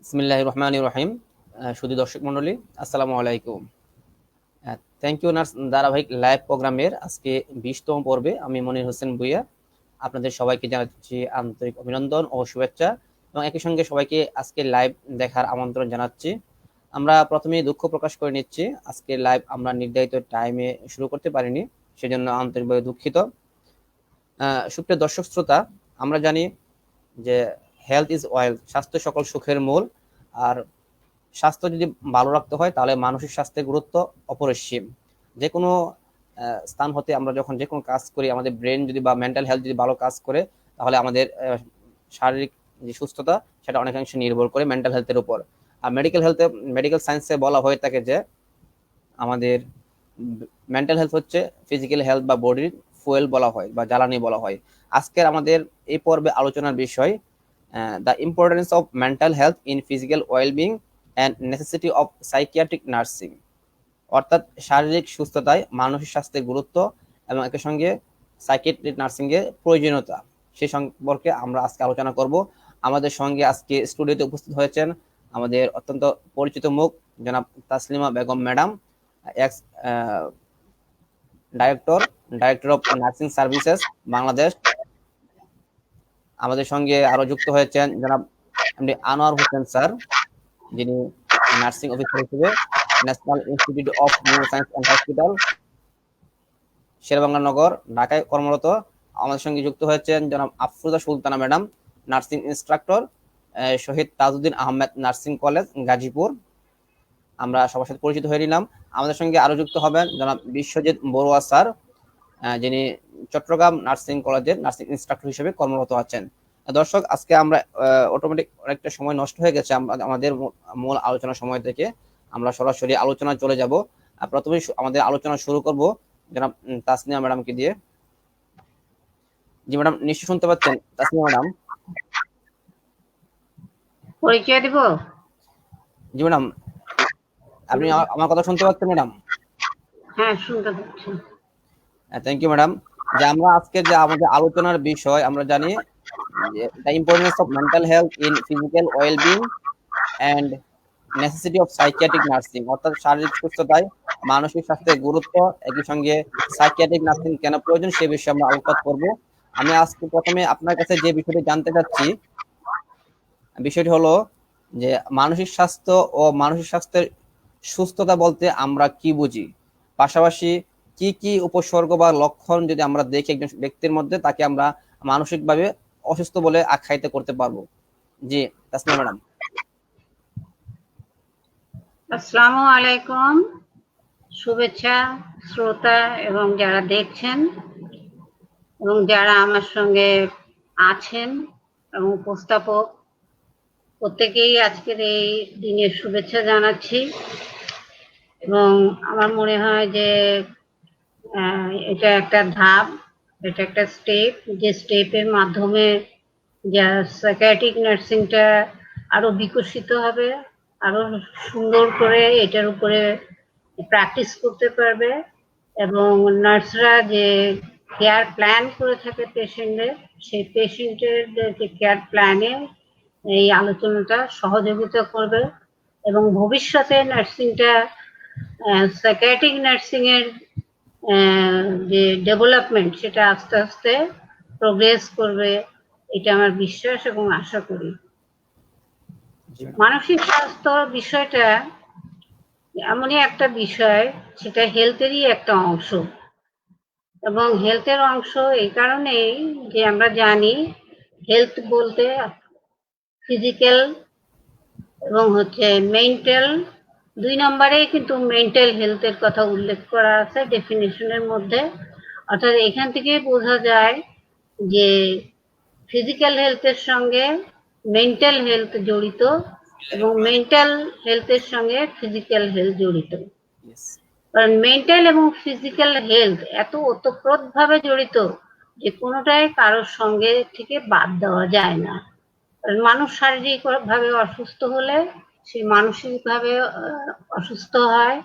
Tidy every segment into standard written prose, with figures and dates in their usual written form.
বিসমিল্লাহির রহমানির রহিম। শুধু দর্শক মণ্ডলী, আসসালামু আলাইকুম। থ্যাংক ইউ নার্স ধারাবাহিক লাইভ প্রোগ্রামের আজকে 20তম পর্বে আমি মনির হোসেন ভুইয়া আপনাদের সবাইকে জানাচ্ছি আন্তরিক অভিনন্দন ও শুভেচ্ছা, এবং একই সঙ্গে সবাইকে আজকে লাইভ দেখার আমন্ত্রণ জানাচ্ছি। আমরা প্রথমেই দুঃখ প্রকাশ করে নিচ্ছি, আজকে লাইভ আমরা নির্ধারিত টাইমে শুরু করতে পারিনি, সেজন্য আন্তরিকভাবে দুঃখিত। সুপ্রিয় দর্শক শ্রোতা, আমরা জানি যে হেলথ ইজ ওয়েলথ, স্বাস্থ্য সকল সুখের মূল। আর স্বাস্থ্য যদি ভালো রাখতে হয় তাহলে মানসিক স্বাস্থ্যের গুরুত্ব অপরিসীম। যে কোনো স্থান হতে আমরা যখন যে কোনো কাজ করি, আমাদের ব্রেন যদি বা মেন্টাল হেলথ যদি ভালো কাজ করে, তাহলে আমাদের শারীরিক যে সুস্থতা সেটা অনেকাংশে নির্ভর করে মেন্টাল হেলথের উপর। আর মেডিকেল সায়েন্সে বলা হয়ে থাকে যে আমাদের মেন্টাল হেলথ হচ্ছে ফিজিক্যাল হেলথ বা বডির ফুয়েল বলা হয় বা জ্বালানি বলা হয়। আজকের আমাদের এই পর্বে আলোচনার বিষয় the importance of mental health in physical wellbeing and necessity of psychiatric nursing, অর্থাৎ শারীরিক সুস্থতায় মানসিক স্বাস্থ্যের গুরুত্ব এবং একই সঙ্গে সাইকিয়াট্রিক নার্সিং এর প্রয়োজনীয়তা, সেই সম্পর্কে আমরা আজকে আলোচনা করব। আমাদের সঙ্গে আজকে স্টুডিওতে উপস্থিত হয়েছেন আমাদের অত্যন্ত পরিচিত মুখ জনাব Taslima Begum madam, ex director of nursing services Bangladesh. আমাদের সঙ্গে আরো যুক্ত হয়েছেন জনাব এমডি আনোয়ার হোসেন স্যার, যিনি নার্সিং অফিসার হিসেবে national institute of neuro science and hospital Sher-e-Bangla Nagar ঢাকায় কর্মরত। আমাদের সঙ্গে যুক্ত হয়েছেন জনাব Afroza Sultana madam, nursing instructor, Shahid Tajuddin Ahmed nursing college Gazipur. আমরা সবার সাথে পরিচিত হয়ে নিলাম। আমাদের সঙ্গে আরো যুক্ত হবেন জনাব বিশ্বজিৎ বড়ুয়া স্যার, যিনি চট্টগ্রাম নার্সিং কলেজের নার্সিং ইনস্ট্রাক্টর হিসেবে কর্মরত আছেন। দর্শক, আজকে আমরা অটোমেটিক অনেকটা সময় নষ্ট হয়ে গেছে আমাদের মূল আলোচনার সময় থেকে। আমরা সরাসরি আলোচনা চলে যাব। প্রথমে আমাদের আলোচনা শুরু করব জনাব তাসনিয়া ম্যাডামকে দিয়ে। জি ম্যাডাম, নিশ্চয় শুনতে পাচ্ছেন? তাসনিয়া ম্যাডাম, পরিচয় দিব? জি ম্যাডাম, আপনি আমার কথা শুনতে পাচ্ছেন ম্যাডাম? হ্যাঁ, শুনতে পাচ্ছি। Thank you madam. যে আমরা আজকে যে আমাদের আলোচনার বিষয়, আমরা জানি the importance of mental health in physical wellbeing and necessity of psychiatric nursing, অর্থাৎ শারীরিক সুস্থতায় মানসিক স্বাস্থ্যের গুরুত্ব, একই সঙ্গে সাইকিয়াট্রিক নার্সিং কেন প্রয়োজন সে বিষয়ে আমরা আলোকপাত করব। আমি আজকে প্রথমে আপনার কাছে যে বিষয়টি জানতে চাচ্ছি, বিষয়টি হলো যে মানসিক স্বাস্থ্য ও মানসিক স্বাস্থ্যের সুস্থতা বলতে আমরা কি বুঝি, পাশাপাশি কি কি উপসর্গ বা লক্ষণ যদি আমরা দেখি একজন ব্যক্তির মধ্যে, তাকে আমরা মানসিকভাবে অসুস্থ বলে আখ্যায়িত করতে পারবো। জি তাসমিয়া ম্যাডাম। আসসালামু আলাইকুম, শুভেচ্ছা শ্রোতা এবং যারা দেখছেন এবং যারা আমার সঙ্গে আছেন এবং উপস্থাপক, প্রত্যেকেই আজকের এই দিনের শুভেচ্ছা জানাচ্ছি। এবং আমার মনে হয় যে এটা একটা ধাপ, এটা একটা স্টেপ, যে স্টেপের মাধ্যমে যা সাইকিয়াট্রিক নার্সিংটা আরো বিকশিত হবে, আরো সুন্দর করে এটার উপরে প্র্যাকটিস করতে পারবে, এবং নার্সরা যে কেয়ার প্ল্যান করে থাকে পেশেন্টের, সেই পেশেন্টের যে কেয়ার প্ল্যানে এই আলোচনাটা সহযোগিতা করবে, এবং ভবিষ্যতে নার্সিংটা সাইকিয়াট্রিক নার্সিং এর যে ডেভেলপমেন্ট সেটা আস্তে আস্তে প্রোগ্রেস করবে, এটা আমার বিশ্বাস এবং আশা করি। মানসিক স্বাস্থ্য বিষয়টা এমনই একটা বিষয়, সেটা হেলথেরই একটা অংশ, এবং হেলথের অংশ এই কারণেই যে আমরা জানি হেলথ বলতে ফিজিক্যাল এবং মেন্টাল, 2 নম্বরে কিন্তু মেন্টাল হেলথের কথা উল্লেখ করা আছে ডেফিনেশনের মধ্যে। অর্থাৎ এখান থেকে বোঝা যায় যে ফিজিক্যাল হেলথের সঙ্গে মেন্টাল হেলথ জড়িত এবং মেন্টাল হেলথের সঙ্গে ফিজিক্যাল হেলথ জড়িত। কারণ মেন্টাল এবং ফিজিক্যাল হেলথ এত ওতপ্রোতভাবে জড়িত যে কোনোটাই কারোর সঙ্গে থেকে বাদ দেওয়া যায় না। মানুষ শারীরিকভাবে অসুস্থ হলে সে মানসিকভাবে অসুস্থ হয়,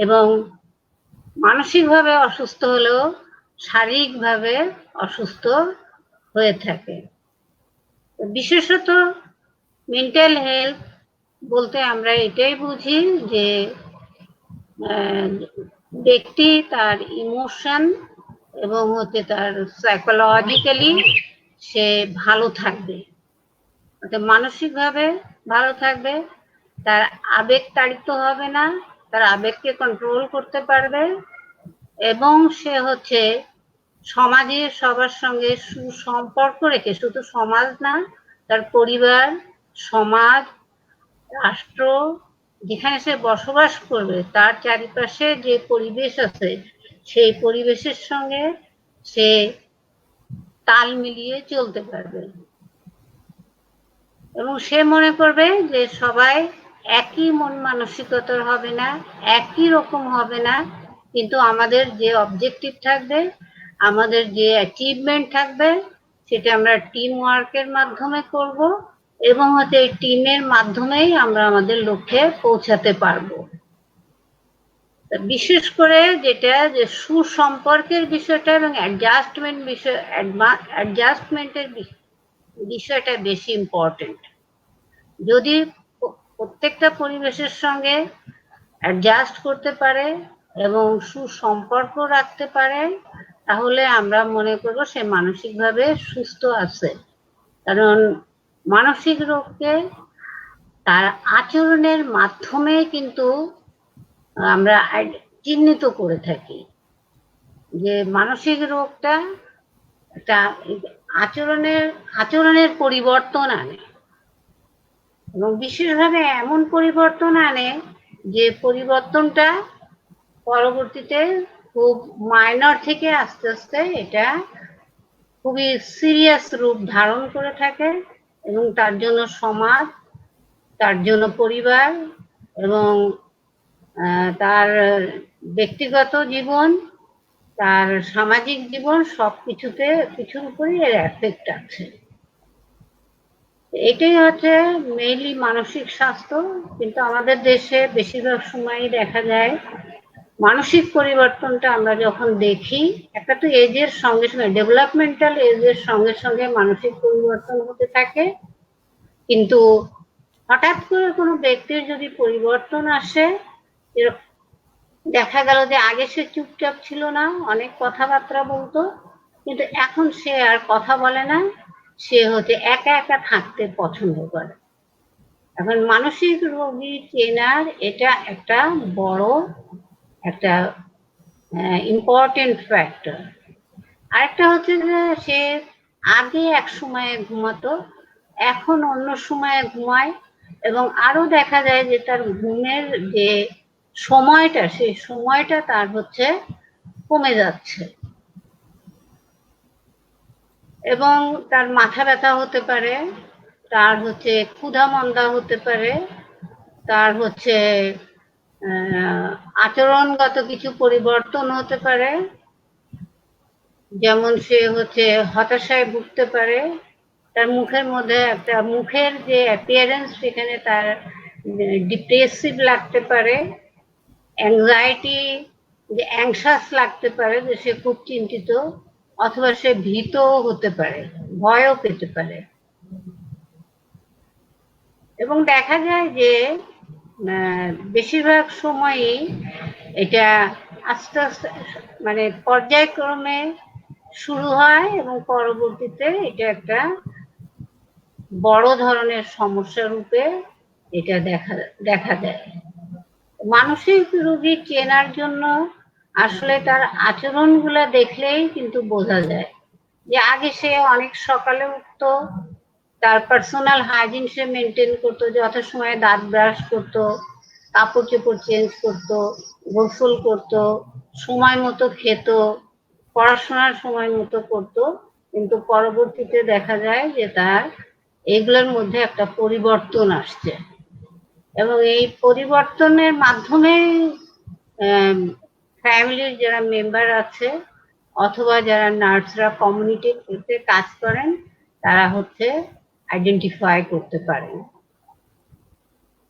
এবং মানসিকভাবে অসুস্থ হলেও শারীরিকভাবে অসুস্থ হয়ে থাকে। বিশেষত মেন্টাল হেলথ বলতে আমরা এটাই বুঝি যে আহ, ব্যক্তি তার ইমোশন এবং তার সাইকোলজিক্যালি সে ভালো থাকবে, অর্থাৎ মানসিকভাবে ভালো থাকবে, তার আবেগ তাড়িত হবে না, তার আবেগকে কন্ট্রোল করতে পারবে এবং সে সমাজে সবার সঙ্গে সুসম্পর্ক রেখে, শুধু সমাজ না, তার পরিবার, সমাজ, রাষ্ট্র, যেখানে সে বসবাস করবে তার চারিপাশে যে পরিবেশ আছে সেই পরিবেশের সঙ্গে সে তাল মিলিয়ে চলতে পারবে এবং সে মনে করবে যে সবাই একই মন মানসিকতার হবে না, একই রকম হবে না, কিন্তু আমাদের যে অবজেক্টিভ থাকবে, আমাদের যে অ্যাচিভমেন্ট থাকবে, সেটা আমরা টিম ওয়ার্কের মাধ্যমে করব এবং এই টিমের মাধ্যমেই আমরা আমাদের লক্ষ্যে পৌঁছাতে পারবো। বিশেষ করে যেটা যে সুসম্পর্কের বিষয়টা এবং অ্যাডজাস্টমেন্টের বিষয়টা বেশি ইম্পর্টেন্ট। যদি প্রত্যেকটা পরিবেশের সঙ্গে অ্যাডজাস্ট করতে পারে এবং সুসম্পর্ক রাখতে পারে, তাহলে আমরা মনে করব সে মানসিকভাবে সুস্থ আছে। কারণ মানসিক রোগকে তার আচরণের মাধ্যমে কিন্তু আমরা চিহ্নিত করে থাকি, যে মানসিক রোগটা একটা আচরণের পরিবর্তন আনে এবং বিশেষভাবে এমন পরিবর্তন আনে যে পরিবর্তনটা পরবর্তীতে খুব মাইনর থেকে আস্তে আস্তে এটা খুবই সিরিয়াস রূপ ধারণ করে থাকে এবং তার জন্য সমাজ, তার জন্য পরিবার এবং তার ব্যক্তিগত জীবন, তার সামাজিক জীবন, কিছুর উপরই এর এফেক্ট আছে। এটাই মেইনলি মানসিক স্বাস্থ্য। কিন্তু আমাদের দেশে বেশিরভাগ সময়ই দেখা যায় মানসিক পরিবর্তনটা আমরা যখন দেখি, একটা তো এজের সঙ্গে সঙ্গে, ডেভেলপমেন্টাল এজের সঙ্গে সঙ্গে মানসিক পরিবর্তন হতে থাকে, কিন্তু হঠাৎ করে কোনো ব্যক্তির যদি পরিবর্তন আসে, দেখা গেল যে আগে সে চুপচাপ ছিল না, অনেক কথাবার্তা বলতো, কিন্তু এখন সে আর কথা বলে না, সে একা একা থাকতে পছন্দ করে। এখন মানসিক রোগী চেনার এটা একটা বড় একটা ইম্পর্টেন্ট ফ্যাক্টর। আরেকটা যে সে আগে এক সময়ে ঘুমাতো, এখন অন্য সময়ে ঘুমায় এবং আরো দেখা যায় যে তার ঘুমের যে সময়টা, সেই সময়টা তার কমে যাচ্ছে এবং তার মাথা ব্যথা হতে পারে, তার ক্ষুধা মন্দা হতে পারে, তার আচরণগত কিছু পরিবর্তন হতে পারে, যেমন সে হতাশায় ভুগতে পারে, তার মুখের মধ্যে একটা মুখের যে অ্যাপিয়ারেন্স সেখানে তার ডিপ্রেসিভ লাগতে পারে, অ্যাংজাইটি, যে অ্যাংশাস লাগতে পারে, যে সে খুব চিন্তিত, অথবা সে ভীতও হতে পারে, ভয়ও পেতে পারে। এবং দেখা যায় যে বেশিরভাগ সময়ই এটা আস্তে আস্তে মানে পর্যায়ক্রমে শুরু হয় এবং পরবর্তীতে এটা একটা বড় ধরনের সমস্যা রূপে এটা দেখা দেয়। মানসিক রোগী চেনার জন্য আসলে তার আচরণগুলো দেখলেই কিন্তু বোঝা যায় যে আগে সে অনেক সকালে উঠতো, তার পার্সোনাল হাইজিন সে মেনটেন করতো, যথাসময়ে দাঁত ব্রাশ করতো, কাপড় চোপড় চেঞ্জ করতো, গোসল করতো, সময় মতো খেত, পড়াশোনার সময় মতো করতো, কিন্তু পরবর্তীতে দেখা যায় যে তার এগুলোর মধ্যে একটা পরিবর্তন আসছে এবং এই পরিবর্তনের মাধ্যমে ফ্যামিলির যারা মেম্বার আছে অথবা যারা নার্সরা কমিউনিটিতে কাজ করেন, তারা আইডেন্টিফাই করতে পারেন।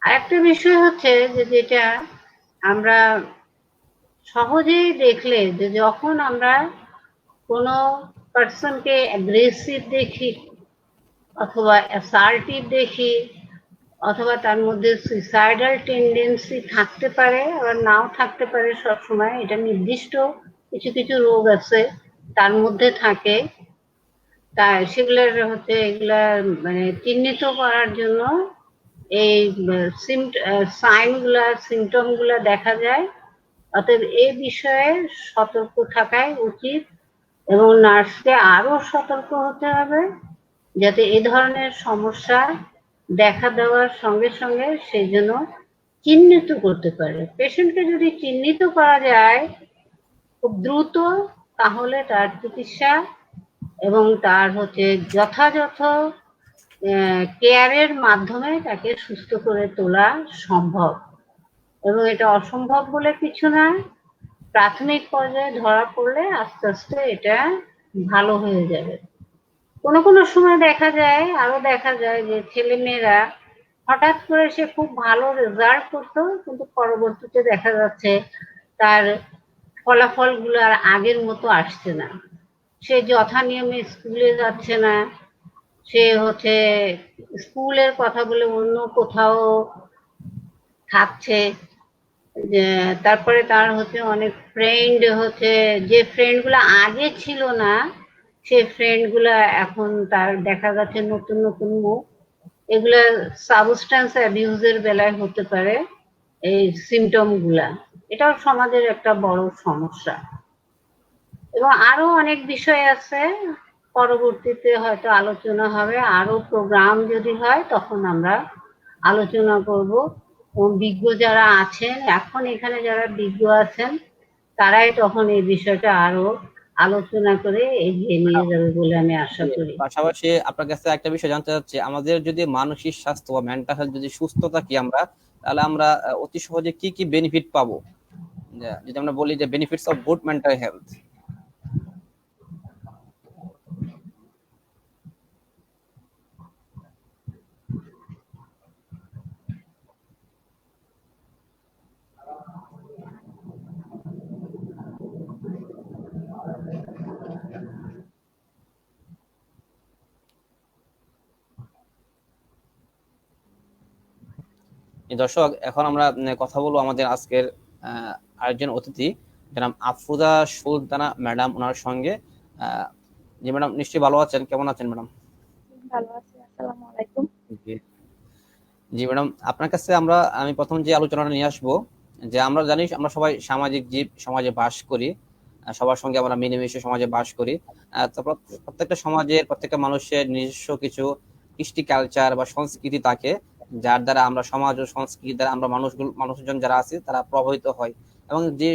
আরেকটা বিষয় যে যেটা আমরা সহজেই দেখলে, যে যখন আমরা কোনো পার্সনকে অ্যাগ্রেসিভ দেখি অথবা অ্যাসার্টিভ দেখি অথবা তার মধ্যে সুইসাইডাল টেন্ডেন্সি থাকতে পারে, আবার নাও থাকতে পারে। সবসময় এটা নির্দিষ্ট কিছু কিছু রোগ আছে তার মধ্যে থাকে। তা সেগুলোর হচ্ছে এগুলা মানে চিহ্নিত করার জন্য এই সাইন গুলা সিমটম গুলা দেখা যায়। অতএব এই বিষয়ে সতর্ক থাকাই উচিত এবং নার্সকে আরো সতর্ক হতে হবে যাতে এ ধরনের সমস্যা দেখা দেওয়ার সঙ্গে সঙ্গে সে যেন চিহ্নিত করতে পারে। পেশেন্টকে যদি চিহ্নিত করা যায় খুব দ্রুত, তাহলে তার চিকিৎসা এবং তার হচ্ছে যথাযথ কেয়ারের মাধ্যমে তাকে সুস্থ করে তোলা সম্ভব। এবং এটা অসম্ভব বলে কিছু না। প্রাথমিক পর্যায়ে ধরা পড়লে আস্তে আস্তে এটা ভালো হয়ে যাবে। কোনো কোনো সময় দেখা যায় যে ছেলেমেয়েরা হঠাৎ করে সে খুব ভালো রেজাল্ট করতো, কিন্তু পরবর্তীতে দেখা যাচ্ছে তার ফলাফলগুলো আর আগের মতো আসছে না। সে যথা নিয়মে স্কুলে যাচ্ছে না, সে হচ্ছে স্কুলের কথা বলে অন্য কোথাও থাকছে। যে তারপরে তার হচ্ছে অনেক ফ্রেন্ড হচ্ছে, যে ফ্রেন্ড গুলো আগে ছিল না সে ফ্রেন্ড গুলা এখন তার দেখা যাচ্ছে নতুন নতুন মুখ। এগুলা সাবস্টেন্স অ্যাবিউজের বেলায় হতে পারে এই সিমটম গুলা। এটাও সমাজের একটা বড় সমস্যা। এবং আরো অনেক বিষয় আছে, পরবর্তীতে হয়তো আলোচনা হবে। আরো প্রোগ্রাম যদি হয় তখন আমরা আলোচনা করব। বিজ্ঞ যারা আছেন এখন এখানে, যারা বিজ্ঞ আছেন তারাই তখন এই বিষয়টা আরো আলোচনা করে এগিয়ে নিয়ে যাবে বলে আমি আশা করি। পাশাপাশি আপনার কাছে একটা বিষয় জানতে চাচ্ছি, আমাদের যদি মানসিক স্বাস্থ্য বা মেন্টাল হেলথ যদি সুস্থ থাকি আমরা, তাহলে আমরা অতি সহজে কি কি বেনিফিট পাবো? যদি আমরা বলি যে benefits of good mental health. দর্শক, এখন আমরা কথা বলবো আমাদের আজকের আরেকজন অতিথি, জনাব আফরোজা সুলতানা ম্যাডাম, ওনার সঙ্গে। জি ম্যাডাম, নিশ্চয়ই ভালো আছেন? কেমন আছেন ম্যাডাম? ভালো আছি, আসসালামু আলাইকুম। জি জি ম্যাডাম, আপনার কাছে আমি প্রথম যে আলোচনাটা নিয়ে আসবো, যে আমরা জানি আমরা সবাই সামাজিক জীব, সমাজে বাস করি, সবার সঙ্গে আমরা মিলেমিশে সমাজে বাস করি। তো প্রত্যেকটা সমাজের প্রত্যেকটা মানুষের নিজস্ব কিছু কৃষ্টি কালচার বা সংস্কৃতি থাকে, যার দ্বারা আমরা সমাজ ও সংস্কৃতি দ্বারা আমরা মানুষজন যারা আছে তারা প্রভাবিত হয়, এবং যে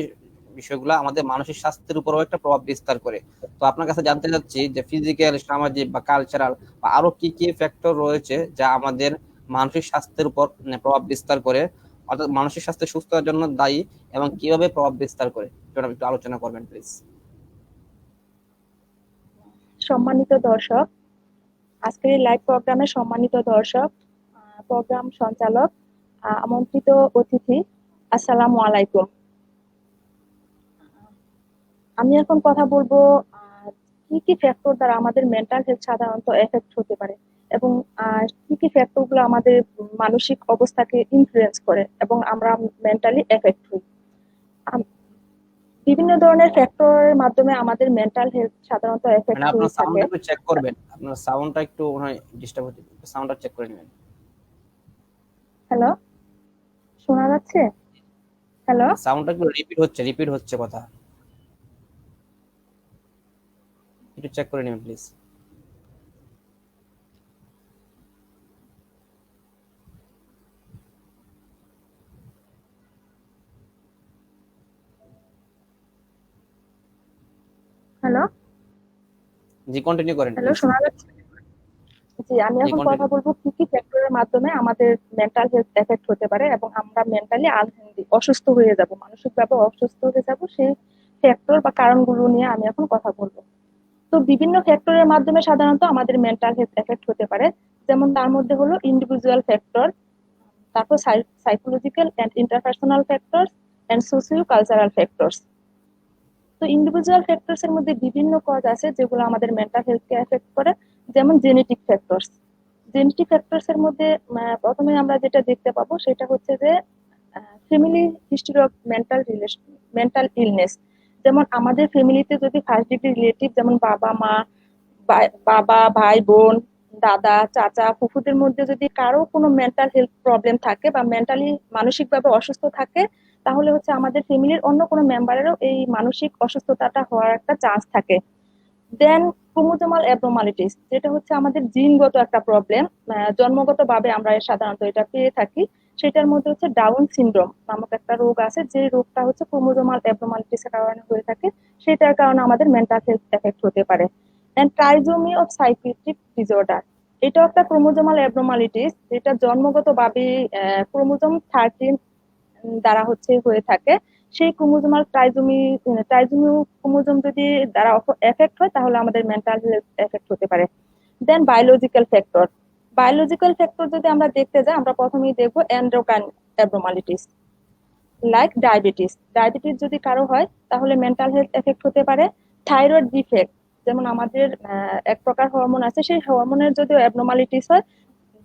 বিষয়গুলো আমাদের মানসিক স্বাস্থ্যের উপরও একটা প্রভাব বিস্তার করে। তো আপনার কাছে জানতে চাচ্ছি যে ফিজিক্যাল, সামাজিক বা কালচারাল বা আরো কি কি ফ্যাক্টর রয়েছে যা আমাদের মানসিক স্বাস্থ্যের উপর প্রভাব বিস্তার করে, অর্থাৎ মানসিক স্বাস্থ্য সুস্থতার জন্য দায়ী, এবং কিভাবে প্রভাব বিস্তার করে, সেটা একটু আলোচনা করবেন প্লিজ। সম্মানিত দর্শক, আজকের এই লাইভ প্রোগ্রামে সম্মানিত দর্শক, প্রোগ্রাম সঞ্চালক, আমন্ত্রিত অতিথি, আসসালামু আলাইকুম। আমি এখন কথা বলবো কি কি ফ্যাক্টর দ্বারা আমাদের মেন্টাল হেলথ সাধারণত এফেক্ট হতে পারে, এবং কি কি ফ্যাক্টর গুলো আমাদের মানসিক অবস্থাকে ইনফ্লুয়েন্স করে এবং আমরা মেন্টালি এফেক্ট হই। বিভিন্ন ধরনের ফ্যাক্টরের মাধ্যমে আমাদের মেন্টাল হেলথ সাধারণত এফেক্ট মানে আপনার হয়ে থাকে। সাউন্ডটা একটু চেক করবেন, আপনার সাউন্ডটা একটু মনে হয় ডিস্টার্ব হচ্ছে, সাউন্ডটা চেক করে নেবেন। হ্যালো, শোনা যাচ্ছে? হ্যালো, সাউন্ডটা একটু রিপিট হচ্ছে কথা, একটু চেক করে নেবেন প্লিজ। হ্যালো, জি, কন্টিনিউ করেন হ্যালো, প্লিজ। শোনা যাচ্ছে? জি, আমি জি, এখন কথা কন্টিনিউ। বলবো কি কি ফ্যাক্টরের মাধ্যমে আমাদের মেন্টাল হেলথ এফেক্ট হতে পারে এবং আমরা মেন্টালি আনহেলদি, অসুস্থ হয়ে যাব, মানসিকভাবে অসুস্থ হয়ে যাব, সেই ফ্যাক্টর বা কারণগুলো নিয়ে আমি এখন কথা বলবো। তো বিভিন্ন ফ্যাক্টরের মাধ্যমে সাধারণত আমাদের মেন্টাল হেলথ এফেক্ট হতে পারে। যেমন তার মধ্যে হলো ইন্ডিভিজুয়াল ফ্যাক্টর, তারপর psychological and interpersonal factors and socio cultural factors. তো ইন্ডিভিজুয়াল ফ্যাক্টরস এর মধ্যে বিভিন্ন কজ আছে যেগুলো আমাদের মেন্টাল হেলথকে এফেক্ট করে। যেমন জেনেটিক ফ্যাক্টরস, জেনেটিক ফ্যাক্টরস এর মধ্যে প্রথমে আমরা যেটা দেখতে পাবো সেটা হচ্ছে যে family history of mental illness. যেমন আমাদের ফ্যামিলিতে যদি ফার্স্ট ডিগ্রি রিলেটিভ যেমন বাবা মা, বাবা ভাই বোন, দাদা চাচা ফুফুদের মধ্যে যদি কারো কোনো মেন্টাল হেলথ প্রবলেম থাকে বা মেন্টালি মানসিকভাবে অসুস্থ থাকে, তাহলে হচ্ছে আমাদের ফ্যামিলির অন্য কোনো মেম্বারেরও এই মানসিক অসুস্থতাটা হওয়ার একটা চান্স থাকে। দেন ক্রোমোজোমাল অ্যাবনর্মালিটিস, যেটা হচ্ছে আমাদের জিনগত একটা প্রবলেম, জন্মগতভাবে আমরা সাধারণত এটা পেয়ে থাকি। সেটার মধ্যে হচ্ছে ডাউন সিনড্রোম নামক একটা রোগ আছে, যে রোগটা হচ্ছে ক্রোমোজোমাল অ্যাবনর্মালিটিস এর কারণে হয়ে থাকে। সেটার কারণে আমাদের মেন্টাল হেলথ এফেক্ট হতে পারে। And trisomy of psychiatric disorder, এটাও একটা ক্রোমোজোমাল অ্যাবনর্মালিটিস, যেটা জন্মগতভাবে ক্রোমোজোম 13 দ্বারা হচ্ছে হয়ে থাকে। সেই ক্রোমোজোমাল ট্রাইজোমি ক্রোমোজোম যদি দ্বারা এফেক্ট হয় তাহলে আমাদের মেন্টাল হেলথ এফেক্ট হতে পারে। দেন বায়োলজিক্যাল ফ্যাক্টর যদি আমরা দেখতে যাই, আমরা প্রথমেই দেখবো এন্ডোক্রাইন অ্যাবনর্মালিটিস লাইক ডায়াবেটিস যদি কারো হয় তাহলে মেন্টাল হেলথ এফেক্ট হতে পারে। থাইরয়েড ডিফেক্ট, যেমন আমাদের এক প্রকার হরমোন আছে, সেই হরমোনের যদি অ্যাবনর্মালিটিস হয়,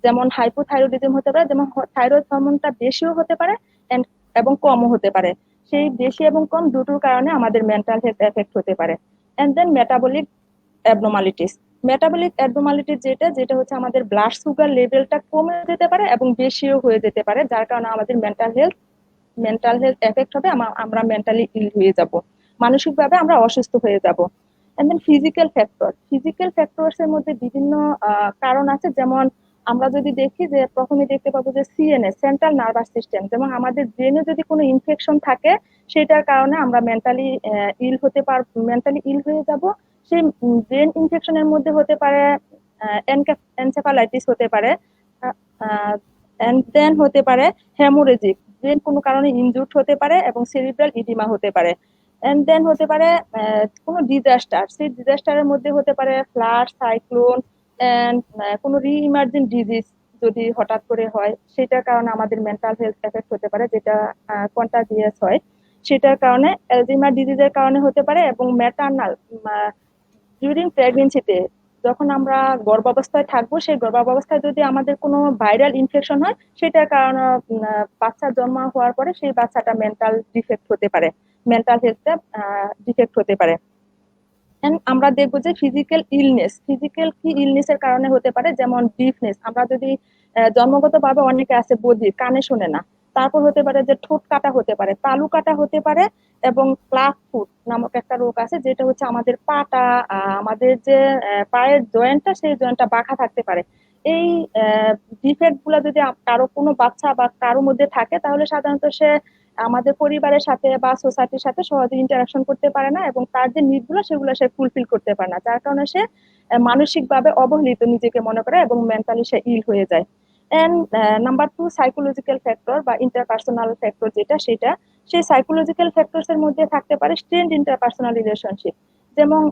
যেমন হাইপোথাইরয়েডিজম হতে পারে, যেমন থাইরয়েড হরমোনটা বেশিও হতে পারে এবং কমও হতে পারে। সেই বেশি এবং কম দুটোর কারণে আমাদের মেন্টাল হেলথ এফেক্ট হতে পারে। এন্ড দেন মেটাবলিক অ্যাবনর্মালিটিস যেটা যেটা হচ্ছে আমাদের ব্লাড সুগার লেভেলটা কমে যেতে পারে এবং বেশিও হয়ে যেতে পারে, যার কারণে আমাদের মেন্টাল হেলথ এফেক্ট হবে, আমরা মেন্টালি ইল হয়ে যাব, মানসিকভাবে আমরা অসুস্থ হয়ে যাব। এন্ড দেন ফিজিক্যাল ফ্যাক্টরস এর মধ্যে বিভিন্ন কারণ আছে। যেমন আমরা যদি দেখি যে প্রথমে দেখতে পাবো যে সিএনএস, সেন্ট্রাল নার্ভাস সিস্টেম, যেমন আমাদের ব্রেনে যদি কোনো ইনফেকশন থাকে সেটার কারণে আমরা মেন্টালি ইল হয়ে যাব। সেই ব্রেন ইনফেকশনের মধ্যে হতে পারে এনসেফালাইটিস হতে পারে, এন্ড দেন হতে পারে হেমোরেজিক, ব্রেন কোনো কারণে ইনজুর্ড হতে পারে এবং সেরিব্রাল ইডিমা হতে পারে। এন্ড দেন হতে পারে কোনো ডিজাস্টার, সেই ডিজাস্টারের মধ্যে হতে পারে ফ্লাড, সাইক্লোন এন্ড কোনো রি-ইমার্জিং ডিজিজ যদি হঠাৎ করে হয়, সেটার কারণে আমাদের মেন্টাল হেলথ এফেক্ট হতে পারে, যেটা কন্টাজিয়াস হয়। সেটার কারণে অ্যালজিমার ডিজিজের কারণে হতে পারে। এবং ম্যাটার্নাল ডিউরিং প্রেগনেন্সিতে, যখন আমরা গর্ভাবস্থায় থাকবো, সেই গর্ভাবস্থায় যদি আমাদের কোনো ভাইরাল ইনফেকশন হয়, সেটার কারণে বাচ্চা জন্ম হওয়ার পরে সেই বাচ্চাটা মেন্টাল হেলথটা ডিফেক্ট হতে পারে। And আমরা দেখবো যে ফিজিক্যাল কি ইলনেস এর কারণে হতে পারে, যেমন ডিফনেস, আমরা যদি জন্মগত ভাবে অনেকে আছে বধির, কানে শোনে না, তারপর হতে পারে যে ঠোঁট কাটা হতে পারে, তালু কাটা হতে পারে, এবং ক্লাফ ফুট নামক একটা রোগ আছে, যেটা হচ্ছে আমাদের পাটা, আমাদের যে পায়ের জয়েন্টটা, সেই জয়েন্টটা বাঁকা থাকতে পারে। এই ডিফেক্ট গুলা যদি কারো কোনো বাচ্চা বা কারোর মধ্যে থাকে, তাহলে সাধারণত সে আমাদের পরিবারের সাথে বা সোসাইটির সাথে সহজে ইন্টারাকশন করতে পারে না, এবং তার যে নিড গুলো সেগুলো সে ফুলফিল করতে পারে না, যার কারণে সে মানসিকভাবে অবহেলিত নিজেকে মনে করে এবং মেন্টালি সে ইল হয়ে যায়। এন্ড নাম্বার 2, সাইকোলজিক্যাল ফ্যাক্টর বা ইন্টারপার্সোনাল ফ্যাক্টর যেটা সেটা, সেই সাইকোলজিক্যাল ফ্যাক্টরস এর মধ্যে থাকতে পারে স্ট্রেনড ইন্টারপার্সোনাল রিলেশনশিপ। যেমন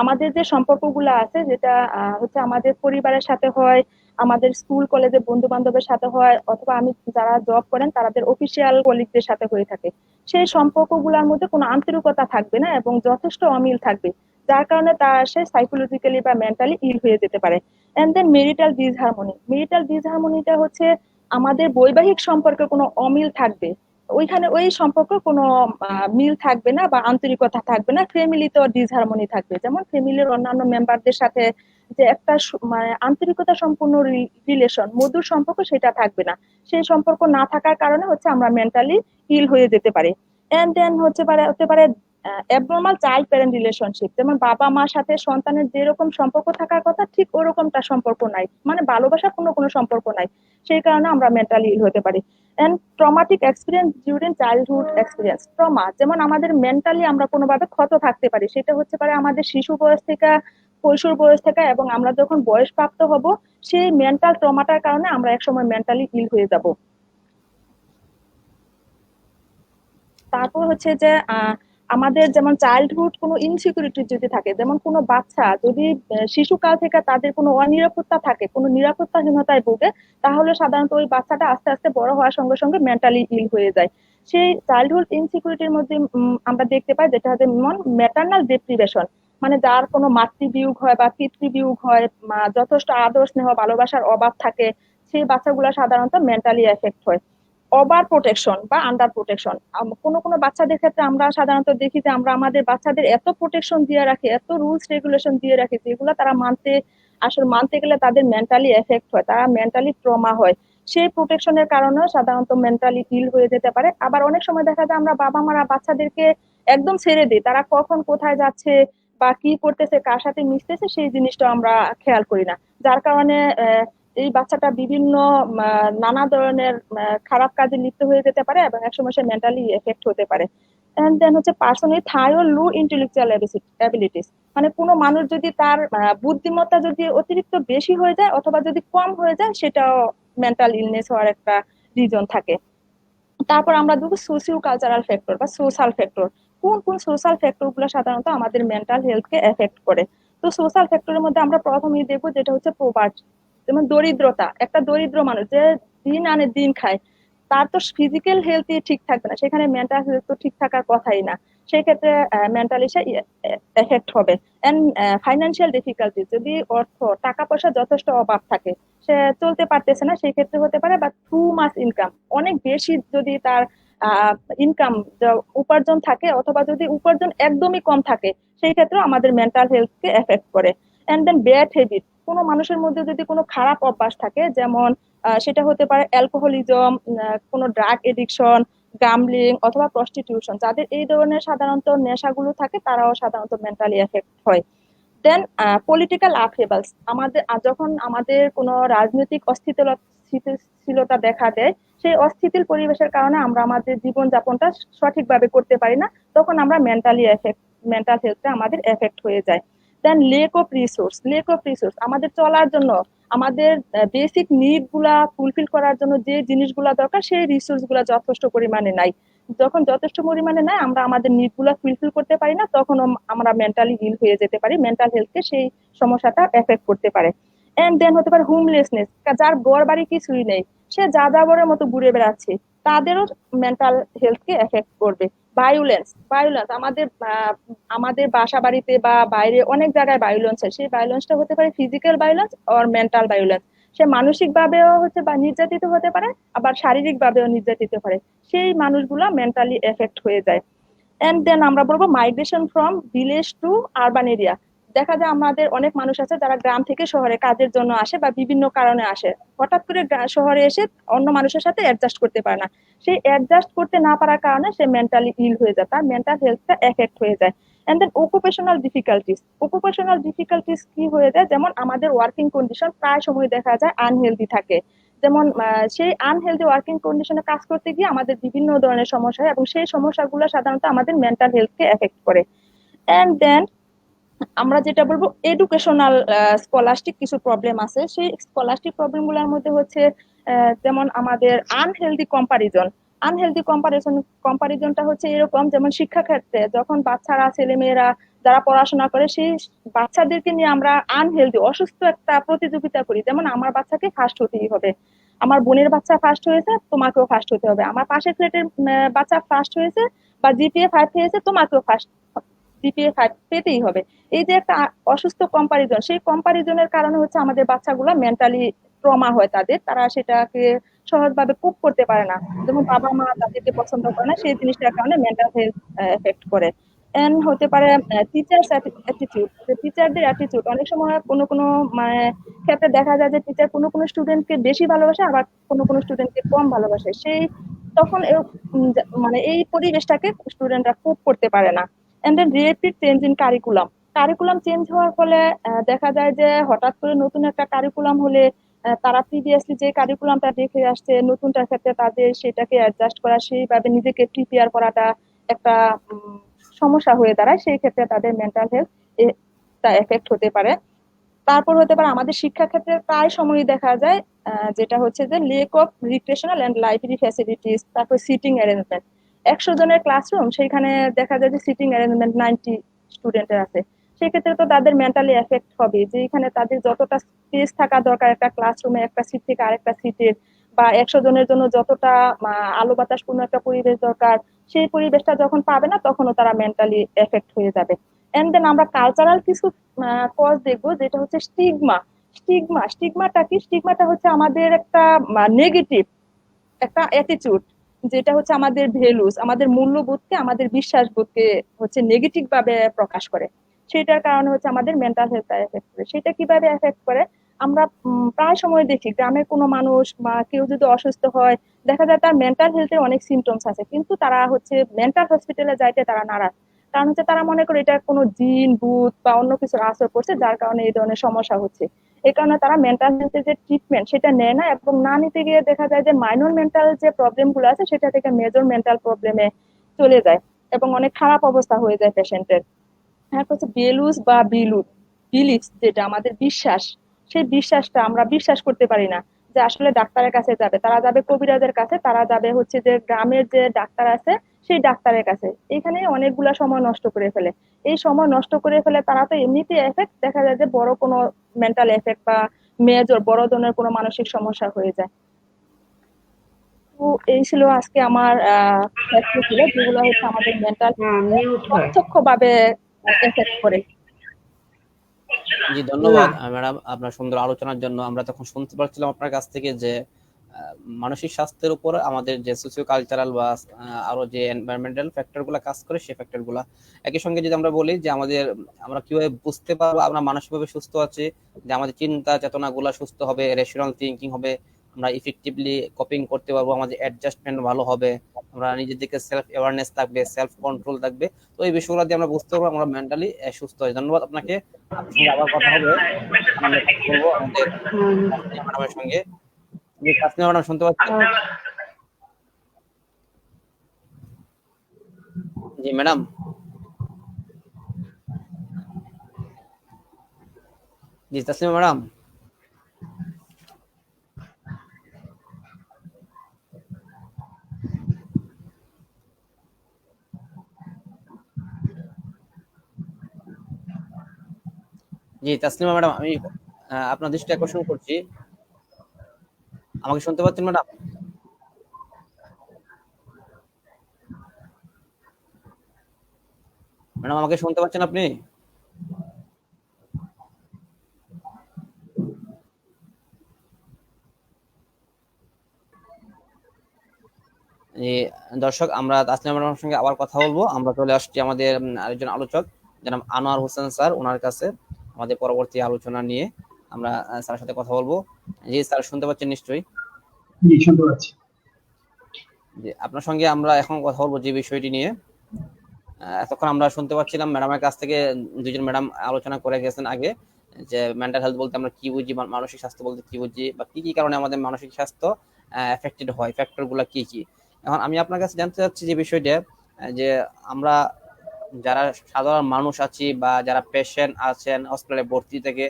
আমাদের যে সম্পর্কগুলো আছে, যেটা হচ্ছে আমাদের পরিবারের সাথে হয়, আমাদের স্কুল কলেজে বন্ধু বান্ধবের সাথে হয়, অথবা আমি যারা জব করেন তাদের অফিসিয়াল কলিগদের সাথে হয়ে থাকে, সেই সম্পর্কগুলোর মধ্যে কোনো আন্তরিকতা থাকবে না এবং যথেষ্ট অমিল থাকবে, যার কারণে তার সে সাইকোলজিক্যালি বা মেন্টালি ইল হয়ে যেতে পারে। এন্ড দেন মেরিটাল ডিসহারমোনিটা হচ্ছে আমাদের বৈবাহিক সম্পর্কে কোনো অমিল থাকবে, ওইখানে ওই সম্পর্ক কোনো মিল থাকবে না বা আন্তরিকতা থাকবে না, ফ্যামিলিতেও ডিসহারমোনি থাকবে, যেমন ফ্যামিলির অন্যান্য মেম্বারদের সাথে যে একটা মানে আন্তরিকতা সম্পূর্ণ রিলেশন, মধুর সম্পর্ক, সেটা থাকবে না। সেই সম্পর্ক না থাকার কারণে হচ্ছে আমরা মেন্টালি ইল হয়ে যেতে পারি। এন্ড দেন হতে পারে অ্যাবনর্মাল চাইল্ড প্যারেন্ট রিলেশনশিপ, যেমন বাবা মার সাথে সন্তানের যেরকম সম্পর্ক থাকার কথা ঠিক ওরকমটা সম্পর্ক নাই, মানে ভালোবাসা কোনো কোনো সম্পর্ক নাই, সেই কারণে আমরা মেন্টালি ইল হতে পারি। And traumatic experience during childhood experience, trauma, যেমন আমাদের মেন্টালি আমরা কোনোভাবে ক্ষত থাকতে পারি, সেটা হচ্ছে পারে আমাদের শিশু বয়স থেকে, কৈশোর বয়স থেকে, এবং আমরা যখন বয়স প্রাপ্ত হব, সেই মেন্টাল ট্রমাটার কারণে আমরা একসময় মেন্টালি ইল হয়ে যাব। তারপর হচ্ছে যে আমাদের যেমন চাইল্ডহুড কোনো ইনসিকিউরিটি যদি থাকে, যেমন কোনো বাচ্চা যদি শিশুকাল থেকে তাদের কোনো অনিরাপত্তা থাকে, কোনো নিরাপত্তাহীনতায় ভোগে, তাহলে সাধারণত ওই বাচ্চাটা আস্তে আস্তে বড় হওয়ার সঙ্গে সঙ্গে মেন্টালি ইল হয়ে যায়। সেই চাইল্ডহুড ইনসিকিউরিটির মধ্যে আমরা দেখতে পাই যেটা হচ্ছে ম্যাটার্নাল ডেপ্রিভেশন, মানে যার কোনো মাতৃবিয়োগ হয় বা পিতৃবিয়োগ হয়, যথেষ্ট আদর স্নেহ ভালোবাসার অভাব থাকে, সেই বাচ্চাগুলো সাধারণত মেন্টালি এফেক্ট হয়। ওভার প্রোটেকশন বা আন্ডার প্রোটেকশন, কোনো কোনো বাচ্চাদের ক্ষেত্রে আমরা সাধারণত দেখি যে আমরা আমাদের বাচ্চাদের এত প্রোটেকশন দিয়ে রাখি, এত রুলস রেগুলেশন দিয়ে রাখি, যেগুলো তারা মানতে গেলে তাদের মেন্টালি এফেক্ট হয়, তারা মেন্টালি ট্রমা হয়। সেই প্রোটেকশনের কারণেও সাধারণত মেন্টালি ইল হয়ে যেতে পারে। আবার অনেক সময় দেখা যায় আমরা বাবা মারা বাচ্চাদেরকে একদম ছেড়ে দিই, তারা কখন কোথায় যাচ্ছে বা কি করতেছে, কার সাথে মিশতেছে, সেই জিনিসটা আমরা খেয়াল করি না। যার কারণে এই বাচ্চাটা বিভিন্ন নানা ধরনের খারাপ কাজে লিপ্ত হয়ে যেতে পারে এবং একসময় সে মেন্টালি এফেক্ট হতে পারে। এন্ড দেন হচ্ছে পার্সন উইথ হাই ও লো ইন্টেলেকচুয়াল অ্যাবিলিটিস, মানে কোনো মানুষ যদি তার বুদ্ধিমত্তা যদি অতিরিক্ত বেশি হয়ে যায় অথবা যদি কম হয়ে যায়, সেটাও মেন্টাল ইলনেস হওয়ার একটা রিজন থাকে। তারপর আমরা দেখবো সোশিও কালচারাল ফ্যাক্টর বা সোশ্যাল ফ্যাক্টর। কোন কোন সোশ্যাল ফ্যাক্টর গুলো সাধারণত আমাদের মেন্টাল হেলথ কে এফেক্ট করে? তো সোশ্যাল ফ্যাক্টরের মধ্যে আমরা প্রথমেই দেখবো যেটা হচ্ছে পোভার্টি, যেমন দরিদ্রতা। একটা দরিদ্র মানুষ যে দিন আনে দিন খায়, তার তো ফিজিক্যাল হেলথই ঠিক থাকবে না, সেখানে মেন্টাল হেলথ তো ঠিক থাকার কথাই না। সেই ক্ষেত্রে মেন্টালি সে এফেক্ট হবে। এন্ড ফাইন্যান্সিয়াল ডিফিকাল্টি, যদি টাকা পয়সা যথেষ্ট অভাব থাকে, সে চলতে পারতেছে না, সেই ক্ষেত্রে হতে পারে। বা টু মাস ইনকাম, অনেক বেশি যদি তার ইনকাম উপার্জন থাকে, অথবা যদি উপার্জন একদমই কম থাকে, সেই ক্ষেত্রে আমাদের মেন্টাল হেলথ কে এফেক্ট করে। এন্ড দেন ব্যাড হ্যাবিট, কোনো মানুষের মধ্যে যদি কোনো খারাপ অভ্যাস থাকে, যেমন সেটা হতে পারে অ্যালকোহলিজম, কোনো ড্রাগ এডিকশন, গামলিং অথবা প্রস্টিটিউশন, যাদের এই ধরনের সাধারণত নেশাগুলো থাকে তারাও সাধারণত মেন্টালি এফেক্ট হয়। দেন পলিটিক্যাল আপহেভালস, আমাদের যখন আমাদের কোনো রাজনৈতিক স্থিতিশীলতা দেখা দেয়, সেই অস্থিতিল পরিবেশের কারণে আমরা আমাদের জীবনযাপনটা সঠিকভাবে করতে পারি না, তখন আমরা মেন্টাল হেলথটা আমাদের এফেক্ট হয়ে যায়। দেন লেক অফ রিসোর্স, আমাদের চলার জন্য, আমাদের বেসিক নিড গুলা ফুলফিল করার জন্য যে জিনিসগুলা দরকার, সেই রিসোর্স গুলা যথেষ্ট পরিমাণে নাই। যখন যথেষ্ট পরিমাণে নাই, আমরা আমাদের নিড গুলা ফুলফিল করতে পারি না, তখন আমরা মেন্টালি ইল হয়ে যেতে পারি, মেন্টাল হেলথকে সেই সমস্যাটা এফেক্ট করতে পারে। এন্ড দেন হতে পারে হোমলেসনেস, যার ঘর বাড়ি কিছুই নেই, সে যাযাবরের মতো ঘুরে বেড়াচ্ছে, তাদেরও মেন্টাল হেলথকে এফেক্ট করবে। ভায়োলেন্স আমাদের বাসা বাড়িতে বা বাইরে অনেক জায়গায় ভায়োলেন্স হয়, সেই ভায়োলেন্সটা হতে পারে ফিজিক্যাল ভায়োলেন্স আর মেন্টাল ভায়োলেন্স। সে মানসিক ভাবেও হচ্ছে বা নির্যাতিত হতে পারে, আবার শারীরিক ভাবেও নির্যাতিত পারে, সেই মানুষগুলা মেন্টালি এফেক্ট হয়ে যায়। এন্ড দেন আমরা বলবো migration from village to urban area. দেখা যায় আমাদের অনেক মানুষ আছে যারা গ্রাম থেকে শহরে কাজের জন্য আসে বা বিভিন্ন কারণে আসে, হঠাৎ করে শহরে এসে অন্য মানুষের সাথে অ্যাডজাস্ট করতে পারে না। সেই অ্যাডজাস্ট করতে না পারার কারণে সে মেন্টালি ইল হয়ে যায়, তার মেন্টাল হেলথটা এফেক্ট হয়ে যায়। এন্ড দেন অকুপেশনাল ডিফিকাল্টিস কি হয়ে যায়, যেমন আমাদের ওয়ার্কিং কন্ডিশন প্রায় সময় দেখা যায় আনহেলদি থাকে। যেমন সেই আনহেলদি ওয়ার্কিং কন্ডিশনে কাজ করতে গিয়ে আমাদের বিভিন্ন ধরনের সমস্যা হয় এবং সেই সমস্যাগুলো সাধারণত আমাদের মেন্টাল হেলথকে এফেক্ট করে। এন্ড দেন আমরা যেটা বলবো এডুকেশনাল স্কলাস্টিক কিছু প্রবলেম আছে, সেই স্কলাস্টিক প্রবলেম গুলোর মধ্যে হচ্ছে যেমন আমাদের আনহেলদি কম্পারিজনটা হচ্ছে এরকম, যেমন শিক্ষা ক্ষেত্রে যখন বাচ্চারা ছেলেমেয়েরা যারা পড়াশোনা করে, সেই বাচ্চাদেরকে নিয়ে আমরা আনহেলদি অসুস্থ একটা প্রতিযোগিতা করি, যেমন আমার বাচ্চাকে ফার্স্ট হতেই হবে, আমার বোনের বাচ্চা ফার্স্ট হয়েছে তোমাকেও ফার্স্ট হতে হবে, আমার পাশের ফ্ল্যাটের বাচ্চা ফার্স্ট হয়েছে বা জিপিএ 5 পেয়েছে তোমাকেও ফার্স্ট জিপিএ 5 পেতেই হবে। এই যে একটা অসুস্থ কম্পারিজন, সেই কম্পারিজনের কারণে হচ্ছে আমাদের বাচ্চাগুলো মেন্টালি ট্রমা হয়, তারা সেটাকে সহজভাবে কুপ করতে পারে না, যেমন বাবা মা তাদেরকে পছন্দ করে না, সেই জিনিসটার কারণে মেন্টাল হেলথ এফেক্ট করে। এন্ড হতে পারে টিচার্স অ্যাটিটিউড, যে টিচারদের অ্যাটিটিউড অনেক সময় কোনো কোনো মানে ক্ষেত্রে দেখা যায় যে টিচার কোনো কোনো স্টুডেন্টকে বেশি ভালোবাসে, আবার কোনো কোনো স্টুডেন্টকে কম ভালোবাসে, সেই তখন মানে এই পরিবেশটাকে স্টুডেন্টরা কুপ করতে পারে না। And then related change in curriculum change হওয়ার ফলে দেখা যায় যে হঠাৎ করে নতুন একটা কারিকুলাম হলে তারা প্রিভিয়াসলি যে কারিকুলামটা দেখে আসছে, নতুনটার ক্ষেত্রে তাদের সেটাকে অ্যাডজাস্ট করা, সেইভাবে নিজেকে প্রিপেয়ার করাটা একটা উম, সমস্যা হয়ে দাঁড়ায়, সেই ক্ষেত্রে তাদের মেন্টাল হেলথ এফেক্ট হতে পারে। তারপর হতে পারে আমাদের শিক্ষা ক্ষেত্রে প্রায় সময়ই দেখা যায় যেটা হচ্ছে যে lack of recreational and library facilities, তারপর সিটিং অ্যারেঞ্জমেন্ট। 100 জনের ক্লাসরুম, সেইখানে দেখা যায় যে সিটিং অ্যারেঞ্জমেন্ট 90 স্টুডেন্টের আছে, সেক্ষেত্রে তো তাদের মেন্টালি এফেক্ট হবে, যে এখানে তাদের যতটা স্পেস থাকা দরকার একটা ক্লাসরুমে, একটা সিট থেকে আরেকটা সিটের, বা 100 জনের জন্য যতটা আলো বাতাসপূর্ণ একটা পরিবেশ দরকার, সেই পরিবেশটা যখন পাবে না, তখনও তারা মেন্টালি এফেক্ট হয়ে যাবে। এন্ড দেন আমরা কালচারাল কিছু কজ দেখবো, যেটা হচ্ছে স্টিগমাটা কি? স্টিগমাটা হচ্ছে আমাদের একটা নেগেটিভ একটা অ্যাটিটিউড, যেটা হচ্ছে আমাদের ভ্যালুস, আমাদের মূল্যবোধকে, আমাদের বিশ্বাসবোধকে হচ্ছে নেগেটিভ ভাবে প্রকাশ করে। সেটার কারণে হচ্ছে আমাদের মেন্টাল হেলথ এফেক্ট করে। সেটা কিভাবে এফেক্ট করে? আমরা প্রায় সময় দেখি গ্রামের কোনো মানুষ বা কেউ যদি অসুস্থ হয়, দেখা যায় তার মেন্টাল হেলথের অনেক সিমটমস আছে, কিন্তু তারা হচ্ছে মেন্টাল হসপিটালে যাইতে তারা নারাজ। কারণ হচ্ছে তারা মনে করে এটা কোনো জিন ভূত বা অন্য কিছুর আসর পড়ছে, যার কারণে এই ধরনের সমস্যা হচ্ছে। এই কারণে তারা মেন্টাল হেলথের যে ট্রিটমেন্ট সেটা নেয় না, এবং না নিতে গিয়ে দেখা যায় যে মাইনর মেন্টাল যে প্রবলেম গুলো আছে সেটা থেকে মেজর মেন্টাল প্রবলেমে চলে যায়, এবং অনেক খারাপ অবস্থা হয়ে যায় পেশেন্টের। একটা হচ্ছে বেলুস বা বিলিফস, যেটা আমাদের বিশ্বাস, সেই বিশ্বাসটা আমরা বিশ্বাস করতে পারি না যে আসলে ডাক্তারের কাছে যাবে, তারা যাবে কবিরাজের কাছে, তারা যাবে হচ্ছে যে গ্রামের যে ডাক্তার আছে সেই ডাক্তারের কাছে। এখানে অনেকগুলা সময় নষ্ট করে ফেলে। এই সময় নষ্ট করে ফেলে তারা, তো এমনিতে এফেক্ট, দেখা যায় যে বড় কোনো মেন্টাল এফেক্ট বা মেজর বড় ধরনের কোনো মানসিক সমস্যা হয়ে যায়। তো এই ছিল আজকে আমার ফ্যাক্ট ছিল, যেগুলো হচ্ছে আমাদের মেন্টাল মিউট হয়। প্রত্যক্ষ ভাবে এফেক্ট করে। জি না, ধন্যবাদ ম্যাডাম আপনার সুন্দর আলোচনার জন্য। আমরা তখন শুনতে পাচ্ছিলাম আপনার কাছ থেকে যে মানসিক স্বাস্থ্যের উপর আমাদের যে সোশিও কালচারাল বা আরো যে এনভায়রনমেন্টাল ফ্যাক্টর গুলা কাজ করে, সেই ফ্যাক্টর গুলা একই সঙ্গে যদি আমরা বলি যে আমাদের আমরা কিভাবে বুঝতে পারবো আমরা মানসিকভাবে সুস্থ আছি, যে আমাদের চিন্তা চেতনা গুলা সুস্থ হবে, রেশনাল থিঙ্কিং হবে, আমরা ইফেক্টিভলি কপিং করতে পারবো, আমাদের অ্যাডজাস্টমেন্ট ভালো হবে, আমরা নিজের দিকে সেলফ অ্যাওয়ারনেস থাকবে, সেলফ কন্ট্রোল থাকবে। তো এই বিষয়গুলো দিয়ে আমরা বুঝতে পারবো আমরা মেন্টালি সুস্থ হই। ধন্যবাদ আপনাকে। আপনার সঙ্গে আবার কথা হবে, তখন আমরা কথা বলবো আমাদের ম্যাডামের সঙ্গে। জি তাসনিয়া ম্যাডাম শুনতে পাচ্ছেন? জি ম্যাডাম। জি তাসনিয়া ম্যাডাম। জি তাসনিমা ম্যাডাম, আমি আপনার দৃষ্টি আকর্ষণ করছি। আমাকে শুনতে পাচ্ছেন ম্যাডাম? ম্যাডাম আমাকে শুনতে পাচ্ছেন আপনি? জি দর্শক, আমরা তাসনিমা ম্যাডামের সঙ্গে আবার কথা বলবো। আমরা চলে আসছি আমাদের আরেকজন আলোচক জনাব আনোয়ার হোসেন স্যার, ওনার কাছে আমাদের পরবর্তী আলোচনা নিয়ে আমরা স্যারের সাথে কথা বলবো। জি স্যার শুনতে পাচ্ছেন নিশ্চয়ই? জি শুনতে পাচ্ছি। জি আপনার সঙ্গে আমরা এখন কথা বলবো যে বিষয়টি নিয়ে। এতক্ষণ আমরা শুনতে পাচ্ছিলাম ম্যাডামের কাছ থেকে, দুজন ম্যাডাম আলোচনা করে গেছেন আগে, যে মেন্টাল হেলথ বলতে আমরা কি বুঝি, মানসিক স্বাস্থ্য বলতে কি বুঝি, বা কি কি কারণে আমাদের মানসিক স্বাস্থ্য এফেক্টেড হয়, ফ্যাক্টর গুলা কি কি। এখন আমি আপনার কাছে জানতে চাচ্ছি যে বিষয়টা, যে আমরা যারা সাধারণ মানুষ আছি বা যারা পেশেন্ট আছেন হসপিটালে ভর্তি থেকে,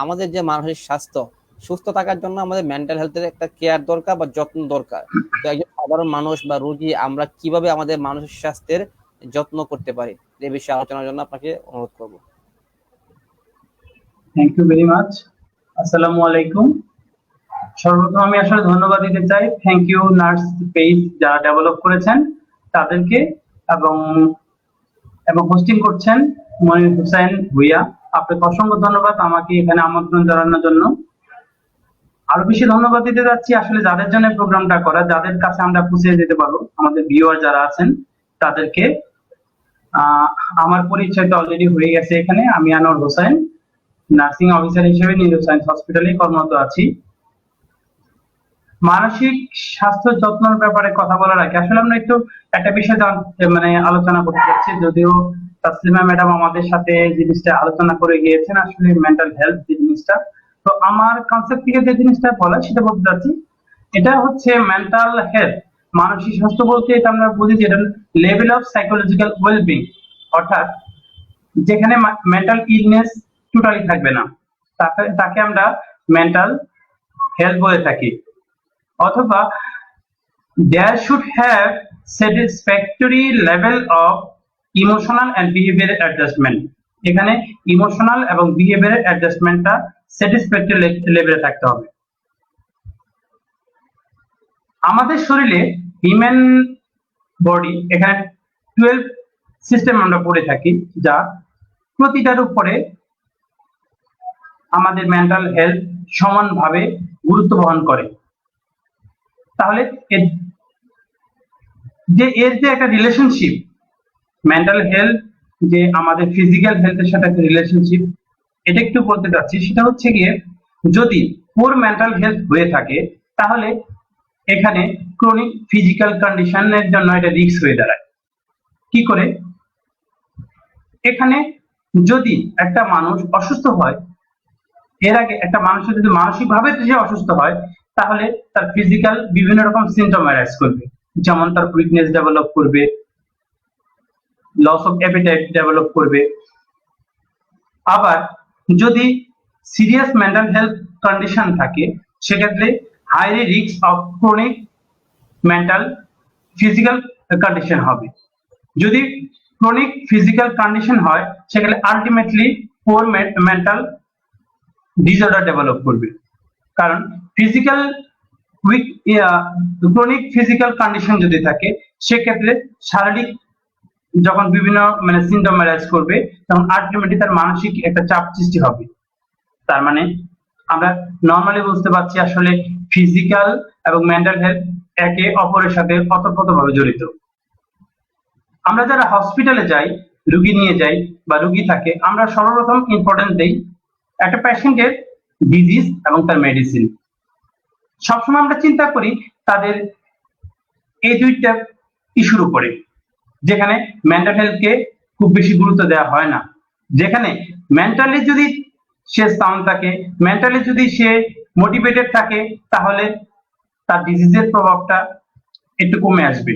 আমাদের যে মানসিক স্বাস্থ্য সুস্থ থাকার জন্য আমাদের মেন্টাল হেলথের একটা কেয়ার দরকার বা যত্ন দরকার। তো একজন সাধারণ মানুষ বা রোগী আমরা কিভাবে আমাদের মানসিক স্বাস্থ্যের যত্ন করতে পারি, এই বিষয়ে আলোচনার জন্য আপনাকে অনুরোধ করব। Thank you very much. আসসালামু আলাইকুম। সর্বপ্রথম আমি আসলে ধন্যবাদ দিতে চাই, থ্যাংক ইউ নার্স পেজ যারা ডেভেলপ করেছেন তাদেরকে, এবং এবং হোস্টিং করছেন মনির হোসেন ভুইয়া, আপনাকে অসংখ্য ধন্যবাদ আমাকে এখানে আমন্ত্রণ জানানোর জন্য। আরো বেশি ধন্যবাদ দিতে যাচ্ছি আসলে যাদের জন্য প্রোগ্রামটা করা, যাদের কাছে আমরা পৌঁছে যেতে পারবো, আমাদের ভিউয়ার যারা আছেন তাদেরকে। আহ, আমার পরিচয় তো অলরেডি হয়ে গেছে। এখানে আমি আনোয়ার হোসেন, নার্সিং অফিসার হিসেবে নিউরো সায়েন্স হসপিটালে কর্মরত আছি। মানসিক স্বাস্থ্য যত্নের ব্যাপারে কথা বলার আগে আসলে আমরা একটু একটা বিষয় মানে আলোচনা করতে চাচ্ছি, যদিও তাসলিমা ম্যাডাম আমাদের সাথে জিনিসটা আলোচনা করে গিয়েছেন, আসলে মেন্টাল হেলথ যে জিনিসটা। তো আমার কনসেপ্ট থেকে যে জিনিসটা বলা সেটা বলতে চাচ্ছি, এটা হচ্ছে মেন্টাল হেলথ, মানসিক স্বাস্থ্য বলতে এটা আমরা বুঝি যেটা লেভেল অফ সাইকোলজিক্যাল ওয়েলবিং, অর্থাৎ যেখানে মেন্টাল ইলনেস টোটালি থাকবে না, তাকে তাকে আমরা মেন্টাল হেলথ বলে থাকি। অথবা there should have satisfactory level of emotional and behavioral adjustment, এখানে ইমোশনাল এবং বিহেভিয়ারাল অ্যাডজাস্টমেন্টটা স্যাটিসফ্যাক্টরি লেভেলে থাকতে হবে। আমাদের শরীরে হিউম্যান বডি, এখানে 12 সিস্টেম আমরা পড়ে থাকি, যা প্রতিটার উপরে আমাদের মেন্টাল হেলথ সমানভাবে গুরুত্ব বহন করে। তাহলে এর যে একটা রিলেশনশিপ, মেন্টাল হেলথ যে আমাদের ফিজিক্যাল হেলথের সাথে একটা রিলেশনশিপ, এটা একটু বলতে চাচ্ছি। সেটা হচ্ছে গিয়ে, যদি পুর মেন্টাল হেলথ হয়ে থাকে তাহলে এখানে ক্রনিক ফিজিক্যাল কন্ডিশনের জন্য এটা রিস্ক হয়ে দাঁড়ায়। কি করে? এখানে যদি একটা মানুষ অসুস্থ হয়, এর আগে একটা মানুষের যদি মানসিকভাবে সে অসুস্থ হয়, তাহলে তার ফিজিক্যাল বিভিন্ন রকম সিমটম অ্যারাইজ করবে। যেমন তার উইকনেস ডেভেলপ করবে, লস অফ অ্যাপিটাইট ডেভেলপ করবে। আবার যদি সিরিয়াস মেন্টাল হেলথ কন্ডিশন থাকে, সেক্ষেত্রে high risk of chronic mental physical condition হবে। যদি ক্রনিক ফিজিক্যাল কন্ডিশন হয়, সেক্ষেত্রে ultimately poor mental disorder develop করবে। কারণ ফিজিক্যাল ক্রনিক ফিজিক্যাল কন্ডিশন যদি থাকে, সেক্ষেত্রে শারীরিক যখন বিভিন্ন সিমটম অ্যারাইজ করবে, তখন আলটিমেটলি তার মানসিক একটা চাপ সৃষ্টি হবে। তার মানে আমরা নর্মালি বুঝতে পারছি আসলে ফিজিক্যাল এবং মেন্টাল হেলথ একে অপরের সাথে ওতপ্রোতভাবে জড়িত। আমরা যারা হসপিটালে যাই, রুগী নিয়ে যাই বা রুগী থাকে, আমরা সর্বপ্রথম ইম্পর্টেন্স দেই একটা পেশেন্টের ডিজিজ এবং তার মেডিসিন। সবসময় আমরা চিন্তা করি তাদের এই দুইটা ইস্যুর উপরে, যেখানে মেন্টাল হেলথকে খুব বেশি গুরুত্ব দেওয়া হয় না। যেখানে মেন্টালি যদি সে সাউন্ড থাকে, মেন্টালি যদি সে মোটিভেটেড থাকে, তাহলে তার ডিজিজের প্রভাবটা একটু কমে আসবে।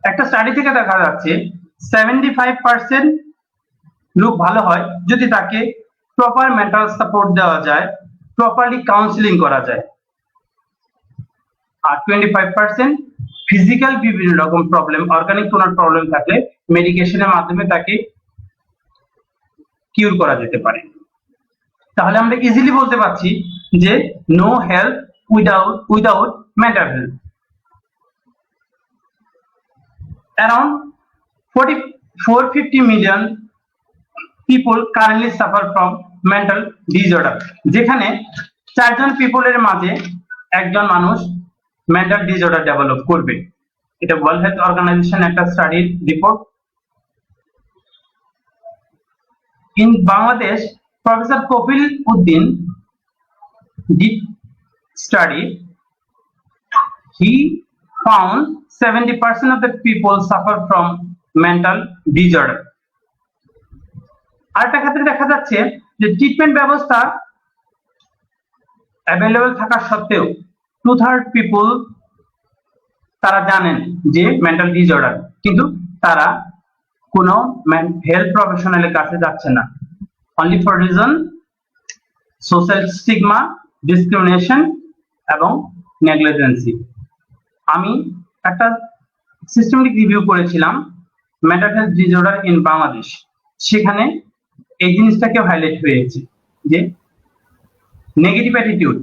একটা স্টাডি থেকে দেখা যাচ্ছে 75% লোক ভালো হয় যদি তাকে প্রপার মেন্টাল সাপোর্ট দেওয়া যায়, প্রপারলি কাউন্সিলিং করা যায়। আর 25% ফিজিক্যাল বিভিন্ন রকম প্রবলেম, অর্গানিক কোনো প্রবলেম থাকলে মেডিকেশনের মাধ্যমে তাকে কিউর করা যেতে পারে। তাহলে আমরা ইজিলি বলতে পারছি যে no health without mental health. Around 450 million people currently suffer from mental disorder, যেখানে 4 জন পিপলের মাঝে একজন মানুষ মেন্টাল ডিসঅর্ডার ডেভেলপ করবে। এটা ওয়ার্ল্ড হেলথ অর্গানাইজেশন একটা স্টাডির report. In Bangladesh, Professor Kofil Uddin did study. He found 70% of the people suffer from mental disorder. আরেকটা ক্ষেত্রে দেখা যাচ্ছে যে ট্রিটমেন্ট ব্যবস্থা অ্যাভেলেবল থাকা সত্ত্বেও 2/3 পিপল তারা জানেন যে মেন্টাল ডিসঅর্ডার, কিন্তু তারা কোনো হেলথ প্রফেশনালের কাছে যাচ্ছে না। Only for reason social stigma, discrimination এবং নেগলিজেন্সি। আমি একটা সিস্টেমেটিক রিভিউ করেছিলাম mental health disorder in Bangladesh. সেখানে এই জিনিসটাকে হাইলাইট হয়েছে যে নেগেটিভ অ্যাটিটিউড,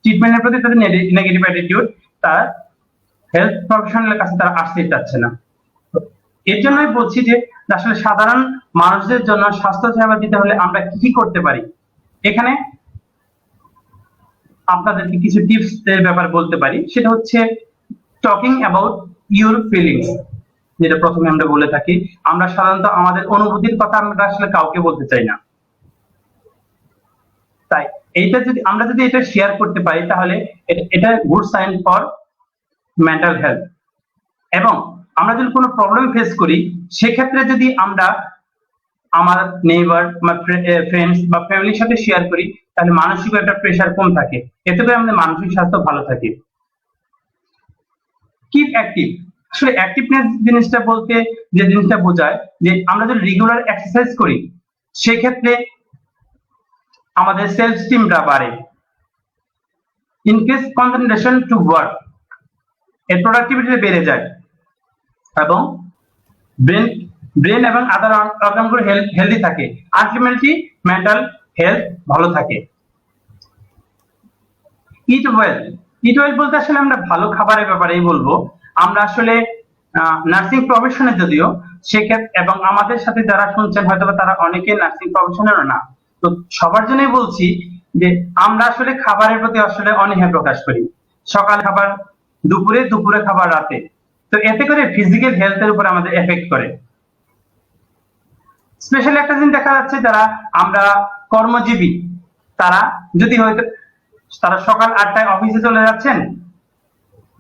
ট্রিটমেন্টের প্রতি তাদের নেগেটিভ অ্যাটিটিউড, তার হেলথ প্রফেশনালের কাছে তারা আসতে চাচ্ছে না। এর জন্যই বলছি যে আসলে সাধারণ মানুষদের জন্য স্বাস্থ্য সেবা দিতে হলে আমরা কি করতে পারি। এখানে আপনাদেরকে কিছু টিপস এর ব্যাপারে বলতে পারি। সেটা হচ্ছে টকিং অ্যাবাউট ইউর ফিলিংস, যেটা প্রথমে আমরা বলে থাকি। আমরা সাধারণত আমাদের অনুভূতির কথা আমরা আসলে কাউকে বলতে চাই না। তাই এইটা যদি আমরা এটা শেয়ার করতে পারি, তাহলে এটা good sign for mental health. এবং আমরা যদি কোনো প্রবলেম ফেস করি, সেক্ষেত্রে যদি আমরা আমার নেইবার বা ফ্রেন্ডস বা ফ্যামিলির সাথে শেয়ার করি, তাহলে মানসিক একটা প্রেশার কম থাকে, এতে করে আমাদের মানসিক স্বাস্থ্য ভালো থাকে। Keep active. আসলে অ্যাক্টিভনেস জিনিসটা বলতে যে জিনিসটা বোঝায় যে আমরা যদি রেগুলার এক্সারসাইজ করি, সেক্ষেত্রে আমাদের সেলফ স্টিমটা বাড়ে, ইনক্রিজ কনসেন্ট্রেশন টু ওয়ার্ক, এর প্রোডাক্টিভিটি বেড়ে যায় এবং ব্রেন এবং আদার অর্গানগুলো হেলদি থাকে। আলটিমেটলি মেন্টাল হেলথ ভালো থাকে। ইট ওয়েল বলতে আসলে আমরা ভালো খাবারের ব্যাপারেই বলবো। আমরা আসলে নার্সিং প্রফেশনে যদিও সেক্ষেত্রে, এবং আমাদের সাথে যারা শুনছেন হয়তো তারা অনেকে নার্সিং প্রফেশনেরও না, তো সবার জন্যই বলছি যে আমরা আসলে খাবারের প্রতি আসলে অনীহা প্রকাশ করি। সকাল খাবার দুপুরে, দুপুরে খাবার রাতে, তো এতে করে ফিজিক্যাল হেলথের উপর আমাদের এফেক্ট করে। স্পেশালি একটা জিনিস দেখা যাচ্ছে, যারা আমরা কর্মজীবী, তারা যদি হয়তো তারা সকাল 8টায় অফিসে চলে যাচ্ছেন,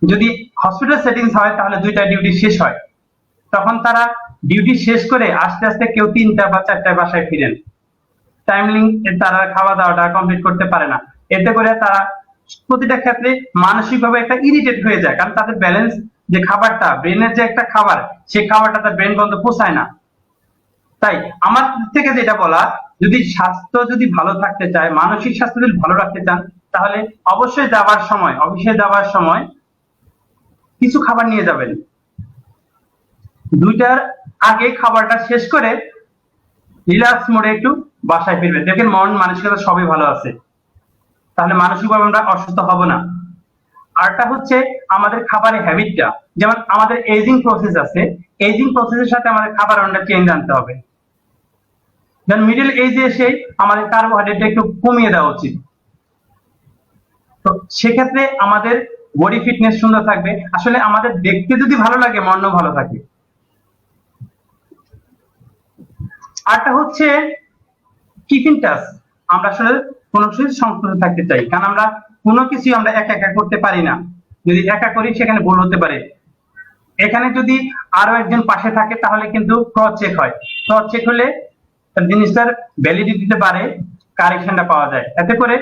যদি হসপিটাল সেটিংস হয় তাহলে 2টায় ডিউটি শেষ হয়, তখন তারা ডিউটি শেষ করে আস্তে আস্তে কেউ 3টা বা 4টায় বাসায় ফিরেন, টাইমলিং তারা খাওয়া দাওয়াটা কমপ্লিট করতে পারে না। এতে করে তারা প্রতিটা ক্ষেত্রে মানসিকভাবে একটা ইরিটেট হয়ে যায়, কারণ তাদের ব্যালেন্স যে খাবারটা, ব্রেনের যে একটা খাবার, সেই খাবারটা তার ব্রেন পর্যন্ত পৌঁছায় না। তাই আমার থেকে যেটা বলা, যদি স্বাস্থ্য যদি ভালো থাকতে চায়, মানসিক স্বাস্থ্য যদি ভালো রাখতে চান, তাহলে অবশ্যই যাওয়ার সময়, অফিসে যাওয়ার সময় কিছু খাবার নিয়ে যাবেন। 2টার আগে খাবারটা শেষ করে রিল্যাক্স মোডে একটু বাসায় ফিরবেন, দেখেন মন মানসিকতা সবই ভালো আছে, তাহলে মানসিকভাবে আমরা অসুস্থ হব না। আরটা হচ্ছে আমাদের খাবারের হ্যাবিটটা, যেমন আমাদের এজিং প্রসেস আছে, এজিং প্রসেসের সাথে আমাদের খাবার অনেকটা চেঞ্জ আনতে হবে। যেমন মিডল এজে এসে আমাদের কার্বোহাইড্রেটটা একটু কমিয়ে দেওয়া উচিত, তো সেক্ষেত্রে আমাদের বডি ফিটনেস সুন্দর থাকবে। আসলে আমাদের দেখতে যদি ভালো লাগে, মনও ভালো থাকে। আরটা হচ্ছে কিপিং টাস্ক, আমরা আসলে কোনো কিছু সংযুক্ত থাকতে চাই, কারণ আমরা কোনো কিছু আমরা একা একা করতে পারি না। যদি একা করি সেখানে ভুল হতে পারে। এখানে যদি আরো একজন পাশে থাকে তাহলে কিন্তু ক্রস চেক হয়, ক্রস চেক হলে জিনিসটার ভ্যালিডিটিতে বাড়ে, কারেকশনটা পাওয়া যায়, এতে করে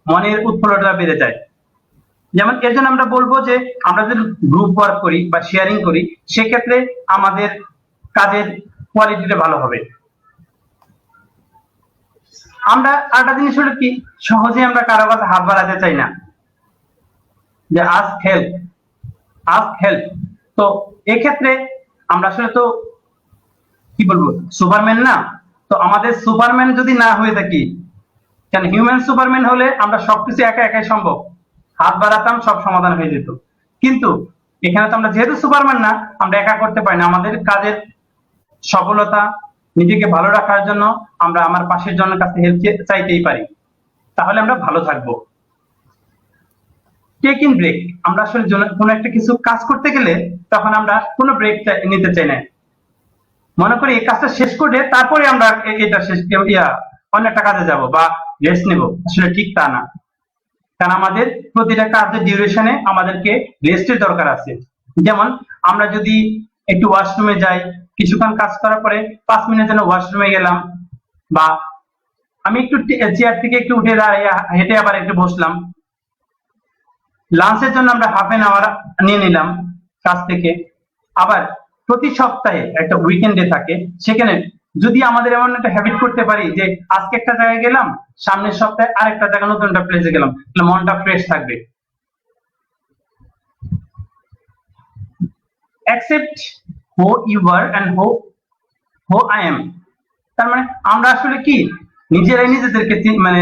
মনের উৎফুল্লতা বেড়ে যায়। যেমন এর জন্য আমরা বলবো যে আমরা যদি গ্রুপ ওয়ার্ক করি বা শেয়ারিং করি, সেক্ষেত্রে আমাদের কাজের কোয়ালিটিটা ভালো হবে। আমরা আরেকটা জিনিস হলো কি, সহজে আমরা কারো কাছে হাত বাড়াতে চাই না, যে আস্ক হেল্প, আস্ক হেল্প। তো এক্ষেত্রে আমরা আসলে তো কি বলবো, সুপারম্যান না, তো আমাদের সুপারম্যান যদি না হয়ে থাকি, কারণ হিউম্যান সুপারম্যান হলে আমরা সবকিছু একা একাই সম্ভব, হাত বাড়াতাম সব সমাধান হয়ে যেত। কিন্তু এখানে তো আমরা যেহেতু সুপারম্যান না, আমরা একা করতে পারি না। আমাদের কাজের সফলতা, নিজেকে ভালো রাখার জন্য আমরা আমার পাশের জনের কাছে হেল্প চাইতেই পারি, তাহলে আমরা ভালো থাকবো। টেক ইন ব্রেক, আমরা আসলে কোনো একটা কিছু কাজ করতে গেলে তখন আমরা কোনো ব্রেক নিতে চাই না, মনে করি এই কাজটা শেষ করে তারপরে আমরা এটা শেষ অন্য একটা কাজে যাব বা রেস্ট নেব। আসলে ঠিক তা না, কারণ আমাদের প্রতিটা কাজের ডিউরেশনে আমাদেরকে রেস্টের দরকার আছে। যেমন আমরা যদি একটু ওয়াশরুমে যাই, কিছুক্ষণ কাজ করার পরে 5 মিনিটের জন্য ওয়াশরুমে গেলাম, বা আমি একটু চেয়ার থেকে একটু উঠে দাঁড়িয়ে হেঁটে আবার একটু বসলাম, লাঞ্চের জন্য আমরা ½ আওয়ার নিয়ে নিলাম কাজ থেকে। আবার প্রতি সপ্তাহে একটা উইকেন্ডে থাকে, সেখানে যদি আমাদের এমন একটা হ্যাবিট করতে পারি যে আজকে একটা জায়গায় গেলাম, সামনের সপ্তাহে আরেকটা জায়গা নতুন একটা প্লেসে গেলাম, তাহলে মনটা ফ্রেশ থাকবে। Accept who you are and who I am, তার মানে আমরা আসলে কি নিজেরাই নিজেদেরকে মানে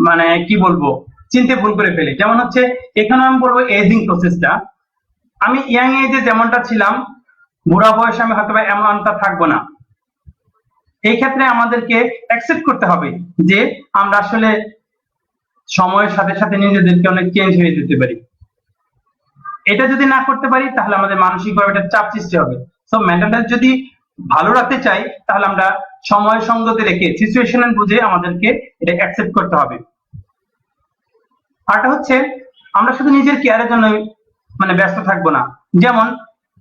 মানে কি বলবো, চিনতে ভুল করে ফেলি। যেমন হচ্ছে এখানে আমি বলবো এজিং প্রসেসটা, আমি ইয়াং এজে যেমনটা ছিলাম, বুড়া বয়সে আমি হয়তো এমনটা থাকবো না। এই ক্ষেত্রে আমাদেরকে অ্যাকসেপ্ট করতে হবে যে আমরা আসলে সময়ের সাথে সাথে নিজেদেরকে অনেক চেঞ্জ হয়ে যেতে পারি। এটা যদি না করতে পারি তাহলে আমাদের মানসিকভাবে একটা চাপ সৃষ্টি হবে। সো মেন্টাল হেলথ যদি ভালো রাখতে চাই, তাহলে আমরা সময় সঙ্গতি রেখে সিচুয়েশন বুঝে আমাদেরকে এটা অ্যাকসেপ্ট করতে হবে। আরটা হচ্ছে আমরা শুধু নিজের কেয়ারের জন্য মানে ব্যস্ত থাকবো না। যেমন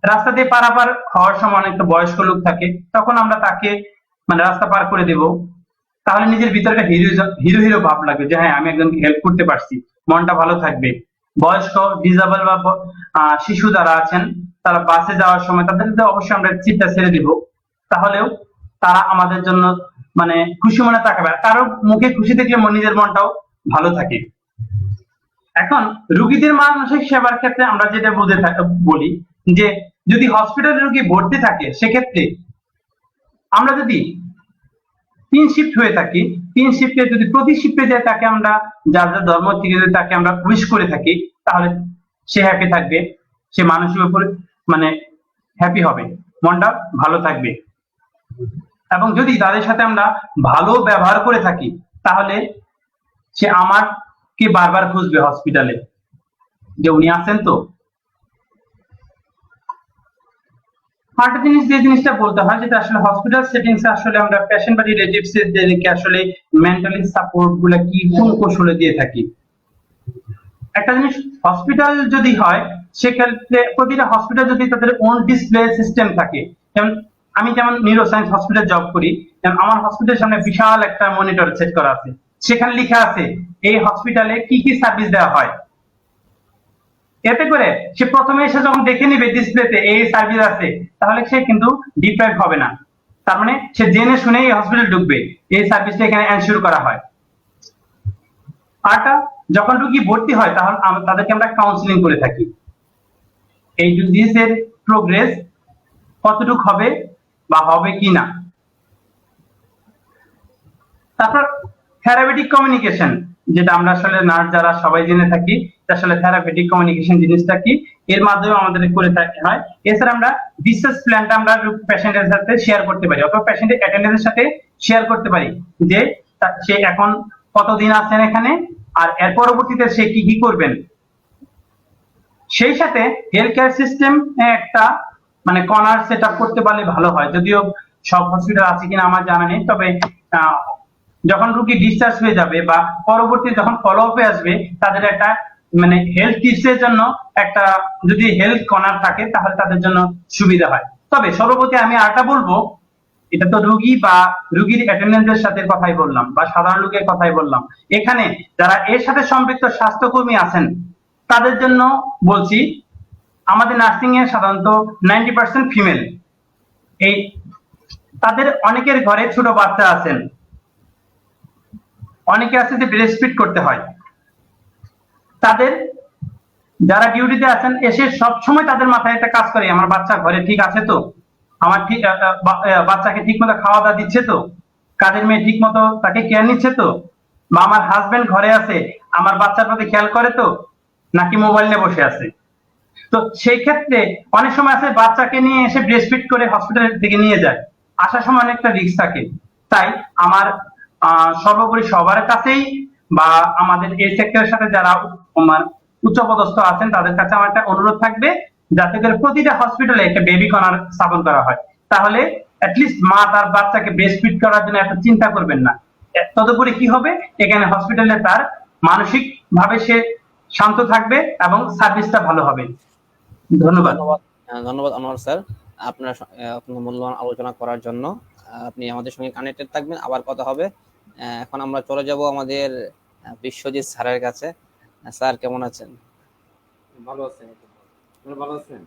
রাস্তা দিয়ে পারাপার হওয়ার সময় অনেকটা বয়স্ক লোক থাকে, তখন আমরা তাকে মানে রাস্তা পার করে দেব, তাহলে নিজের ভিতরে একটা হিরো হিরো ভাব লাগবে যে হ্যাঁ আমি একজনকে হেল্প করতে পারছি, মনটা ভালো থাকবে। বয়স্ক, ডিসেবল বা শিশু যারা আছেন, তারা বাসে যাওয়ার সময় তাদের অবশ্যই আমরা সিটটা ছেড়ে দিব, তাহলেও তারা আমাদের জন্য মানে খুশি মনে তাকাবে, কারো মুখে খুশি দেখলে নিজের মনটাও ভালো থাকে। এখন রোগীদের মানসিক সেবার ক্ষেত্রে আমরা যেটা বলি যে যদি হসপিটালে রোগী ভর্তি থাকে, সেক্ষেত্রে আমরা যদি 3 শিফট হয়ে থাকি, 3 শিফটে যদি প্রতি শিফটে যায় তাকে আমরা যার যার ধর্ম থেকে যদি তাকে আমরা উইশ করে থাকি, তাহলে সে হ্যাপি থাকবে, সে মানুষের উপর মানে হ্যাপি হবে, মনটা ভালো থাকবে। এবং যদি তাদের সাথে আমরা ভালো ব্যবহার করে থাকি তাহলে সে আমাকে বারবার খুঁজবে হসপিটালে, যে উনি আছেন তো। আরেকটা জিনিস, যে জিনিসটা বলতে হয়, যেটা আসলে হসপিটাল সেটিংসে আসলে আমরা পেশেন্ট বা রিলেটিভস এদেরকে আসলে মেন্টালি সাপোর্ট গুলা কি কোন কৌশলে দিয়ে থাকি। একটা জিনিস, হসপিটাল যদি হয় সেক্ষেত্রে প্রতিটা হসপিটাল যদি তাদের ওন ডিসপ্লে সিস্টেম থাকে, যেমন আমি যেমন নিউরোসায়েন্স হসপিটাল জব করি, যেমন আমার হসপিটালের সামনে বিশাল একটা মনিটর সেট করা আছে, সেখানে লেখা আছে এই হসপিটালে কি কি সার্ভিস দেওয়া হয়। এতে করে সে প্রথমে এসে যখন দেখে নিবে ডিসপ্লেতে এই সার্ভিস আছে, তাহলে সে কিন্তু ডিপ্রাইভ হবে না। তার মানে সে জেনে শুনে এই হসপিটাল ঢুকবে, এই সার্ভিসটা এখানে এনশিওর করা হয়। আরটা, যখন রোগী ভর্তি হয় তখন তাদেরকে আমরা কাউন্সিলিং করে থাকি, এই ডিজিজের প্রোগ্রেস কতটুকু হবে বা হবে কি না। তারপর থেরাপিউটিক কমিউনিকেশন, যেটা আমরা আসলে নার্স যারা সবাই জেনে থাকি, আসলে থেরাপিউটিক কমিউনিকেশন জিনিসটা কি, এর মাধ্যমে আমাদের করে থাকতে হয়। এছাড়া আমরা ডিসচার্জ প্ল্যানটা আমরা পেশেন্টের সাথে শেয়ার করতে পারি, অথবা পেশেন্টের অ্যাটেন্ডেন্সের সাথে শেয়ার করতে পারি, যে সে এখন কতদিন আছেন এখানে, আর এর পরবর্তীতে সে কি কি করবেন। সেই সাথে হেলথ কেয়ার সিস্টেম একটা মানে কর্নার সেট আপ করতে পারলে ভালো হয়, যদিও সব হসপিটাল আছে কিনা আমার জানা নেই, তবে যখন রোগী ডিসচার্জ হয়ে যাবে বা পরবর্তী যখন ফলো আপে আসবে, তাদের একটা মানে হেলথ টিপসের জন্য একটা যদি হেলথ কর্নার থাকে তাহলে তাদের জন্য সুবিধা হয়। তবে সর্বোপরি আমি আরেকটা বলবো, এটা তো রোগী বা রোগীর অ্যাটেন্ডেন্সের সাথে কথাই বললাম বা সাধারণ লোকের কথাই বললাম, এখানে যারা এর সাথে সম্পৃক্ত স্বাস্থ্যকর্মী আছেন তাদের জন্য বলছি, আমাদের নার্সিং এ সাধারণত 90% ফিমেল। এই তাদের অনেকের ঘরে ছোট বাচ্চা আছেন, অনেকে আছে যে ব্রেস্ট ফিড করতে হয়। তাদের যারা ডিউটিতে আছেন এসে সব সময় তাদের মাথায় একটা কাজ করে, আমার বাচ্চা ঘরে ঠিক আছে তো, আমার ঠিক বাচ্চাকে ঠিক মতো খাওয়া দাওয়া দিচ্ছে তো, কাজের মেয়ে ঠিক মতো তাকে কেয়ার নিচ্ছে তো, বা আমার হাজবেন্ড ঘরে আছে আমার বাচ্চার প্রতি খেয়াল করে তো, নাকি মোবাইল নিয়ে বসে আছে। তো সেই ক্ষেত্রে অনেক সময় আছে বাচ্চাকে নিয়ে এসে ব্রেস্ট ফিড করে হসপিটালের দিকে নিয়ে যায়, আসার সময় অনেকটা রিস্ক থাকে। তাই আমার সর্বোপরি সবার কাছেই বা আমাদের এই সেক্টরের সাথে যারা আমার উচ্চপদস্থ আছেন তাদের কাছে আমার একটা অনুরোধ থাকবে, যাতে করে প্রতিটা হসপিটালে একটা বেবি কর্নার স্থাপন করা হয়, তাহলে অ্যাটলিস্ট মা তার বাচ্চাকে ব্রেস্ট ফিড করার জন্য এত চিন্তা করবেন না। তদুপরি কি হবে, এখানে হসপিটালে তার মানসিক ভাবে সে শান্ত থাকবে এবং সার্ভিসটা ভালো হবে। ধন্যবাদ। ধন্যবাদ আনোয়ার স্যার, আপনার আপনার মূল্যবান আলোচনা করার জন্য। আপনি আমাদের সঙ্গে কানেক্টেড থাকবেন, আবার কথা হবে। এখন আমরা চলে যাব আমাদের বিশ্বজিৎ স্যারের কাছে। স্যার কেমন আছেন? ভালো আছেন? আপনি ভালো আছেন?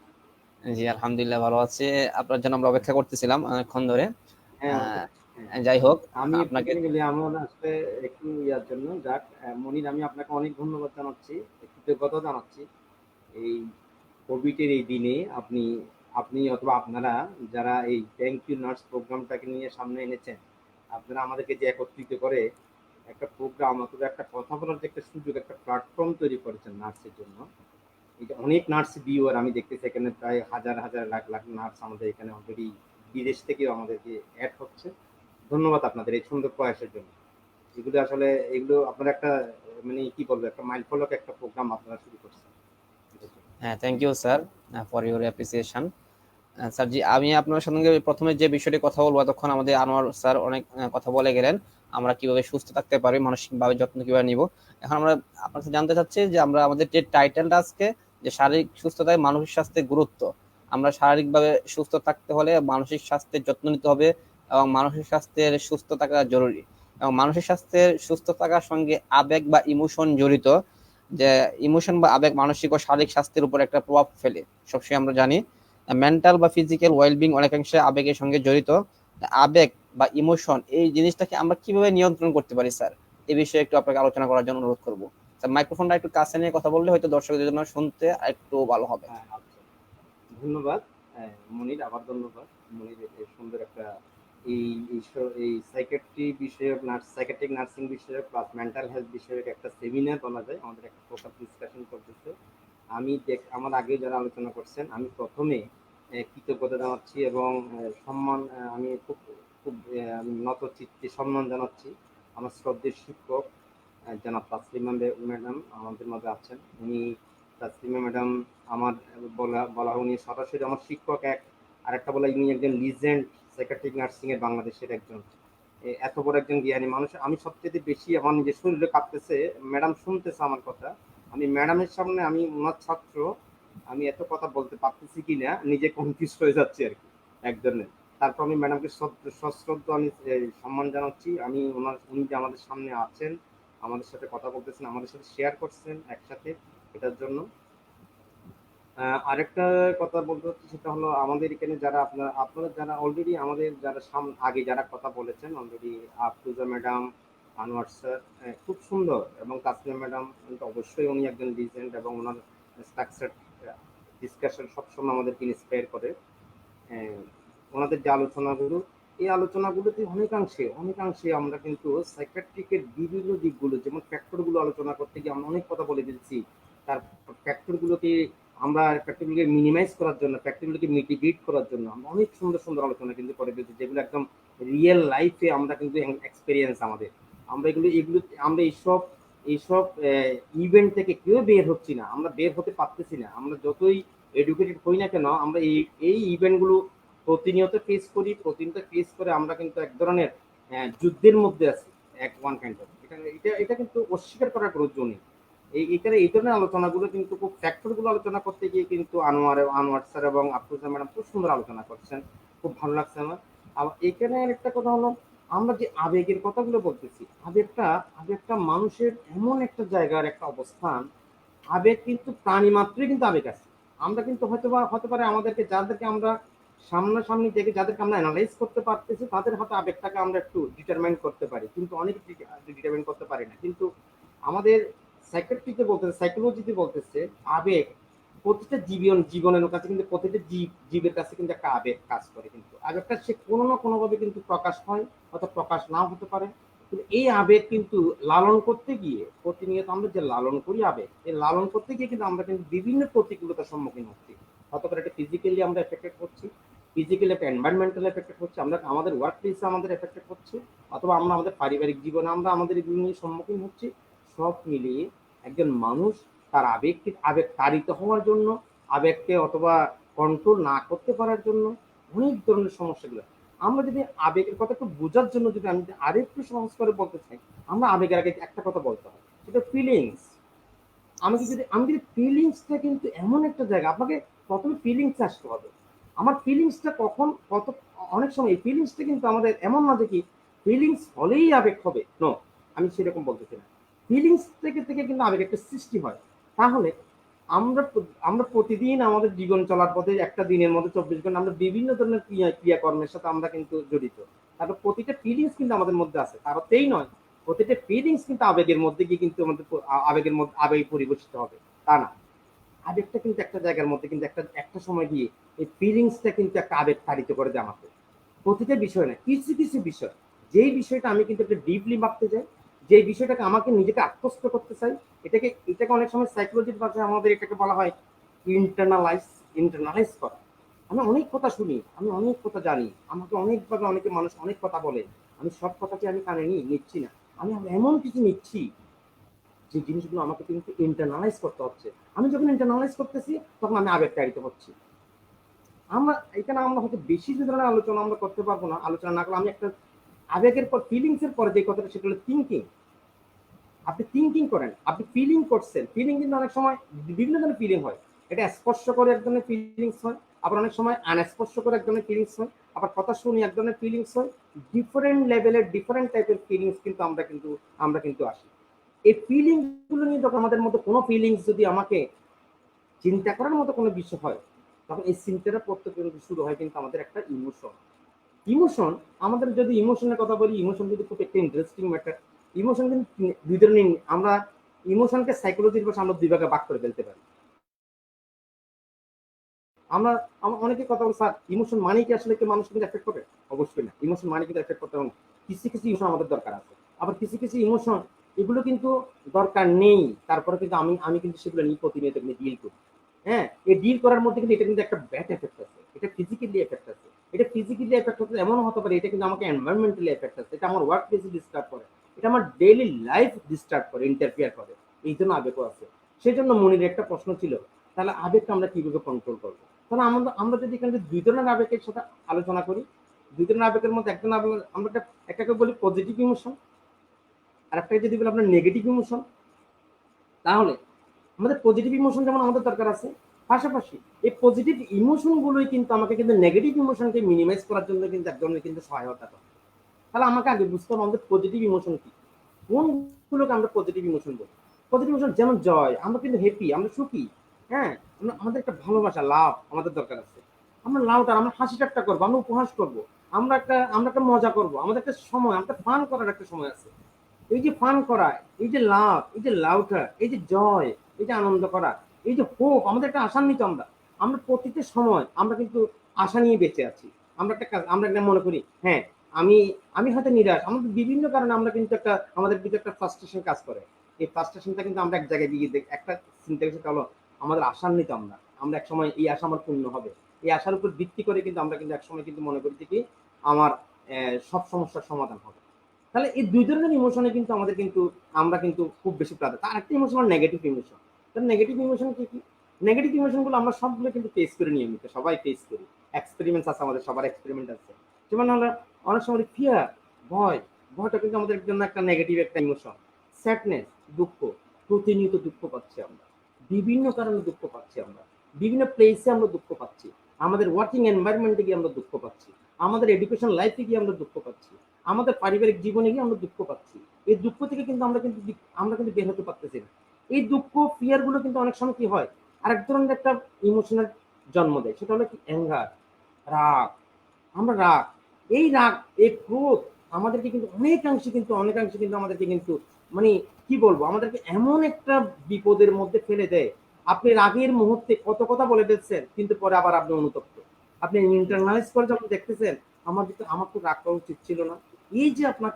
জি আলহামদুলিল্লাহ ভালো আছি, আপনার জন্য আমরা অপেক্ষা করতেছিলাম অনেকক্ষণ ধরে। হ্যাঁ, যাই হোক, আমি আপনাকে আমার আসলে একটু ইয়ার জন্য যাক মনির, আমি আপনাকে অনেক ধন্যবাদ জানাচ্ছি, কৃতজ্ঞতা জানাচ্ছি। এই কোভিডের এই দিনে আপনি আপনি অথবা আপনারা যারা এই থ্যাংক ইউ নার্স প্রোগ্রামটাকে নিয়ে সামনে এনেছেন, আপনারা আমাদেরকে যে একত্রিত করে একটা প্রোগ্রাম অথবা একটা কথা বলার যে একটা সুযোগ, একটা প্ল্যাটফর্ম তৈরি করেছেন নার্সের জন্য। এটা অনেক নার্স ভিউয়ার আমি দেখতেছি, এখানে প্রায় হাজার হাজার লাখ লাখ নার্স আমাদের এখানে অলরেডি বিদেশ থেকেও আমাদেরকে অ্যাড হচ্ছে। ধন্যবাদ আপনাদের এই সুন্দর প্রয়াসের জন্য। এগুলো আসলে এগুলো আপনারা একটা মানে কি বলবো, একটা মাইল ফলক একটা প্রোগ্রাম আপনারা শুরু করছেন। হ্যাঁ, thank you sir for your appreciation. Sir জি, আমি আপনার সঙ্গে প্রথমে যে বিষয়টি কথা বলবো, এতক্ষণ আমাদের আনোয়ার স্যার অনেক কথা বলে গেলেন, আমরা কিভাবে সুস্থ থাকতে পারি, মানসিকভাবে যত্ন কিভাবে নিব। এখন আমরা আপনার কাছে জানতে চাচ্ছি যে আমরা আমাদের যে টাইটেলটা আজকে, যে শারীরিক সুস্থতায় মানসিক স্বাস্থ্যের গুরুত্ব। আমরা শারীরিকভাবে সুস্থ থাকতে হলে মানসিক স্বাস্থ্যের যত্ন নিতে হবে, এবং মানসিক স্বাস্থ্যের সুস্থ থাকা জরুরি। এবং মানসিক স্বাস্থ্যের সুস্থ থাকার সঙ্গে আবেগ বা ইমোশন জড়িত, যে ইমোশন বা আবেগ মানসিক ও শারীরিক স্বাস্থ্যের উপর একটা প্রভাব ফেলে, সবসময় আমরা জানি। মেন্টাল বা ফিজিক্যাল ওয়েলবিং অনেকাংশে আবেগের সঙ্গে জড়িত। আবেগ বা ইমোশন এই জিনিসটাকে আমরা কিভাবে নিয়ন্ত্রণ করতে পারি স্যার, এই বিষয়ে একটু আপনাকে আলোচনা করার জন্য অনুরোধ করবো। স্যার মাইক্রোফোনটা একটু কাছে নিয়ে কথা বললে হয়তো দর্শকদের জন্য শুনতে একটু ভালো হবে। আচ্ছা, ধন্যবাদ মনির, আবার ধন্যবাদ মনির, এই সুন্দর একটা এই এই সাইকিয়াট্রি বিষয়ক সাইকিয়াট্রিক নার্সিং বিষয়ক প্লাস মেন্টাল হেলথ বিষয়ক একটা সেমিনার বলা যায়, আমাদের একটা ফোকাস ডিসকাশন করতেছে। আমি আমার আগে যারা আলোচনা করছেন, আমি প্রথমে কৃতজ্ঞতা জানাচ্ছি এবং সম্মান, আমি খুব খুব আমি নত চিত্তে সম্মান জানাচ্ছি আমার শ্রদ্ধেয় শিক্ষক জনাব তাসলিমা ম্যাডাম আমাদের মাঝে আছেন। উনি তাসলিমা ম্যাডাম আমার বলা উনি সরাসরি আমার শিক্ষক এক, আর একটা বলা উনি একজন লিজেন্ড সাইকিয়াট্রিক নার্সিং এর বাংলাদেশের একজন এত বড় একজন জ্ঞানী মানুষ। আমি সবচেয়ে বেশি আমার নিজের শরীরে কাঁপতেছে, ম্যাডাম শুনতেছে আমার কথা, আমি ম্যাডামের সামনে, আমি ওনার ছাত্র, আমি এত কথা বলতে পারতেছি কিনা নিজে কনফিউজ হয়ে যাচ্ছে আর কি এক ধরনের। তারপর আমি ম্যাডামকে সশ্রদ্ধ আমি সম্মান জানাচ্ছি। আমি উনি যে আমাদের সামনে আছেন, আমাদের সাথে কথা বলতেছেন, আমাদের সাথে শেয়ার করছেন একসাথে, এটার জন্য। আরেকটা কথা বলতে হচ্ছে, সেটা হলো আমাদের এখানে যারা আপনারা যারা অলরেডি আমাদের যারা আগে যারা কথা বলেছেন already, Afroza madam, Anwar sir খুব সুন্দর, এবং তাসলিমা ম্যাডাম অবশ্যই উনি একজন লিজেন্ড, এবং ওনার স্ট্রাকচার ডিসকাশন সবসময় আমাদেরকে ইন্সপায়ার করে। ওনাদের যে আলোচনাগুলো, এই আলোচনাগুলোতে অনেকাংশে আমরা কিন্তু সাইকিয়াট্রিকের বিভিন্ন দিকগুলো, যেমন ফ্যাক্টরগুলো আলোচনা করতে গিয়ে আমরা অনেক কথা বলে দিচ্ছি। তার ফ্যাক্টরগুলোকে মিনিমাইজ করার জন্য, ফ্যাক্টরগুলোকে মিটিগেট করার জন্য আমরা অনেক সুন্দর সুন্দর আলোচনা কিন্তু করে দিচ্ছি, যেগুলো একদম রিয়েল লাইফে আমরা কিন্তু এক্সপেরিয়েন্স আমাদের। আমরা আমরা এইসব ইভেন্ট থেকে কেউ বের হচ্ছি না, আমরা বের হতে পারতেছি না। আমরা যতই এডুকেটেড হই না কেন, আমরা এই ইভেন্টগুলো প্রতিনিয়ত ফেস করে আমরা কিন্তু এক ধরনের যুদ্ধের মধ্যে আছি, ওয়ান কাইন্ড অফ। এটা কিন্তু অস্বীকার করার কোনো জন্য নেই। এই ধরনের আলোচনাগুলো কিন্তু খুব ফ্যাক্টরগুলো আলোচনা করতে গিয়ে কিন্তু আনোয়ার স্যার এবং আফরোজা ম্যাডাম খুব সুন্দর আলোচনা করছেন, খুব ভালো লাগছে আমার। আবার এখানে একটা কথা হলো, আমরা যে আবেগের কথাগুলো বলতেছি, আবেগটা মানুষের এমন একটা জায়গার একটা অবস্থান। আবেগ কিন্তু প্রাণী মাত্রই কিন্তু আবেগ আছে। আমরা কিন্তু হতে পারে যাদেরকে আমরা সামনাসামনি দেখে, যাদেরকে আমরা অ্যানালাইজ করতে পারতেছি, তাদের হয়তো আবেগটাকে আমরা একটু ডিটারমাইন করতে পারি, কিন্তু অনেক ডিটারমাইন করতে পারি না। কিন্তু আমাদের সাইকোলজিতে বলতেছে আবেগ প্রতিটা জীবনের কাছে, কিন্তু প্রতিটা জীবের কাছে কিন্তু একটা আবেগ কাজ করে। কিন্তু আবেগটা সে কোনো না কোনোভাবে কিন্তু প্রকাশ হয়, অথবা প্রকাশ নাও হতে পারে। কিন্তু এই আবেগ কিন্তু লালন করতে গিয়ে, প্রতিনিয়ত আমরা যে লালন করি আবেগ, এই লালন করতে গিয়ে কিন্তু আমরা কিন্তু বিভিন্ন প্রতিকূলতার সম্মুখীন হচ্ছি। হতে পারে এটা ফিজিক্যালি আমরা এফেক্টেড হচ্ছি, ফিজিক্যালি একটা এনভায়রনমেন্টাল এফেক্টেড হচ্ছে, আমরা আমাদের ওয়ার্ক প্লেসে আমাদের এফেক্টেড হচ্ছে, অথবা আমরা আমাদের পারিবারিক জীবনে আমরা আমাদের এগুলো নিয়ে সম্মুখীন হচ্ছি। সব মিলিয়ে একজন মানুষ তার আবেগ তাড়িত হওয়ার জন্য, আবেগকে অথবা কন্ট্রোল না করতে পারার জন্য অনেক ধরনের সমস্যাগুলো। আমরা যদি আবেগের কথা একটু বোঝার জন্য, যদি আমি আরেকটু সহজ করে বলতে চাই, আমরা আবেগের আগে একটা কথা বলতে হয়, সেটা ফিলিংস। আমি যদি ফিলিংসটা কিন্তু এমন একটা জায়গা, আপনাকে প্রথমে ফিলিংস আসতে হবে। আমার ফিলিংসটা অনেক সময় এই ফিলিংসটা কিন্তু আমাদের এমন না যে কি ফিলিংস হলেই আবেগ হবে, নো, আমি সেরকম বলতেছি না। ফিলিংস থেকে কিন্তু আবেগ একটা সৃষ্টি হয়। তাহলে আমরা প্রতিদিন আমাদের জীবন চলার পথে একটা দিনের মধ্যে 24 ঘন্টা আমরা বিভিন্ন ধরনের ক্রিয়াকর্মের সাথে আমরা কিন্তু জড়িত। তারপর প্রতিটা ফিলিংস কিন্তু আমাদের মধ্যে আছে, তারতেই নয়, প্রতিটা ফিলিংস কিন্তু আবেগের মধ্যে গিয়ে কিন্তু আমাদের আবেগে পরিবেশিত হবে, তা না। আবেগটা কিন্তু একটা জায়গার মধ্যে কিন্তু একটা সময় গিয়ে এই ফিলিংসটা কিন্তু একটা আবেগ তাড়িত করে দেয় আমাকে। প্রতিটা বিষয় না, কিছু কিছু বিষয়, যেই বিষয়টা আমি কিন্তু একটু ডিপলি ভাবতে চাই, যে বিষয়টাকে আমাকে নিজেকে আত্মস্থ করতে চাই, এটাকে অনেক সময় সাইকোলজির ভাষায় আমাদের এটাকে বলা হয় ইন্টারনালাইজ করা। আমি অনেক কথা শুনি, আমি অনেক কথা জানি, আমাকে অনেকভাবে মানুষ অনেক কথা বলে, আমি সব কথাকে আমি কানে নিচ্ছি না, আমি এমন কিছু নিচ্ছি যে জিনিসগুলো আমাকে কিন্তু ইন্টারনালাইজ করতে হচ্ছে। আমি যখন ইন্টারনালাইজ করতেছি, তখন আমি আবেগ তাড়িত হচ্ছি। আমরা হয়তো বেশি ধরনের আলোচনা আমরা করতে পারবো না, আলোচনা না করলে আমি একটা আবেগের পর ফিলিংস এর পরে যে কথাটা, সেটা হলো থিঙ্কিং। আপনি থিঙ্কিং করেন, আপনি ফিলিং করছেন। ফিলিং কিন্তু অনেক সময় বিভিন্ন ধরনের ফিলিং হয়। এটা স্পর্শ করে এক ধরনের ফিলিংস হয়, আবার অনেক সময় আনস্পর্শ করে এক ধরনের ফিলিংস হয়, আবার কথা শুনি এক ধরনের ফিলিংস হয়। ডিফারেন্ট লেভেলের ডিফারেন্ট টাইপের ফিলিংস কিন্তু আমরা কিন্তু আসি। এই ফিলিং গুলো নিয়ে যখন আমাদের মধ্যে কোনো ফিলিংস যদি আমাকে চিন্তা করার মতো কোনো বিষয় হয়, তখন এই চিন্তাটা পড়তে শুরু হয় কিন্তু আমাদের একটা ইমোশন। আমাদের যদি ইমোশনের কথা বলি, ইমোশন কিন্তু খুব একটা ইন্টারেস্টিং ম্যাটার। ইমোশন কিন্তু দুই ধরনের, আমরা ইমোশনকে সাইকোলজির ভাষায় আমরা দুই ভাগে ভাগ করে ফেলতে পারি। আমরা অনেকে কথা বলি, স্যার ইমোশন মানে কি আসলে কি মানুষ কিন্তু এফেক্ট করে? অবশ্যই না, ইমোশন মানে কিন্তু এফেক্ট করতে হবে না। কিছু কিছু ইমোশন আমাদের দরকার আছে, আবার কিছু কিছু ইমোশন এগুলো কিন্তু দরকার নেই, তারপরে কিন্তু আমি কিন্তু সেগুলো নিয়ে প্রতিনিয়ত ডিল করি। হ্যাঁ, এই ডিল করার মধ্যে কিন্তু এটা কিন্তু একটা ব্যাড এফেক্ট আছে। এটা ফিজিক্যালি এফেক্ট আছে। এটা ফিজিক্যালি এফেক্ট হতে এমন হতে পারে, এটা কিন্তু আমাকে এনভায়রনমেন্টালি এফেক্ট আছে, এটা আমার ওয়ার্ক প্লেসে ডিস্টার্ব করে, এটা আমার ডেইলি লাইফ ডিস্টার্ব করে, ইন্টারফিয়ার করে, এই জন্য আবেগও আছে। সেই জন্য মনির একটা প্রশ্ন ছিল, তাহলে আবেগকে আমরা কিভাবে কন্ট্রোল করবো? তাহলে আমরা যদি এখানে দুই ধরনের আবেগের সাথে আলোচনা করি, দুই ধরনের আবেগের মধ্যে একটা আবেগ আমরা একটাকে বলি পজিটিভ ইমোশন, আর একটা যদি বলি আপনার নেগেটিভ ইমোশন। তাহলে আমাদের পজিটিভ ইমোশন যেমন আমাদের দরকার আছে, পাশাপাশি এই পজিটিভ ইমোশন গুলোই কিন্তু আমাকে কিন্তু নেগেটিভ ইমোশনকে মিনিমাইজ করার জন্য কিন্তু এক ধরনের কিন্তু সহায়তা করে। তাহলে আমাকে আগে বুঝতে হবে আমাদের পজিটিভ ইমোশন কি, কোনগুলোকে আমরা পজিটিভ ইমোশন বলি। পজিটিভ ইমোশন যেমন জয়, আমরা কিন্তু হ্যাপি, আমরা সুখী, হ্যাঁ, আমাদের একটা ভালোবাসা লাভ আমাদের দরকার আছে। আমরা লাউটার, আমরা হাসি ঠাট্টা করবো, আমরা উপহাস করবো, আমরা একটা মজা করবো, আমাদের একটা সময়, আমাদের ফান করার একটা সময় আছে। এই যে ফান করা, এই যে লাভ, এই যে লাউটার, এই যে জয়, এই যে আনন্দ করা, এই যে হোপ, আমাদের একটা আশান্বিত আমরা আমরা প্রতিটা সময় আমরা কিন্তু আশা নিয়ে বেঁচে আছি। আমরা একটা মনে করি, হ্যাঁ আমি আমি হয়তো নিরাশ, আমাদের বিভিন্ন কারণে আমরা কিন্তু আমাদের কিন্তু একটা ফ্রাস্ট্রেশন কাজ করে। এই ফ্রাস্ট্রেশনটা কিন্তু আমরা এক জায়গায় দিয়ে একটা চিন্তা করছি, হলো আমাদের আশান্বিত আমরা এক সময় এই আশা আমার পূর্ণ হবে। এই আশার উপর ভিত্তি করে কিন্তু আমরা কিন্তু এক সময় কিন্তু মনে করি কি আমার সব সমস্যার সমাধান হবে। তাহলে এই দুই ধরনের ইমোশনে কিন্তু আমাদের কিন্তু আমরা কিন্তু খুব বেশি প্রাধান্য। তার একটা ইমোশন নেগেটিভ ইমোশন। তাহলে নেগেটিভ ইমোশন কি কি? নেগেটিভ ইমোশনগুলো আমরা সবগুলো কিন্তু ফেস করি, নিয়মিত সবাই ফেস করি, এক্সপেরিমেন্টস আছে, আমাদের সবার এক্সপেরিমেন্ট আছে। যেমন আমরা অনেক সময় ফিয়ার, ভয়টা কিন্তু আমাদের জন্য একটা নেগেটিভ একটা ইমোশন। স্যাডনেস, দুঃখ, প্রতিনিয়ত দুঃখ পাচ্ছি আমরা, বিভিন্ন কারণে দুঃখ পাচ্ছি আমরা, বিভিন্ন প্লেসে আমরা দুঃখ পাচ্ছি, আমাদের ওয়ার্কিং এনভায়রনমেন্টে গিয়ে আমরা দুঃখ পাচ্ছি, আমাদের এডুকেশন লাইফে গিয়ে আমরা দুঃখ পাচ্ছি, আমাদের পারিবারিক জীবনে গিয়ে আমরা দুঃখ পাচ্ছি। এই দুঃখ থেকে কিন্তু আমরা কিন্তু বের হতে পারতেছি না। এই দুঃখ ফিয়ার গুলো কিন্তু অনেক সময় কি হয়, আরেক ধরনের একটা ইমোশনের জন্ম দেয়, সেটা হলো কি অ্যাঙ্গার, রাগ। আমরা রাগ, এই রাগ, এই ক্রোধ আমাদেরকে কিন্তু অনেকাংশে কিন্তু আমাদেরকে কিন্তু মানে কি বলবো, আমাদেরকে এমন একটা বিপদের মধ্যে ফেলে দেয়। আপনি রাগের মুহূর্তে কত কথা বলে ফেলছেন, কিন্তু পরে আবার আপনি অনুতপ্ত, আপনি ইন্টারনালাইজ করে যখন দেখতেছেন আমার তো রাগ করা উচিত ছিল না। এই যে আপনি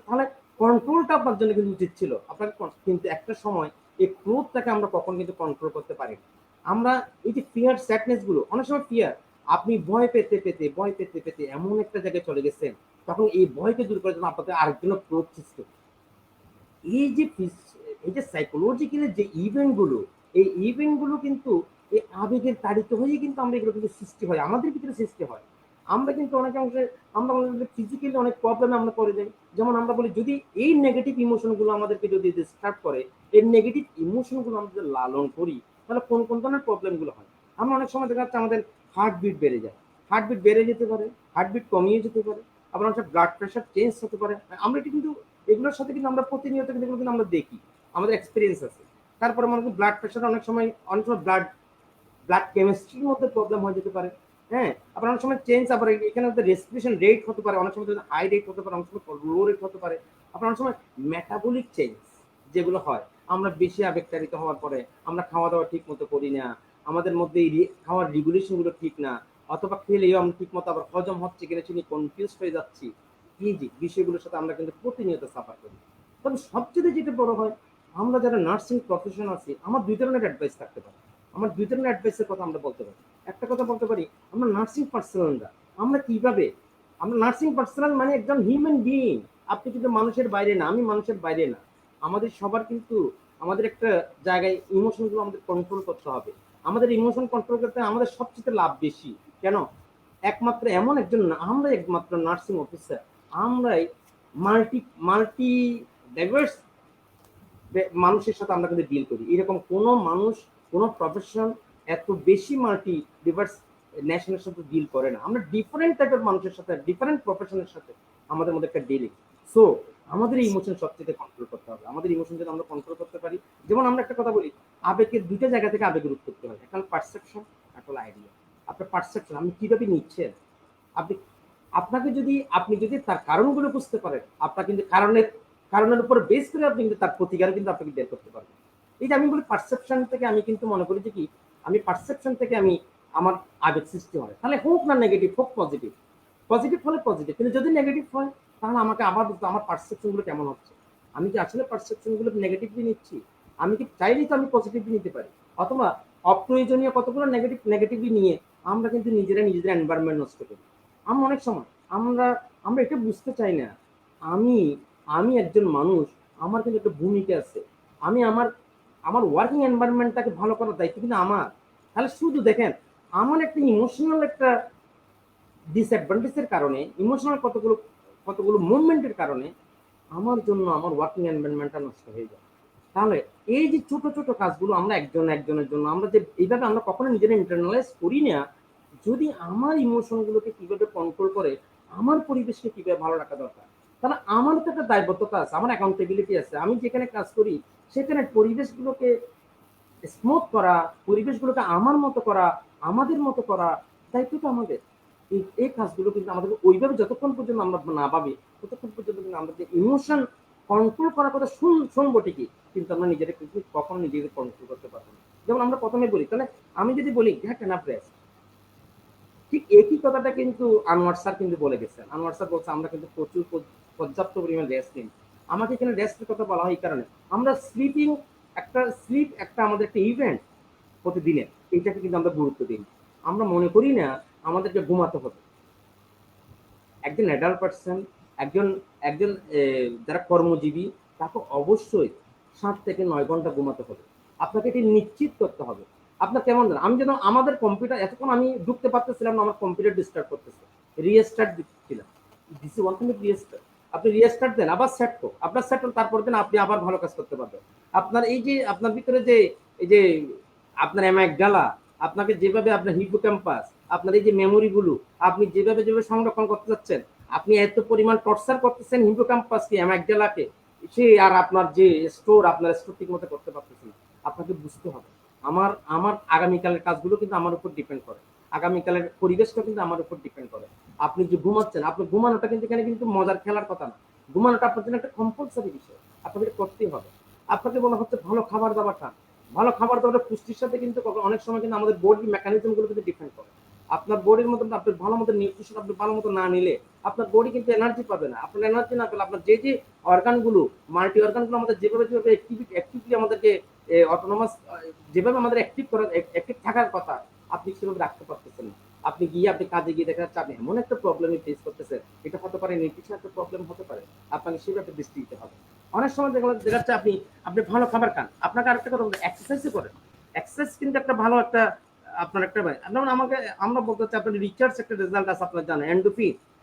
তাহলে কন্ট্রোলটা আপনার জন্য কিন্তু উচিত ছিল আপনাকে, কিন্তু একটা সময় এই ক্রোধটাকে আমরা কখন কিন্তু কন্ট্রোল করতে পারি না। আমরা এই যে ফিয়ার স্যাডনেস গুলো, অনেক সময় ফিয়ার, আপনি ভয় পেতে এমন একটা জায়গায় চলে গেছেন, তখন এই ভয়কে দূর করার জন্য আপনাদের আরেকজনের ক্রোধ সৃষ্টি। এই যে সাইকোলজিক্যালি যে ইভেন্ট গুলো, এই ইভেন্ট গুলো কিন্তু এই আবেগের তাড়িত হয়ে কিন্তু আমরা এগুলো কিন্তু সৃষ্টি হয়, আমাদের ভিতরে সৃষ্টি হয়। আমরা কিন্তু অনেকাংশে আমরা ফিজিক্যালি অনেক প্রবলেমে আমরা পড়ে যাই। যেমন আমরা বলি, যদি এই নেগেটিভ ইমোশন গুলো আমাদেরকে যদি ডিস্টার্ব করে, এই নেগেটিভ ইমোশন গুলো আমরা যদি লালন করি, তাহলে কোন কোন ধরনের প্রবলেম গুলো হয়। আমরা অনেক সময় দেখা যাচ্ছে আমাদের হার্টবিট বেড়ে যায়, হার্টবিট বেড়ে যেতে পারে, হার্টবিট কমিয়ে যেতে পারে, আবার অনেক ব্লাড প্রেশার চেঞ্জ হতে পারে। আমরা এটা কিন্তু এগুলোর সাথে কিন্তু আমরা প্রতিনিয়ত কিন্তু এগুলো কিন্তু আমরা দেখি, আমাদের এক্সপিরিয়েন্স আছে। তারপরে মনে করি ব্লাড প্রেশার অনেক সময় ব্লাড ব্লাড কেমিস্ট্রির মধ্যে প্রবলেম হয়ে যেতে পারে। হ্যাঁ, আবার অনেক সময় চেঞ্জ, আবার এখানে রেসপিরেশন রেট হতে পারে, অনেক সময় হাই রেট হতে পারে, অনেক সময় লো রেট হতে পারে। আবার অনেক সময় মেটাবলিক চেঞ্জ যেগুলো হয়, আমরা বেশি আবেগতাড়িত হওয়ার পরে আমরা খাওয়া দাওয়া ঠিক মতো করি না, আমাদের মধ্যে খাওয়ার রেগুলেশন গুলো ঠিক না, অথবা খেলেও আমরা ঠিক মতো আবার হজম হচ্ছে কিনা সেটা কনফিউজ হয়ে যাচ্ছি। এই যে বিষয়গুলোর সাথে আমরা কিন্তু প্রতিনিয়ত সাফার করি। তবে সবচেয়ে যেটা বড় হয়, আমরা যারা নার্সিং প্রফেশন আছি, আমার দুই ধরনের অ্যাডভাইস থাকতে পারে, আমার দুই ধরনের অ্যাডভাইসের কথা আমরা বলতে পারি। একটা কথা বলতে পারি, আমরা নার্সিং পার্সোনালরা আমরা কিভাবে, আমরা নার্সিং পার্সোনাল মানে একজন হিউম্যান বিইং। আপনি কিন্তু মানুষের বাইরে না, আমি মানুষের বাইরে না। আমাদের সবার কিন্তু আমাদের একটা জায়গায় ইমোশনগুলো আমাদের কন্ট্রোল করতে হবে। আমাদের ইমোশন কন্ট্রোল করতে আমাদের সবচেয়ে লাভ বেশি। কেন? একমাত্র এমন একজন না, আমরা একমাত্র নার্সিং অফিসার, আমরাই মাল্টি মাল্টি ডাইভার্স মানুষের সাথে আমরা কিন্তু ডিল করি। এরকম কোনো মানুষ, কোনো প্রফেশন এত বেশি মাল্টি ডিভার্স ন্যাশনের সাথে ডিল করে না। আমরা ডিফারেন্ট টাইপের মানুষের সাথে, ডিফারেন্ট প্রফেশনের সাথে আমাদের মধ্যে একটা ডিলিং। সো আমাদের ইমোশন সবচেয়ে কন্ট্রোল করতে হবে। আমাদের ইমোশন যদি আমরা কন্ট্রোল করতে পারি, যেমন আমরা একটা কথা বলি, আবেগের দুইটা জায়গা থেকে আবেগের উৎপত্তি হয়, একটা হলো পারসেপশন, একটা হলো আইডিয়া। আপনার পারসেপশন, আপনি কিভাবে নিচ্ছেন, আপনি আপনি যদি তার কারণগুলো বুঝতে পারেন, আপনার কিন্তু কারণের উপর বেস করে আপনি কিন্তু তার প্রতিকার কিন্তু আপনাকে বের করতে পারবেন। এই যে আমি বলি পারসেপশন থেকে, আমি কিন্তু মনে করি যে কি, আমি পারসেপশন থেকে আমার আবেগ সৃষ্টি হয়, তাহলে হোক না নেগেটিভ হোক পজিটিভ, পজিটিভ হলে পজিটিভ, কিন্তু যদি নেগেটিভ হয় তাহলে আমাকে আবার বুঝতে আমার পারসেপশন গুলো কেমন হচ্ছে, আমি কি আসলে পারসেপশন গুলো নেগেটিভলি নিচ্ছি, আমি কি চাইলেই তো আমি পজিটিভলি নিতে পারি, অথবা অপ্রয়োজনীয় কতগুলো নেগেটিভলি নিয়ে আমরা কিন্তু নিজেদের এনভায়রনমেন্ট নষ্ট করি। আমরা অনেক সময় আমরা আমরা এটা বুঝতে চাই না, আমি আমি একজন মানুষ, আমার কিন্তু একটা ভূমিকা আছে। আমি আমার আমার ওয়ার্কিং এনভায়রনমেন্টটাকে ভালো করার দায়িত্ব কিন্তু আমার। তাহলে শুধু দেখেন, আমার একটা ইমোশনাল একটা ডিসঅ্যাডভান্টেজের কারণে, ইমোশনাল কতগুলো কতগুলো মুভমেন্টের কারণে আমার জন্য আমার ওয়ার্কিং এনভায়রনমেন্টটা নষ্ট হয়ে যায়। তাহলে এই যে ছোট ছোট কাজগুলো আমরা একজনের জন্য আমরা যে এইভাবে আমরা কখনো নিজেরা ইন্টারনালাইজ করি না, যদি আমার ইমোশনগুলোকে কিভাবে কন্ট্রোল করে আমার পরিবেশকে কিভাবে ভালো রাখা দরকার, তাহলে আমার তো একটা দায়বদ্ধতা আছে, আমার অ্যাকাউন্টেবিলিটি আছে। আমি যেখানে কাজ করি সেখানে পরিবেশগুলোকে স্মুথ করা, পরিবেশগুলোকে আমার মতো করা, আমাদের মতো করা, দায়িত্ব তো আমাদের। এই কাজগুলো কিন্তু আমাদের ওইভাবে যতক্ষণ পর্যন্ত আমরা না ভাবি, ততক্ষণ পর্যন্ত কিন্তু আমরা যে ইমোশন কন্ট্রোল করার কথা শুনবো ঠিকই, কিন্তু আমরা নিজেদের কিন্তু কখনো নিজেদের কন্ট্রোল করতে পারবো না। যেমন আমরা প্রথমে বলি, তাহলে আমি যদি বলি হ্যাঁ কেন প্রেস, ঠিক একই কথাটা কিন্তু আনোয়ার স্যার কিন্তু বলে গেছেন। আনোয়ার স্যার বলছে আমরা কিন্তু প্রচুর পর্যাপ্ত পরিমাণ রেস্ট নিই। আমাকে এখানে রেস্টের কথা বলা হয় এই কারণে, আমরা স্লিপ একটা আমাদের একটা ইভেন্ট প্রতিদিনের, এইটাকে কিন্তু আমরা গুরুত্ব দিই। আমরা মনে করি না আমাদেরকে ঘুমাতে হবে। একজন অ্যাডাল্ট পার্সন, একজন একজন যারা কর্মজীবী, তাকে অবশ্যই 7 থেকে 9 ঘন্টা ঘুমাতে হবে। আপনাকে এটি নিশ্চিত করতে হবে। আপনার কেমন জানেন, আমি যেন আমাদের কম্পিউটার এতক্ষণ আমি ঢুকতে পারতেছিলাম না, আমার কম্পিউটার ডিস্টার্ব করতেছে, রিস্টার্ট দিচ্ছিলাম, দিস ওয়ান থেকে রিস্টার্ট, আপনি রিস্টার্ট দেন, আবার সেট করুন, আপনার সেট করুন, তারপর দিন আপনি আবার ভালো কাজ করতে পারবেন। আপনার এই যে আপনার ভিতরে যে এই যে আপনার অ্যামাগডালা, আপনাকে যেভাবে আপনার হিপোক্যাম্পাস, আপনার এই যে মেমোরিগুলো আপনি যেভাবে সংরক্ষণ করতে যাচ্ছেন, আপনি এত পরিমাণ টর্চার করতেছেন হিপোক্যাম্পাসকে, অ্যামাগডালাকে, সে আর আপনার যে আপনার স্টোর ঠিক মতো করতে পারতেছেন। আপনাকে বুঝতে হবে আমার আমার আগামীকালের কাজগুলো কিন্তু আমার উপর ডিপেন্ড করে, আগামীকালের পরিবেশটা কিন্তু আমার উপর ডিপেন্ড করে। আপনি যে ঘুমাচ্ছেন, আপনি ঘুমানোটা কিন্তু এখানে কিন্তু মজার খেলার কথা না, ঘুমানোটা আপনার জন্য একটা কম্পালসারি বিষয়, আপনাকে করতেই হবে। আপনাকে বলা হচ্ছে ভালো খাবার দাবার খান, ভালো খাবার দাবার পুষ্টির সাথে কিন্তু অনেক সময় কিন্তু আমাদের বডি মেকানিজম গুলো কিন্তু ডিপেন্ড করে। আপনার বডির মতো আপনি ভালো মতো নিউট্রিশন আপনি ভালো মতো না নিলে আপনার বডি কিন্তু এনার্জি পাবে না। আপনার এনার্জি না পেলে আপনার যে যে অর্গানগুলো, মাল্টি অর্গানগুলো আমাদের যেভাবে অ্যাক্টিভলি আমাদেরকে অটোনোমাস যেভাবে আমাদের অ্যাক্টিভ থাকার কথা, আপনি সেভাবে রাখতে পারতেছেন না। আপনি গিয়ে আপনি কাজে গিয়ে দেখা যাচ্ছে আপনি এমন একটা প্রবলেমে ফেস করতেছেন, এটা হতে পারে নিউট্রিশন একটা প্রবলেম হতে পারে, আপনাকে সেভাবে দৃষ্টি দিতে হবে। অনেক সময় দেখা যাচ্ছে আপনি আপনি ভালো খাবার খান, আপনাকে আরেকটা কথা বলতে, এক্সারসাইজও করেন। এক্সারসাইজ কিন্তু একটা ভালো একটা আপনার একটা যেমন আমাকে আমরা বলতে চাচ্ছি আপনার রিচার্জ একটা রেজাল্ট আছে, আপনার জানেন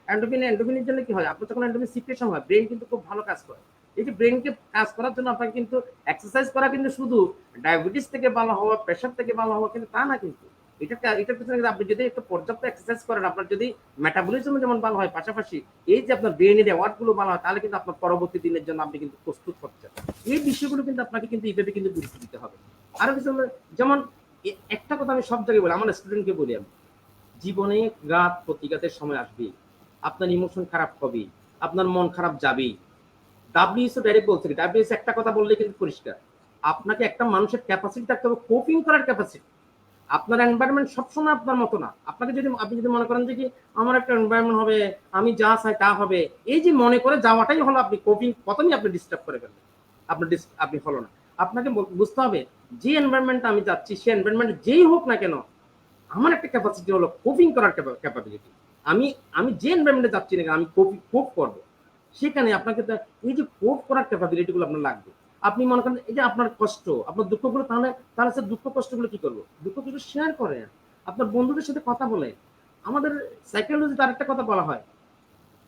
এন্ডোফিনের জন্য কি হয়, আপনার যখন এন্ডোফিন সিক্রেশন হয় ব্রেন কিন্তু খুব ভালো কাজ করে। এই যে ব্রেনকে কাজ করার জন্য আপনাকে কিন্তু এক্সারসাইজ করা কিন্তু শুধু ডায়াবেটিস থেকে ভালো হওয়া, প্রেশার থেকে ভালো হওয়া কিন্তু তা না, কিন্তু এটার পিছনে আপনি যদি একটু পর্যাপ্ত এক্সারসাইজ করেন, আপনার যদি মেটাবলিজম যেমন ভালো হয়, পাশাপাশি এই যে আপনার ব্রেনের অ্যাওয়ার্ড গুলো ভালো হয়, তাহলে কিন্তু আপনার পরবর্তী দিনের জন্য আপনি কিন্তু প্রস্তুত হচ্ছেন। এই বিষয়গুলো কিন্তু আপনাকে কিন্তু এইভাবে কিন্তু গুরুত্ব দিতে হবে। আরো কিছু যেমন একটা কথা আমি সব জায়গায় বলি, আমার স্টুডেন্টকে বলি, আমি জীবনে রাত প্রতিঘাতের সময় আসবে, আপনার ইমোশন খারাপ হবে, আপনার মন খারাপ যাবেই। ডাব্লিউএসও ডাইরেক্ট বলছে, ডাব্লিউএস একটা কথা বললে কিন্তু পরিষ্কার, আপনাকে একটা মানুষের ক্যাপাসিটি থাকতে হবে, কোপিং করার ক্যাপাসিটি। আপনার এনভায়রনমেন্ট সবসময় আপনার মতো না। আপনাকে যদি আপনি যদি মনে করেন যে কি আমার একটা এনভায়রনমেন্ট হবে, আমি যা চাই তা হবে, এই যে মনে করে যাওয়াটাই হলো আপনি কোপিং, প্রথমেই আপনি ডিস্টার্ব করে ফেলবেন, আপনি হলো না। আপনাকে বুঝতে হবে যে এনভায়রনমেন্টটা আমি যাচ্ছি, সেই এনভায়রনমেন্ট যেই হোক না কেন, আমার একটা ক্যাপাসিটি হলো কোপিং করার ক্যাপাবিলিটি। আমি আমি যে এনভায়রনমেন্টে যাচ্ছি না কেন, আমি কোপ করবো। সেখানে আপনাকে এই যে কোপ করার ক্যাপাবিলিটি গুলো আপনার লাগবে। আপনি মনে করেন এই যে আপনার কষ্ট, আপনার দুঃখগুলো, তাহলে তাহলে সে দুঃখ কষ্টগুলো কি করবো, দুঃখগুলো শেয়ার করেন, আপনার বন্ধুদের সাথে কথা বলেন। আমাদের সাইকোলজিতে আরেকটা কথা বলা হয়,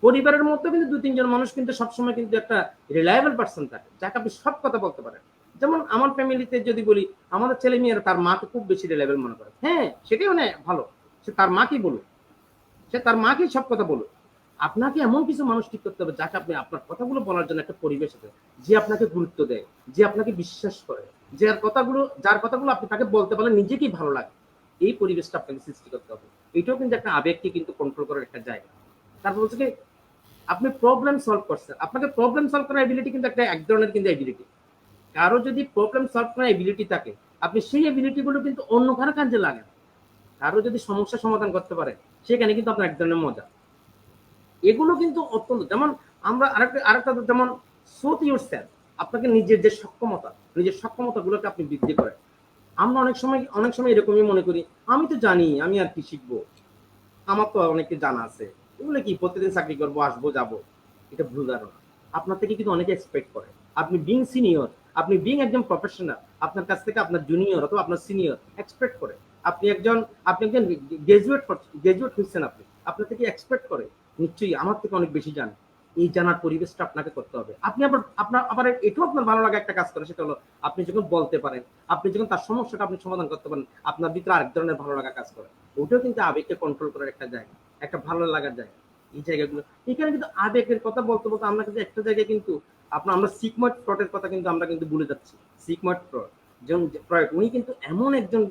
পরিবারের মধ্যে কিন্তু 2-3 জন মানুষ কিন্তু সবসময় কিন্তু একটা রিলায়েবল পার্সন থাকে, যাকে আপনি সব কথা বলতে পারেন। যেমন আমার ফ্যামিলিতে যদি বলি, আমাদের ছেলে মেয়েরা তার মাকে খুব বেশি রিলায়েবল মনে করে। হ্যাঁ, সেটাই অনেক ভালো, সে তার মাকেই বলুক, সে তার মাকেই সব কথা বলুক। আপনাকে এমন কিছু মানুষ ঠিক করতে হবে যাকে আপনি আপনার কথাগুলো বলার জন্য একটা পরিবেশ আছে, যে আপনাকে গুরুত্ব দেয়, যে আপনাকে বিশ্বাস করে, যার কথাগুলো আপনি তাকে বলতে পারলে নিজেকেই ভালো লাগে। এই পরিবেশটা আপনাকে সৃষ্টি করতে হবে। এটাও কিন্তু একটা আবেগকে কিন্তু কন্ট্রোল করার একটা জায়গা। তারপর হচ্ছে কি, আপনি প্রবলেম সলভ করছেন, আপনাকে প্রবলেম সলভ করার এবিলিটি কিন্তু এক ধরনের কিন্তু এবিলিটি। কারো যদি প্রবলেম সলভ করার এবিলিটি থাকে, আপনি সেই এবিলিটি গুলো কিন্তু অন্য কারো কাজে লাগেন। কারো যদি সমস্যা সমাধান করতে পারে, সেখানে কিন্তু আপনার এক ধরনের মজা। এগুলো কিন্তু অত্যন্ত, যেমন আমরা আরেকটা যেমন সোথ ইউর সেলফ, আপনাকে নিজের সক্ষমতা গুলোকে আপনি বৃদ্ধি করেন। আমরা অনেক সময় এরকমই মনে করি, আমি তো জানি, আমি আর কি শিখবো, আমার তো অনেকে জানা আছে, এগুলো কি প্রতিদিন চাকরি করবো, আসবো যাবো। এটা ভুল ধারণা। আপনার থেকে কিন্তু অনেকে এক্সপেক্ট করে। আপনি বিং সিনিয়র, আপনি বিং একজন প্রফেশনাল, আপনার কাছ থেকে আপনার জুনিয়র অথবা আপনার সিনিয়র এক্সপেক্ট করে। আপনি একজন গ্রাজুয়েট হচ্ছেন, আপনার থেকে এক্সপেক্ট করে নিশ্চয়ই আমার থেকে অনেক বেশি জানেন। এই জানার পরিবেশটা আপনাকে করতে হবে। আপনি আবার এটাও আপনার ভালো লাগা একটা কাজ করে, সেটা হলো আপনি যখন বলতে পারেন, আপনি যখন তার সমস্যাটা আপনি সমাধান করতে পারেন, আপনার ভিতরে আরেক ধরনের ভালো লাগা কাজ করে। ওটাও কিন্তু আবেগকে কন্ট্রোল করার একটা জায়গা, একটা ভালো লাগার জায়গা। এই জায়গাগুলো এখানে কিন্তু আবেগের কথা বলতে বলতে আমরা কিন্তু একটা জায়গায় কিন্তু আমরা সিগমন্ড ফ্রয়েডের কথা কিন্তু আমরা কিন্তু ভুলে যাচ্ছি। সিগমন্ড ফ্রয়েড উনি কিন্তু এমন একজন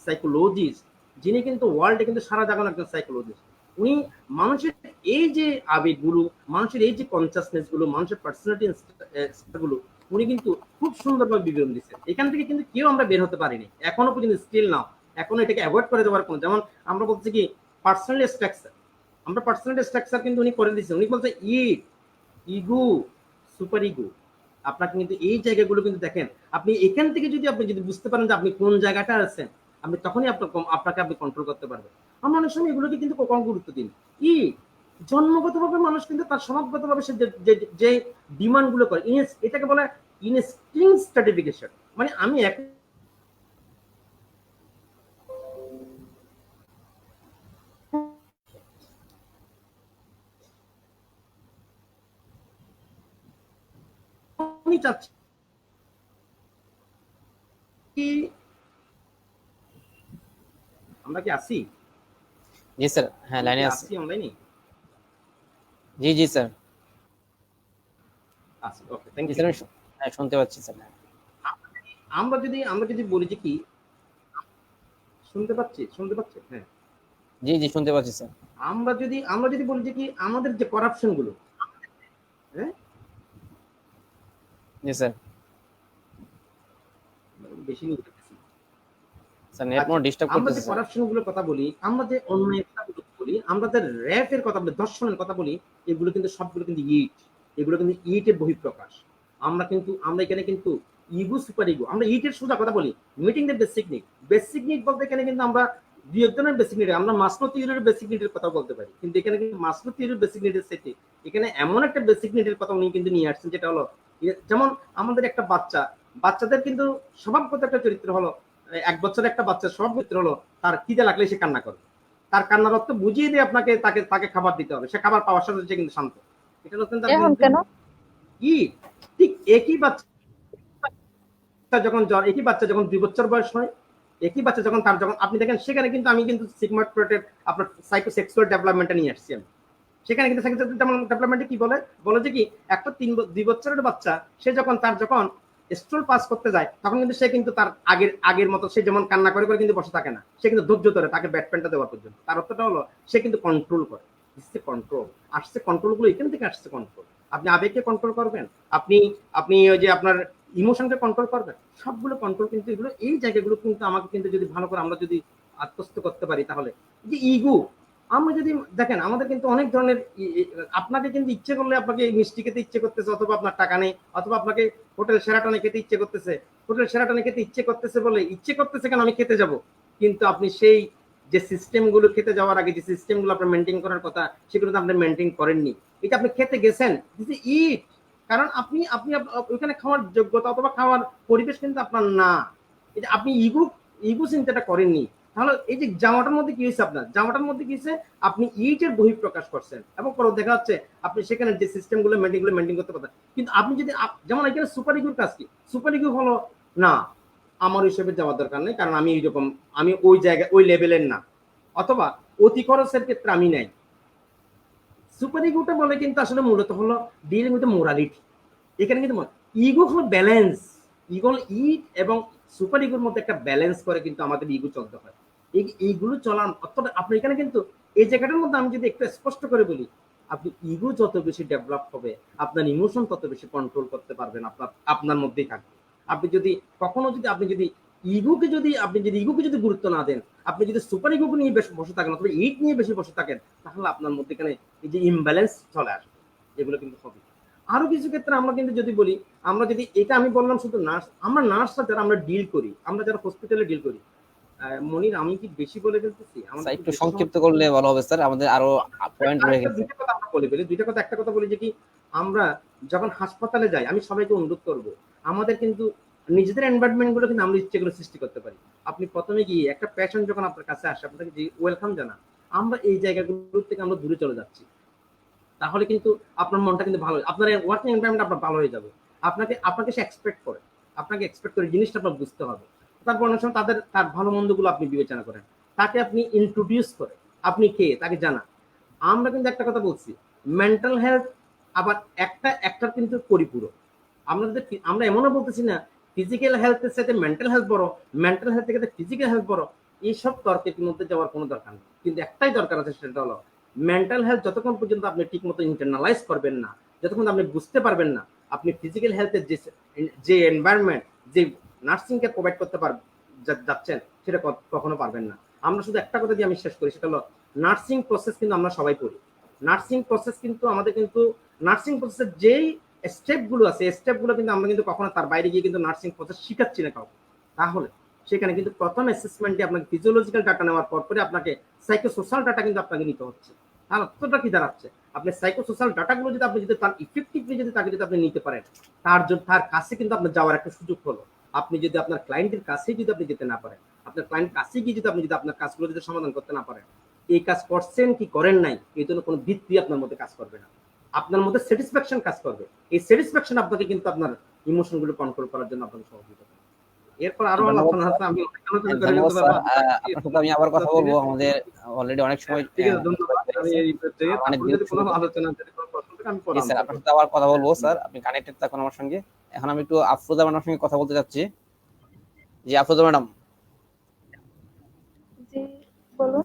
সাইকোলজিস্ট, যিনি কিন্তু ওয়ার্ল্ডে কিন্তু সারা জাগানো একজন সাইকোলজিস্ট। উনি মানুষের এই যে আবেগগুলো, মানুষের এই যে কনসাসনেস গুলো, মানুষের পার্সোনালিটি গুলো উনি কিন্তু খুব সুন্দরভাবে বিবরণ দিচ্ছেন। এখান থেকে কিন্তু কেউ আমরা বের হতে পারিনি এখনো পর্যন্ত, স্টিল নাও। এখনো এটাকে অ্যাভয়েড করে দেওয়ার কোনো, যেমন আমরা বলছি কি পার্সোনাল স্ট্রাকচার, আমরা পার্সোনাল স্ট্রাকচার কিন্তু উনি করে দিচ্ছেন। উনি বলছে ইগো, সুপার ইগো। আপনাকে কিন্তু এই জায়গাগুলো কিন্তু দেখেন, আপনি এখান থেকে যদি বুঝতে পারেন যে আপনি কোন জায়গাটা আছেন, আপনি তখনই আপনাকে আপনি কন্ট্রোল করতে পারবেন। আমরা অনেক সময় এগুলোকে কিন্তু কম গুরুত্ব দিন। জন্মগতভাবে মানুষ কিন্তু তার স্বভাবগতভাবে সে যে ডিমান্ড গুলো করে, এটাকে বলে ইনস্টিংক্ট স্ট্র্যাটিফিকেশন। মানে আমি এক চাচ্ছি কি, আমরা কি আসি? জি স্যার, হ্যাঁ লাইনে আছি। আসি অনলাইনে? জি জি স্যার। আসি, ওকে, থ্যাংক জি ইউ। স্যার, হ্যাঁ শুনতে পাচ্ছি স্যার। আমরা যদি বলি যে কি, শুনতে পাচ্ছি, হ্যাঁ। জি জি শুনতে পাচ্ছি স্যার। আমরা যদি বলি যে কি আমাদের যে করাপশন গুলো, হ্যাঁ, জি স্যার। বেশি নিয়ে যাচ্ছি। স্যার নেট মোড ডিস্টার্ব আমরা যে করতেছে স্যার। করাপশন গুলোর কথা বলি, আমরা যে অন্যায়ের কথা বলি, আমরা যে র্যাটের কথা বলি, দর্শনের কথা বলি, এগুলো কিন্তু সবগুলো কিন্তু এগুলো কিন্তু ইটের বহিঃপ্রকাশ। আমরা এখানে কিন্তু ইগো, সুপার ইগো, আমরা ইটের সোজা কথা বলি। মিটিং দ্য বেসিক নিড বলতে এখানে কিন্তু আমরা দুই একজনের বেসিক নিড, আমরা মাসলো থিওরির বেসিক নিডের কথা বলতে পারি, কিন্তু এখানে কিন্তু মাসলো থিওরির বেসিক নিডের সেটি এখানে এমন একটা বেসিক নিডের কথা উনি কিন্তু নিয়ে আসছেন, যেটা হলো যেমন আমাদের একটা বাচ্চাদের কিন্তু স্বভাবগত একটা চরিত্র হলো, 1 বছরের একটা বাচ্চার স্বভাব চরিত্র হলো তার খিদে লাগলে সে কান্না করে। তার কান্নার অর্থ বুঝিয়ে দিয়ে তাকে খাবার দিতে হবে, সে খাবার পাওয়ার সাথে সে কিন্তু শান্ত। এটা হলো কিন্তু এখন কেন কি ঠিক একই বাচ্চা একই বাচ্চা যখন 2 বছর বয়স হয়, একই বাচ্চা যখন আপনি দেখেন সেখানে কিন্তু আমি কিন্তু সিগমন্ড ফ্রয়েডের আপনার সাইকোসেক্সুয়াল ডেভেলপমেন্টটা নিয়ে আসছি আমি। সেখানে কিন্তু সাইকোসেক্সুয়াল ডেভেলপমেন্টে কি বলে যে কি একটা 2 বছরের বাচ্চা সে যখন স্ট্রোল পাস করতে যায়, তখন কিন্তু সে কিন্তু তার আগের মতো সে যেমন কান্না করে কিন্তু বসে থাকে না, সে কিন্তু ধৈর্য ধরে তাকে ব্যাট প্যানটা দেওয়ার পর্যন্ত। তার অর্থটা হলো সে কিন্তু কন্ট্রোল করে। কন্ট্রোল গুলো এখান থেকে আসছে। কন্ট্রোল, আপনি আবেগকে কন্ট্রোল করবেন, আপনি ওই যে আপনার ইমোশনকে কন্ট্রোল করবেন, সবগুলো কন্ট্রোল কিন্তু এগুলো এই জায়গাগুলো কিন্তু আমাকে কিন্তু যদি ভালো করে আমরা যদি আত্মস্থ করতে পারি, তাহলে যে ইগো, আমরা যদি দেখেন আমাদের কিন্তু অনেক ধরনের আপনাকে কিন্তু ইচ্ছে করলে আপনাকে মিষ্টি খেতে ইচ্ছে করতেছে, অথবা আপনার টাকা নেই, অথবা আপনাকে হোটেল সেরাটনে খেতে ইচ্ছে করতেছে। হোটেল সেরাটনে খেতে ইচ্ছে করতেছে বলে ইচ্ছে করতেছে কেন আমি খেতে যাব, কিন্তু আপনি সেই যে সিস্টেম গুলো খেতে যাওয়ার আগে যে সিস্টেম গুলো আপনার মেনটেন করার কথা, সেগুলো তো আপনি মেনটেন করেননি। এটা আপনি খেতে গেছেন, দিস ইজ ইট, কারণ আপনি আপনি ওইখানে খাওয়ার যোগ্যতা অথবা খাওয়ার পরিবেশ কিন্তু আপনার না। এটা আপনি ইগো চিন্তাটা করেননি। তাহলে এই যে জামাটার মধ্যে কি হয়েছে, আপনার জামাটার মধ্যে কি হয়েছে, আপনি ইটের বহিঃপ্রকাশ করছেন, এবং পরে দেখা যাচ্ছে আপনি সেখানে যে সিস্টেম গুলো মেনটেন করতে পারতেন। কিন্তু আপনি যদি যেমন এখানে সুপার ইগোর কাজ কি, সুপার ইগো হলো না আমার হিসেবে যাওয়ার দরকার নেই, কারণ আমি এইরকম, আমি ওই জায়গায় ওই লেভেলের না, অথবা অতি খরচের ক্ষেত্রে আমি নাই। সুপার ইগোটা বলে কিন্তু আসলে মূলত হলো ডিলিং উইথ মোরালিটি। এখানে কিন্তু ইগো হলো ব্যালেন্স, ইগো ইট এবং সুপার ইগোর মধ্যে একটা ব্যালেন্স করে কিন্তু আমাদের ইগো চলতে হয়। এইগুলো চলার অর্থটা আপনি এখানে কিন্তু এই জায়গাটার মধ্যে আমি যদি একটু স্পষ্ট করে বলি, আপনি ইগো যত বেশি ডেভেলপ হবে, আপনার ইমোশন তত বেশি কন্ট্রোল করতে পারবেন, আপনার মধ্যেই থাকবে। আপনি যদি কখনো যদি আপনি যদি ইগোকে যদি গুরুত্ব না দেন, আপনি যদি সুপার ইগোকে নিয়ে বেশি বসে থাকেন অথবা ইট নিয়ে বেশি বসে থাকেন, তাহলে আপনার মধ্যে এখানে এই যে ইমব্যালেন্স চলে আসবে, এগুলো কিন্তু হবে। আরো কিছু ক্ষেত্রে আমরা কিন্তু যদি বলি, আমরা যদি এটা আমি বললাম শুধু নার্স, আমরা নার্সরা যারা আমরা ডিল করি, আমরা যারা হসপিটালে ডিল করি, মনির আমি কি বেশি বলে ফেলতেছি? স্যার একটু সংক্ষিপ্ত করলে ভালো হবে স্যার, আমাদের আরো পয়েন্ট রয়ে গেছে। দুইটা কথা আমরা বলে ফেলি, একটা কথা বলি যে কি আমরা যখন হাসপাতালে যাই, আমি সবাইকে অনুরোধ করব, আমাদের কিন্তু নিজেদের এনভায়রনমেন্ট গুলো কিন্তু আমরা ইচ্ছে করে সৃষ্টি করতে পারি। আপনি প্রথমে গিয়ে একটা পেশেন্ট যখন আপনার কাছে আসে, আপনাকে যে ওয়েলকাম জানান, আমরা এই জায়গাগুলো থেকে আমরা দূরে চলে যাচ্ছি, তাহলে কিন্তু আপনার মনটা কিন্তু ভালো, আপনার ওয়ার্কিং এনভায়রনমেন্ট আপনার ভালো হয়ে যাবে। আপনাকে সে এক্সপেক্ট করে, জিনিসটা আপনার বুঝতে হবে। তারপর অনেক সময় তার ভালো মন্দগুলো আপনি বিবেচনা করেন, তাকে আপনি ইন্ট্রোডিউস করে, আপনি কে তাকে জানা। আমরা কিন্তু একটা কথা বলছি, মেন্টাল হেলথ আবার একটার কিন্তু পরিপূরক। আমরা এমনও বলতেছি না ফিজিক্যাল হেলথের সাথে মেন্টাল হেলথ বড়, মেন্টাল হেলথ থেকে ফিজিক্যাল হেলথ বড়, এইসব তর্কের মধ্যে যাওয়ার কোনো দরকার নেই। কিন্তু একটাই দরকার আছে, সেটা হলো মেন্টাল হেলথ যতক্ষণ পর্যন্ত আপনি ঠিক মতো ইন্টারনালাইজ করবেন না, যতক্ষণ আপনি বুঝতে পারবেন না, আপনি ফিজিক্যাল হেলথের যে এনভায়রনমেন্ট, যে নার্সিং কে প্রোভাইড করতে যাচ্ছেন, সেটা কখনো পারবেন না। আমরা শুধু একটা কথা দিয়ে আমি শেষ করি, সেটা হলো নার্সিং প্রসেস কিন্তু আমরা সবাই করি। নার্সিং প্রসেস কিন্তু আমাদের কিন্তু নার্সিং প্রসেসের যেই স্টেপ গুলো আছে, স্টেপ গুলো কিন্তু আমরা কিন্তু কখনো তার বাইরে গিয়ে কিন্তু নার্সিং প্রসেস শিখাচ্ছি না কাউকে। তাহলে সেখানে কিন্তু প্রথম অ্যাসেসমেন্টে আপনাকে ফিজিওলজিক্যাল ডাটা নেওয়ার পরে আপনাকে সাইকোসোশ্যাল ডাটা কিন্তু আপনাকে নিতে হচ্ছে। তাহলে অতটা কি দাঁড়াচ্ছে, আপনি সাইকোসোশ্যাল ডাটাগুলো যদি আপনি তার ইফেক্টিভলি তাকে আপনি নিতে পারেন, তার কাছে কিন্তু আপনার যাওয়ার একটা সুযোগ হলো। আপনি যদি আপনার ক্লায়েন্টের কাছেই যদি আপনি যেতে না পারেন, আপনার ক্লায়েন্ট কাছে গিয়ে যদি আপনি আপনার কাজগুলো যদি সমাধান করতে না পারেন, এই কাজ করছেন কি করেন নাই, এই জন্য কোনো ভিত্তি আপনার মধ্যে কাজ করবে না। আপনার মধ্যে স্যাটিসফ্যাকশন কাজ করবে। এই স্যাটিসফ্যাকশন আপনাকে কিন্তু আপনার ইমোশন গুলো কন্ট্রোল করার জন্য আপনাকে সহযোগিতা করবে। এরপর আরো আলোচনা আছে, আমি ধন্যবাদ স্যার। আপনার সাথে আমি আবার কথা বলবো, আমাদের অলরেডি অনেক সময় ঠিক আছে, ধন্যবাদ। আমি এই অনেক যদি কোনো আলোচনা যদি কোনো প্রশ্ন থাকে আমি পরে স্যার আপনার সাথে আবার কথা বলবো স্যার, আপনি কানেক্টেড থাকুন আমার সঙ্গে। এখন আমি একটু আফরোজা ম্যাডামের সঙ্গে কথা বলতে চাচ্ছি। জি আফরোজা ম্যাডাম। জি বলুন।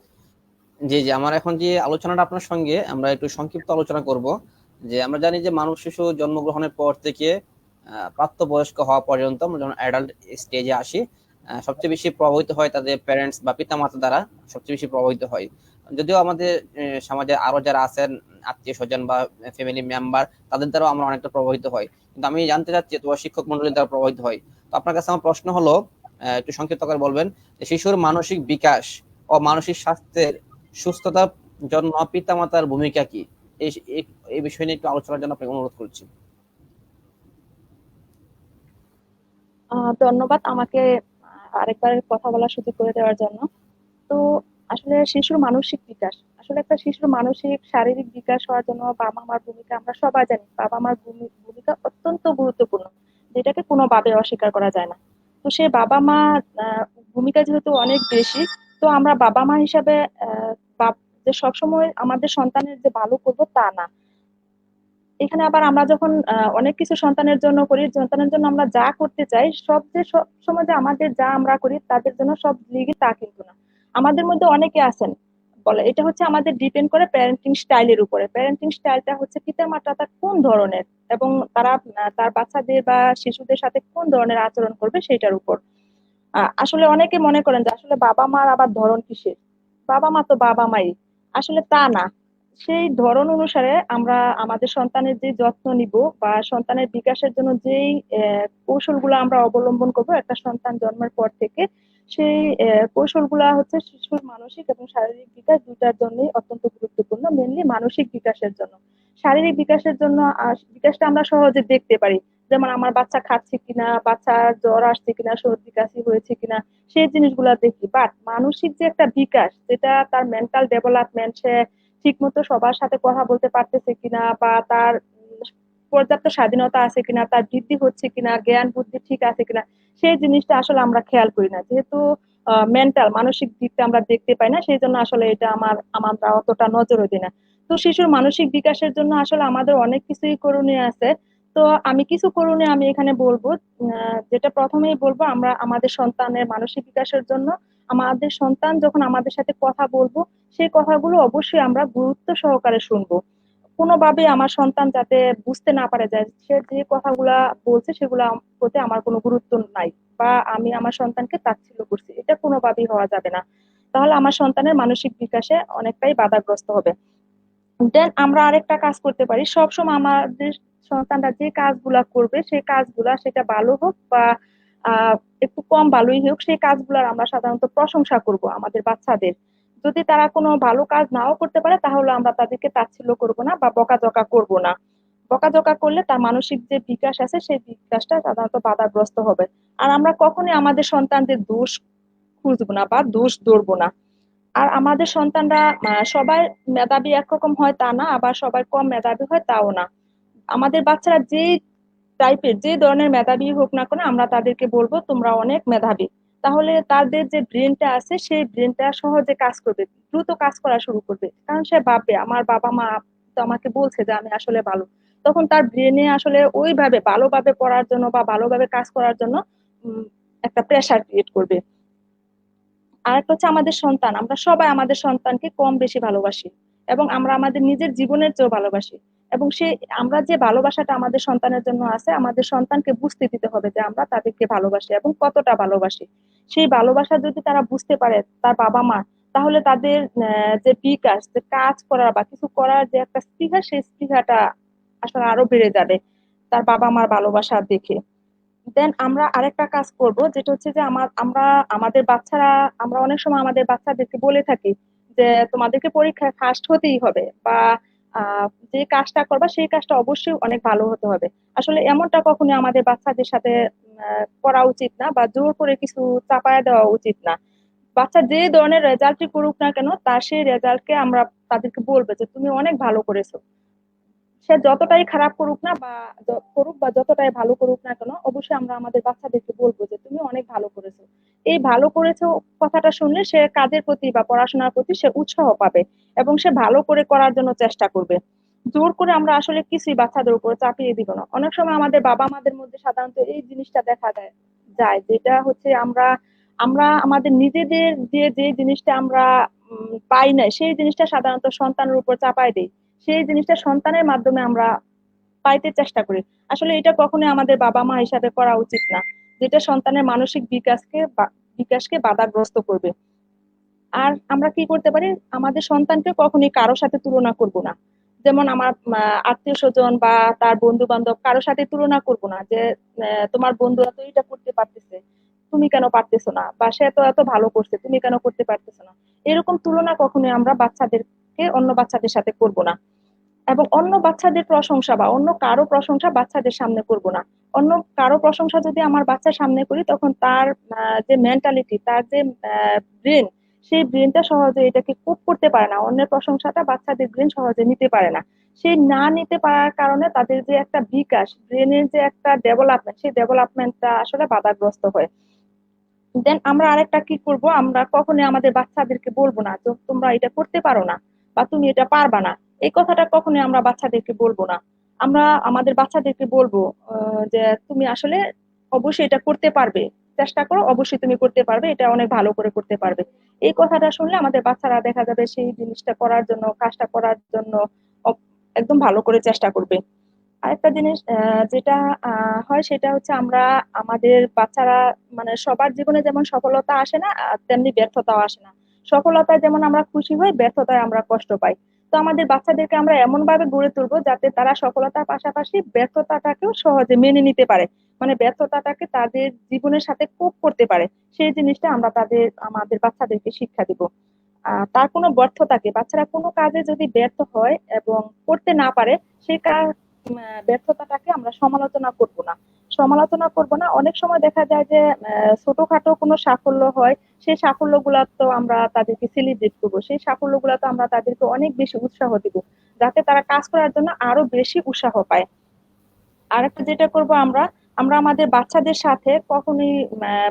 জি জি, আমার এখন যে আলোচনাটা আপনার সঙ্গে আমরা একটু সংক্ষিপ্ত আলোচনা করব। যে আমরা জানি যে মানব শিশু জন্মগ্রহণের পর থেকে প্রাপ্তবয়স্ক হওয়া পর্যন্ত আমরা যখন অ্যাডাল্ট স্টেজে আসি, সবচেয়ে বেশি প্রভাবিত হয় তাদের প্যারেন্টস বা পিতামাতা দ্বারা সবচেয়ে বেশি প্রভাবিত হয়। যদিও আমাদের সমাজে আরো যারা আছেন আত্মীয় স্বজন বা ফ্যামিলি মেম্বার, তাদের দ্বারাও আমরা অনেকটা প্রভাবিত হয়। কিন্তু আমি জানতে চাচ্ছি তোমার শিক্ষক মন্ডলীর দ্বারা প্রভাবিত হয়। তো আপনার কাছে আমার প্রশ্ন হলো, একটু সংক্ষিপ্ত করে বলবেন যে শিশুর মানসিক বিকাশ ও মানসিক স্বাস্থ্যের সুস্থতার জন্য পিতামাতার ভূমিকা কি, এই বিষয় নিয়ে একটু আলোচনার জন্য আপনাকে অনুরোধ করছি। ধন্যবাদ আমাকে আরেকবার কথা বলার সুযোগ করে দেওয়ার জন্য। তো আসলে শিশুর মানসিক বিকাশ, আসলে একটা শিশুর মানসিক শারীরিক বিকাশ হওয়ার জন্য বাবা মার ভূমিকা আমরা সবাই জানি। বাবা মার ভূমিকা অত্যন্ত গুরুত্বপূর্ণ, যেটাকে কোনোভাবে অস্বীকার করা যায় না। তো সে বাবা মা ভূমিকা যেহেতু অনেক বেশি, তো আমরা বাবা মা হিসাবে যে সবসময় আমাদের সন্তানের যে ভালো করবো তা না। এখানে আবার আমরা যখন অনেক কিছু সন্তানের জন্য করি, সন্তানের জন্য আমরা যা করতে চাই, সব যে সব সময় যে আমাদের যা আমরা করি তাদের জন্য সব লিগে তা কিন্তু না। আমাদের মধ্যে অনেকে আছেন বলে, এটা হচ্ছে আমাদের ডিপেন্ড করে প্যারেন্টিং স্টাইলের উপরে। প্যারেন্টিং স্টাইলটা হচ্ছে পিতা মাতা কোন ধরনের এবং তারা তার বাচ্চাদের বা শিশুদের সাথে কোন ধরনের আচরণ করবে সেটার উপর। আসলে অনেকে মনে করেন যে আসলে বাবা মার আবার ধরন কিসের, বাবা মা তো বাবা মাই। আসলে তা না। সেই ধরন অনুসারে আমরা আমাদের সন্তানের যে যত্ন নিব বা সন্তানের বিকাশের জন্য যেই কৌশলগুলো আমরা অবলম্বন করব একটা সন্তান জন্মের পর থেকে, সেই কৌশলগুলা হচ্ছে শিশুর মানসিক এবং শারীরিক বিকাশ দুইটার জন্যই অত্যন্ত গুরুত্বপূর্ণ। মেনলি মানসিক বিকাশের জন্য। শারীরিক বিকাশের জন্য বিকাশটা আমরা সহজে দেখতে পারি, যেমন আমার বাচ্চা খাচ্ছে কিনা, বাচ্চার জ্বর আসছে কিনা, সর্দি কাশি হয়েছে কিনা, সেই জিনিসগুলা দেখি। বাট মানসিক যে একটা বিকাশ, যেটা তার মেন্টাল ডেভেলপমেন্ট, সে ঠিক মতো সবার সাথে কথা বলতে পারতেছে কিনা বা তার পর্যাপ্ত স্বাধীনতা আছে কিনা, তার বৃদ্ধি হচ্ছে কিনা, জ্ঞান বুদ্ধি ঠিক আছে কিনা, সেই জিনিসটা আসলে আমরা খেয়াল করি না। যেহেতু মেন্টাল মানসিক দিকটা আমরা দেখতে পাই না, সেই জন্য আসলে এটা আমরা অতটা নজরও দিই না। তো শিশুর মানসিক বিকাশের জন্য আসলে আমাদের অনেক কিছুই করণীয় আছে। তো আমি কিছু করণীয় আমি এখানে বলবো। যেটা প্রথমেই বলবো, আমরা আমাদের সন্তানের মানসিক বিকাশের জন্য আমাদের সন্তান যখন আমাদের সাথে কথা বলবো, সেই কথাগুলো অবশ্যই আমরা গুরুত্ব সহকারে শুনবো। কোনোভাবে আমার সন্তান যাতে বুঝতে না পারে যে সে যে কথাগুলা বলছে সেগুলা প্রতি আমার কোনো গুরুত্ব নাই বা আমি আমার সন্তানকে তাচ্ছিল্য করছি, এটা কোনোভাবেই হওয়া যাবে না। তাহলে আমার সন্তানের মানসিক বিকাশে অনেকটাই বাধাগ্রস্ত হবে। দেন আমরা আরেকটা কাজ করতে পারি, সবসময় আমাদের সন্তানরা যে কাজগুলা করবে সেই কাজগুলা সেটা ভালো হোক বা আহ একটু কম ভালোই হোক, সেই কাজগুলার আমরা সাধারণত প্রশংসা করব আমাদের বাচ্চাদের। যদি তারা কোনো ভালো কাজ নাও করতে পারে তাহলে আমরা তাদেরকে তাচ্ছিল্য করব না বা বকাঝকা করব না। বকাঝকা করলে তার মানসিক যে বিকাশ আছে সেই বিকাশটা সাধারণত বাধাগ্রস্ত হবে। আর আমরা কখনোই আমাদের সন্তানদের দোষ খুঁজবো না বা দোষ ধরবো না। আর আমাদের সন্তানরা সবাই মেধাবী একরকম হয় তা না, আবার সবাই কম মেধাবী হয় তাও না। আমাদের বাচ্চারা যে টাইপের যে ধরনের মেধাবী হোক না কেন আমরা তাদেরকে বলবো তোমরা অনেক মেধাবী। তাহলে তাদের যে ব্রেনটা আছে সেই ব্রেনটা সহজে কাজ করবে, দ্রুত কাজ করা শুরু করবে, কারণ সে ভাববে আমার বাবা মা তো আমাকে বলছে যে আমি আসলে ভালো। তখন তার ব্রেনে আসলে ওইভাবে ভালোভাবে পড়ার জন্য বা ভালোভাবে কাজ করার জন্য উম, একটা প্রেসার ক্রিয়েট করবে। আর একটা হচ্ছে আমাদের সন্তান, আমরা সবাই আমাদের সন্তানকে কম বেশি ভালোবাসি এবং আমরা আমাদের নিজের জীবনের চেয়েও ভালোবাসি। এবং সে আমরা যে ভালোবাসাটা আমাদের সন্তানের জন্য আছে আমাদের সন্তানকে বুঝতে দিতে হবে যে আমরা তাদেরকে ভালোবাসি এবং কতটা ভালোবাসি। সেই ভালোবাসা যদি তারা বুঝতে পারে তার বাবা মা, তাহলে তাদের যে বিকাশ, যে কাজ করার বা কিছু করার যে একটা স্পৃহা, সেই স্পৃহাটা আসলে আরো বেড়ে যাবে তার বাবা মার ভালোবাসা দেখে। দেন আমরা আরেকটা কাজ করব, যেটা হচ্ছে যে আমরা আমাদের বাচ্চারা, আমরা অনেক সময় আমাদের বাচ্চাদেরকে বলে থাকি যে তোমাদেরকে পরীক্ষায় ফার্স্ট হতেই হবে বা যে কাজটা করবা সেই কাজটা অবশ্যই অনেক ভালো হতে হবে। আসলে এমনটা কখনো আমাদের বাচ্চাদের সাথে করা উচিত না বা জোর করে কিছু চাপায়া দেওয়া উচিত না। বাচ্চা যে ধরনের রেজাল্টই করুক না কেন তার সেই রেজাল্টকে আমরা তাদেরকে বলবো যে তুমি অনেক ভালো করেছো। সে যতটাই খারাপ করুক না বা করুক বা যতটাই ভালো করুক না কেন অবশ্যই আমরা আমাদের বাচ্চাদেরকে বলবো যে তুমি অনেক ভালো করেছো। এই ভালো করেছো কথাটা শুনলে সে কাজের প্রতি বা পড়াশোনার প্রতি সে উৎসাহ পাবে এবং সে ভালো করে করার জন্য চেষ্টা করবে। জোর করে আমরা আসলে কিছুই বাচ্চাদের উপর চাপিয়ে দিব না। অনেক সময় আমাদের বাবা মাদের মধ্যে সাধারণত এই জিনিসটা দেখা যায় যেটা হচ্ছে আমরা আমরা আমাদের নিজেদের যে জিনিসটা আমরা পাই না সেই জিনিসটা সাধারণত সন্তানের উপর চাপাই দিই। সেই জিনিসটা সন্তানের মাধ্যমে আমরা পাইতে চেষ্টা করি। আসলে এটা কখনোই আমাদের বাবা মা হিসাবে করা উচিত না, যেটা সন্তানের মানসিক বিকাশকে বাধাগ্রস্ত করবে। আর আমরা কি করতে পারি, আমাদের সন্তানকে কখনোই কারোর সাথে তুলনা করব না। যেমন আমার আত্মীয় স্বজন বা তার বন্ধু বান্ধব কারোর সাথে তুলনা করব না যে তোমার বন্ধুরা তো এটা করতে পারতেছে তুমি কেন পারতেছো না, বা সে তো এত ভালো করছে তুমি কেন করতে পারতেছো না। এরকম তুলনা কখনোই আমরা বাচ্চাদেরকে অন্য বাচ্চাদের সাথে করব না। এবং অন্য বাচ্চাদের প্রশংসা বা অন্য কারো প্রশংসা বাচ্চাদের সামনে করব না। অন্য কারো প্রশংসা যদি আমার বাচ্চার সামনে করি তখন তার যে মেন্টালিটি, তার যে ব্রেন, সেই ব্রেনটা সহজে এটাকে কোপ করতে পারে না। অন্যের প্রশংসাটা বাচ্চাদের ব্রেন সহজে নিতে পারে না। সেই না নিতে পারার কারণে তাদের যে একটা বিকাশ, ব্রেনের যে একটা ডেভেলপমেন্ট, সেই ডেভেলপমেন্টটা আসলে বাধাগ্রস্ত হয়। দেন আমরা আরেকটা কি করব, আমরা কখনোই আমাদের বাচ্চাদেরকে বলবো না যে তোমরা এটা করতে পারো না বা তুমি এটা পারবা না। এই কথাটা কখনোই আমরা বাচ্চাদেরকে বলবো না। আমরা আমাদের বাচ্চাদেরকে বলবো যে তুমি আসলে অবশ্যই এটা করতে পারবে, চেষ্টা করো, অবশ্যই তুমি করতে পারবে, এটা অনেক ভালো করে করতে পারবে। এই কথাটা শুনলে আমাদের বাচ্চারা দেখা যাবে সেই জিনিসটা করার জন্য, কাজটা করার জন্য একদম ভালো করে চেষ্টা করবে। আরেকটা জিনিস যেটা হয় সেটা হচ্ছে আমরা আমাদের বাচ্চারা, মানে সবার জীবনে যেমন সফলতা আসে না তেমনি ব্যর্থতাও আসে না। সফলতায় যেমন আমরা খুশি হই, ব্যর্থতায় আমরা কষ্ট পাই। তো আমাদের বাচ্চাদেরকে আমরা এমন ভাবে গড়ে তুলবো যাতে তারা সফলতার পাশাপাশি ব্যর্থতাটাকেও সহজে মেনে নিতে পারে, মানে ব্যর্থতাটাকে তাদের জীবনের সাথে কোপ করতে পারে। সেই জিনিসটা আমরা আমাদের বাচ্চাদেরকে শিক্ষা দিব। তার কোনো ব্যর্থতাকে, বাচ্চারা কোনো কাজে যদি ব্যর্থ হয় এবং করতে না পারে সেই ব্যর্থতাটাকে আমরা সমালোচনা করব না। অনেক সময় দেখা যায় যে ছোটখাটো কোনো সাফল্য হয়, সেই সাফল্য গুলা তো আমরা তাদেরকে সেলিব্রেট করবো, সেই সাফল্য গুলা তো আমরা তাদেরকে অনেক বেশি উৎসাহ দিব যাতে তারা কাজ করার জন্য আরো বেশি উৎসাহ পায়। আর একটা যেটা করব, আমরা আমরা আমাদের বাচ্চাদের সাথে কখনোই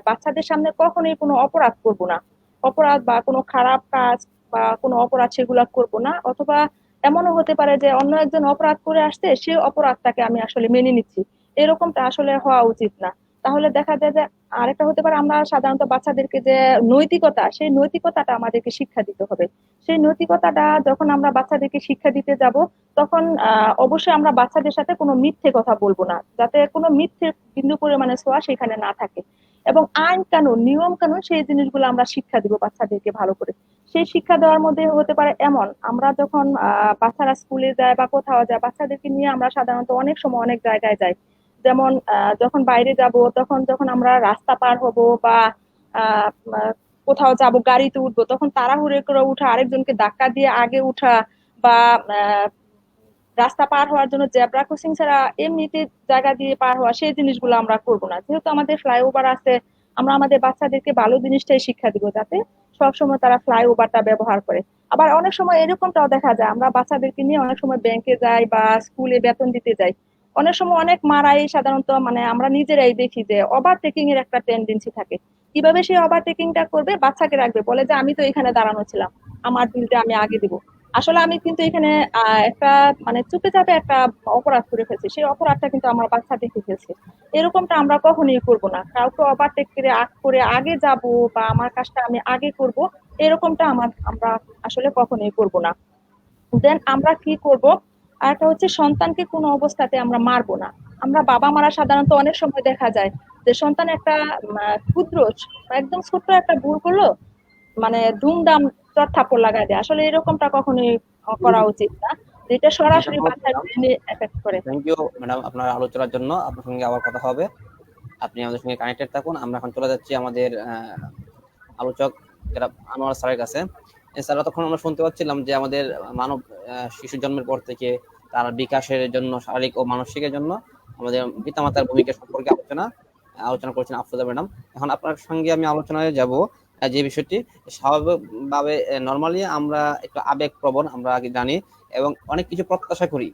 বাচ্চাদের সামনে কখনোই কোনো অপরাধ করব না। অপরাধ বা কোনো খারাপ কাজ বা কোনো অপরাধ সেগুলা করব না। অথবা এমনও হতে পারে যে অন্য একজন অপরাধ করে আসছে সেই অপরাধটাকে আমি আসলে মেনে নিচ্ছি, এরকমটা আসলে হওয়া উচিত না। তাহলে দেখা যায় যে আরেকটা হতে পারে, আমরা সাধারণত বাচ্চাদেরকে যে নৈতিকতা, সেই নৈতিকতাটা আমাদেরকে শিক্ষা দিতে হবে। সেই নৈতিকতাটা যখন আমরা বাচ্চাদেরকে শিক্ষা দিতে যাব তখন অবশ্যই আমরা বাচ্চাদের সাথে কোনো মিথ্যে কথা বলবো না, যাতে কোনো মিথ্যে বিন্দু পরিমাণে ছোঁয়া সেখানে না থাকে। এবং আইন কানুন, নিয়ম কানুন, সেই জিনিসগুলো আমরা শিক্ষা দিব বাচ্চাদেরকে ভালো করে। সেই শিক্ষা দেওয়ার মধ্যে হতে পারে এমন, আমরা যখন বাচ্চারা স্কুলে যায় বা কোথাও যায়, বাচ্চাদেরকে নিয়ে আমরা সাধারণত অনেক সময় অনেক জায়গায় যাই। যেমন যখন বাইরে যাব, তখন যখন আমরা রাস্তা পার হব বা আহ, আহ, কোথাও যাব, গাড়িতে উঠবো, তখন তাড়াহুড়ো করে উঠা, আরেকজনকে ধাক্কা দিয়ে আগে উঠা, বা আহ, রাস্তা পার হওয়ার জন্য জেব্রা ক্রসিং ছাড়া এমনিতে জায়গা দিয়ে পার হওয়া, সেই জিনিসগুলো আমরা করবো না। যেহেতু আমাদের ফ্লাইওভার আছে, আমরা আমাদের বাচ্চাদেরকে ভালো জিনিসটাই শিক্ষা দিব, যাতে সবসময় তারা ফ্লাইওভারটা ব্যবহার করে। আবার অনেক সময় এরকমটাও দেখা যায়, আমরা বাচ্চাদেরকে নিয়ে অনেক সময় ব্যাংকে যাই বা স্কুলে বেতন দিতে যাই, অনেক সময় অনেক মারাই সাধারণত মানে আমরা নিজেরাই দেখি যে ওভারটেকিং এর একটা টেন্ডেন্সি থাকে। কিভাবে সেই ওভারটেকিংটা করবে, বাচ্চাকে রাখবে, বলে যে আমি তো এখানে দাঁড়ানো ছিলাম, আমার বিলটা আমি আগে দিব। আসলে আমি কিন্তু এখানে একটা মানে চুপে চাপে একটা অপরাধ করে ফেলছি, সেই অপরাধটা কিন্তু আমার বাচ্চা দেখে ফেলছে। এরকমটা আমরা কখনোই করব না, কাউকে ওভারটেক করে করে আগে যাব বা আমার কাজটা আমি আগে করব, এরকমটা আমরা আসলে কখনোই করব না। দেন আমরা কি করব, আর একটা হচ্ছে সন্তানকে কোনো অবস্থাতে আমরা মারবো না। আমরা বাবা মারা সাধারণত অনেক সময় দেখা যায় যে সন্তান একটা ক্ষুদ্র একদম ছোট্ট একটা ভুল করলো, মানে ধুমধাম চর থাপ্পড় লাগাই দেয়। আসলে এরকমটা কখনোই করা উচিত না, যেটা জি, সরাসরি ধন্যবাদ বাচ্চার ম্যাডাম। ব্রেনে এফেক্ট করে। থ্যাংক ইউ ম্যাডাম আপনার আলোচনার জন্য। আপনার সঙ্গে আবার কথা হবে। আপনি আমাদের সঙ্গে কানেক্টেড থাকুন। আমরা এখন চলে যাচ্ছি আমাদের আলোচক যারা আনোয়ার স্যারের কাছে। এছাড়া তখন আমরা শুনতে পাচ্ছিলাম যে আমাদের মানব শিশু জন্মের পর থেকে তার বিকাশের জন্য শারীরিক ও মানসিকের জন্য আমাদের পিতামাতার ভূমিকা সম্পর্কে আলোচনা করছেন আফরোজা ম্যাডাম। এখন আপনার সঙ্গে আমি আলোচনায় যাব যে বিষয়টি স্বাভাবিকভাবে নর্মালি আমরা একটু আবেগপ্রবণ, আমরা আগে জানি, এবং অনেক কিছু প্রত্যাশা করি,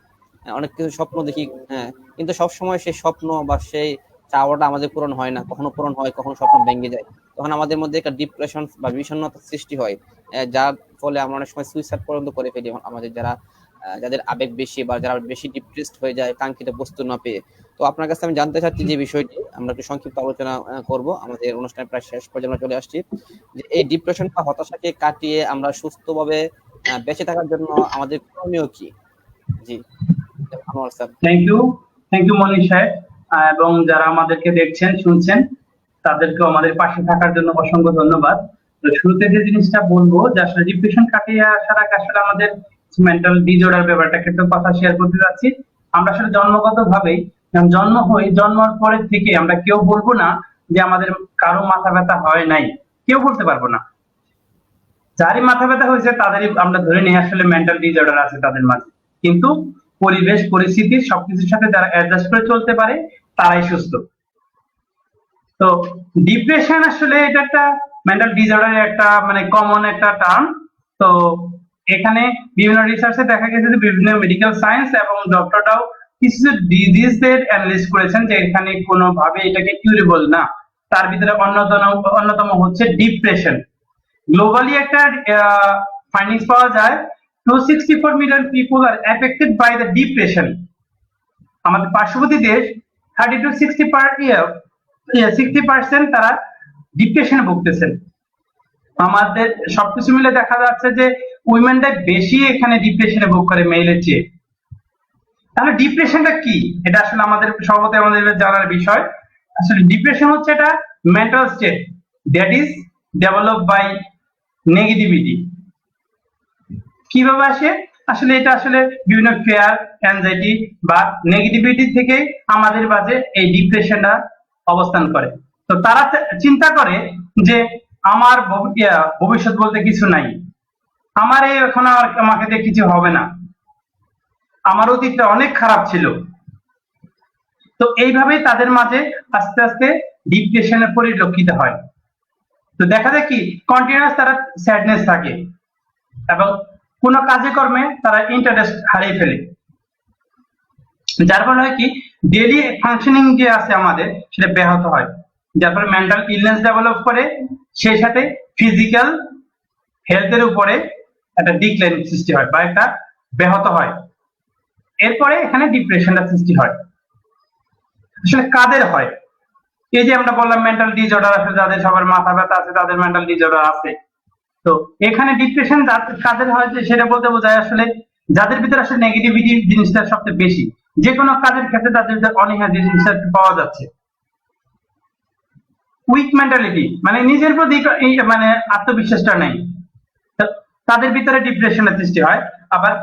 অনেক কিছু স্বপ্ন দেখি, হ্যাঁ, কিন্তু সবসময় সেই স্বপ্ন বা সেই চাওয়াটা আমাদের পূরণ হয় না, কখনো পূরণ হয়, কখনো স্বপ্ন ভেঙে যায়। তখন আমাদের মধ্যে একটা ডিপ্রেশন বা বিষণ্ণতার সৃষ্টি হয়, যার ফলে আমরা অনেক সময় সুইসাইড পর্যন্ত করে ফেলি। আমাদের যাদের আবেগ বেশি বা যারা বেশি ডিপ্রেসড হয়ে যায় কাঙ্ক্ষিত বস্তু না পেয়ে। তো আপনার কাছে আমি জানতে চাচ্ছি যে বিষয়টি আমরা একটু সংক্ষিপ্ত আলোচনা করব, আমাদের অনুষ্ঠানের প্রায় শেষ পর্যন্ত চলে আসছি, যে এই ডিপ্রেশন বা হতাশাকে কাটিয়ে আমরা সুস্থভাবে বেঁচে থাকার জন্য আমাদের করণীয় কি? জি আনোয়ার স্যার। থ্যাংক ইউ মনির সাহেব। এবং যারা আমাদেরকে দেখছেন শুনছেন তাদেরকেও আমাদের পাশে থাকার জন্য অসংখ্য ধন্যবাদ। তো শুরুতে যে জিনিসটা বলবো যে আসলে ডিপ্রেশন কাটিয়ে আসার আগে আসলে আমাদের মেন্টাল ডিসঅর্ডার ব্যাপারটা একটু কথা শেয়ার করতে যাচ্ছি। আমরা আসলে জন্মগত ভাবেই যখন জন্ম হই, জন্মের পরে থেকে আমরা কেউ বলবো না যে আমাদের কারো মাথা ব্যথা হয় নাই, কেউ বলতে পারবো না। যারই মাথা ব্যথা হয়েছে তাদেরই আমরা ধরে নিই আসলে মেন্টাল ডিসঅর্ডার আছে তাদের মাঝে। কিন্তু পরিবেশ পরিস্থিতি সবকিছুর সাথে যারা অ্যাডজাস্ট করে চলতে পারে তারাই সুস্থ। তো ডিপ্রেশন আসলে এটা একটা মেন্টাল ডিসঅর্ডারের একটা মানে কমন একটা টার্ম। তো এখানে বিভিন্ন রিসার্চে দেখা গেছে যে বিভিন্ন মেডিকেল সায়েন্স এবং ডক্টররাও কিছু ডিজিজের অ্যানালাইজ করেছেন যে এখানে কোনোভাবে এটাকে কিউরেবল না। তার ভিতরে অন্যতম হচ্ছে ডিপ্রেশন। গ্লোবালি একটা ফাইন্ডিংস পাওয়া যায় 264 million people are affected by the depression. আমাদের পার্শ্ববর্তী দেশ 30 to 60% তারা ডিপ্রেশনে ভুগতেছেন। আমাদের সবকিছু মিলে দেখা যাচ্ছে যে উইমেনরা বেশি এখানে ডিপ্রেশনে ভোগ করে মেয়েদের চেয়ে। তাহলে ডিপ্রেশনটা কি, এটা আসলে আমাদের সর্বদাই আমাদের জানার বিষয়। আসলে ডিপ্রেশন হচ্ছে এটা mental state that is develop by negativity. কিভাবে আসে? আসলে এটা আসলে বিভিন্ন ফেয়ার, অ্যাংজাইটি বা নেগেটিভিটি থেকে আমাদের মাঝে এই ডিপ্রেশনটা অবস্থান করে। তো তারা চিন্তা করে যে আমার ভবিষ্যৎ বলতে কিছু নাই, আমার এখন আমাকে দিয়ে কিছু হবে না, আমার অতীতটা অনেক খারাপ ছিল। তো এইভাবেই তাদের মাঝে আস্তে আস্তে ডিপ্রেশনে পরিলক্ষিত হয়। তো দেখা যায় কি কন্টিনিউয়াস তারা স্যাডনেস থাকে এবং কোনো কাজে কর্মে তারা ইন্টারেস্ট হারিয়ে ফেলে, যার ফলে হয় কি ডেইলি ফাংশনিং যে আছে আমাদের সেটা ব্যাহত হয়, যার ফলে মেন্টাল ইলনেস ডেভেলপ করে, সেই সাথে ফিজিক্যাল হেলথের উপরে একটা ডিক্লাইন সৃষ্টি হয় বা একটা ব্যাহত হয়। এরপরে এখানে ডিপ্রেশনটা সৃষ্টি হয়। আসলে কাদের হয়? এই যে আমরা বললাম মেন্টাল ডিসঅর্ডার আছে, যাদের সবার মাথা ব্যথা আছে তাদের মেন্টাল ডিসঅর্ডার আছে। তো এখানে ডিপ্রেশন কাদের হয় যে সেটা বলতে বোঝায় আসলে যাদের ভিতরে আসলে নেগেটিভিটি জিনিসটা সবচেয়ে বেশি, যে কোনো কাজের ক্ষেত্রে তাদের অনীহা জিনিসটা পাওয়া যাচ্ছে। উইক মেন্টালিটি মানে নিজের প্রতি মানে আত্মবিশ্বাসটা নেই, তাদের ভিতরে ডিপ্রেশনের সৃষ্টি হয়। আবার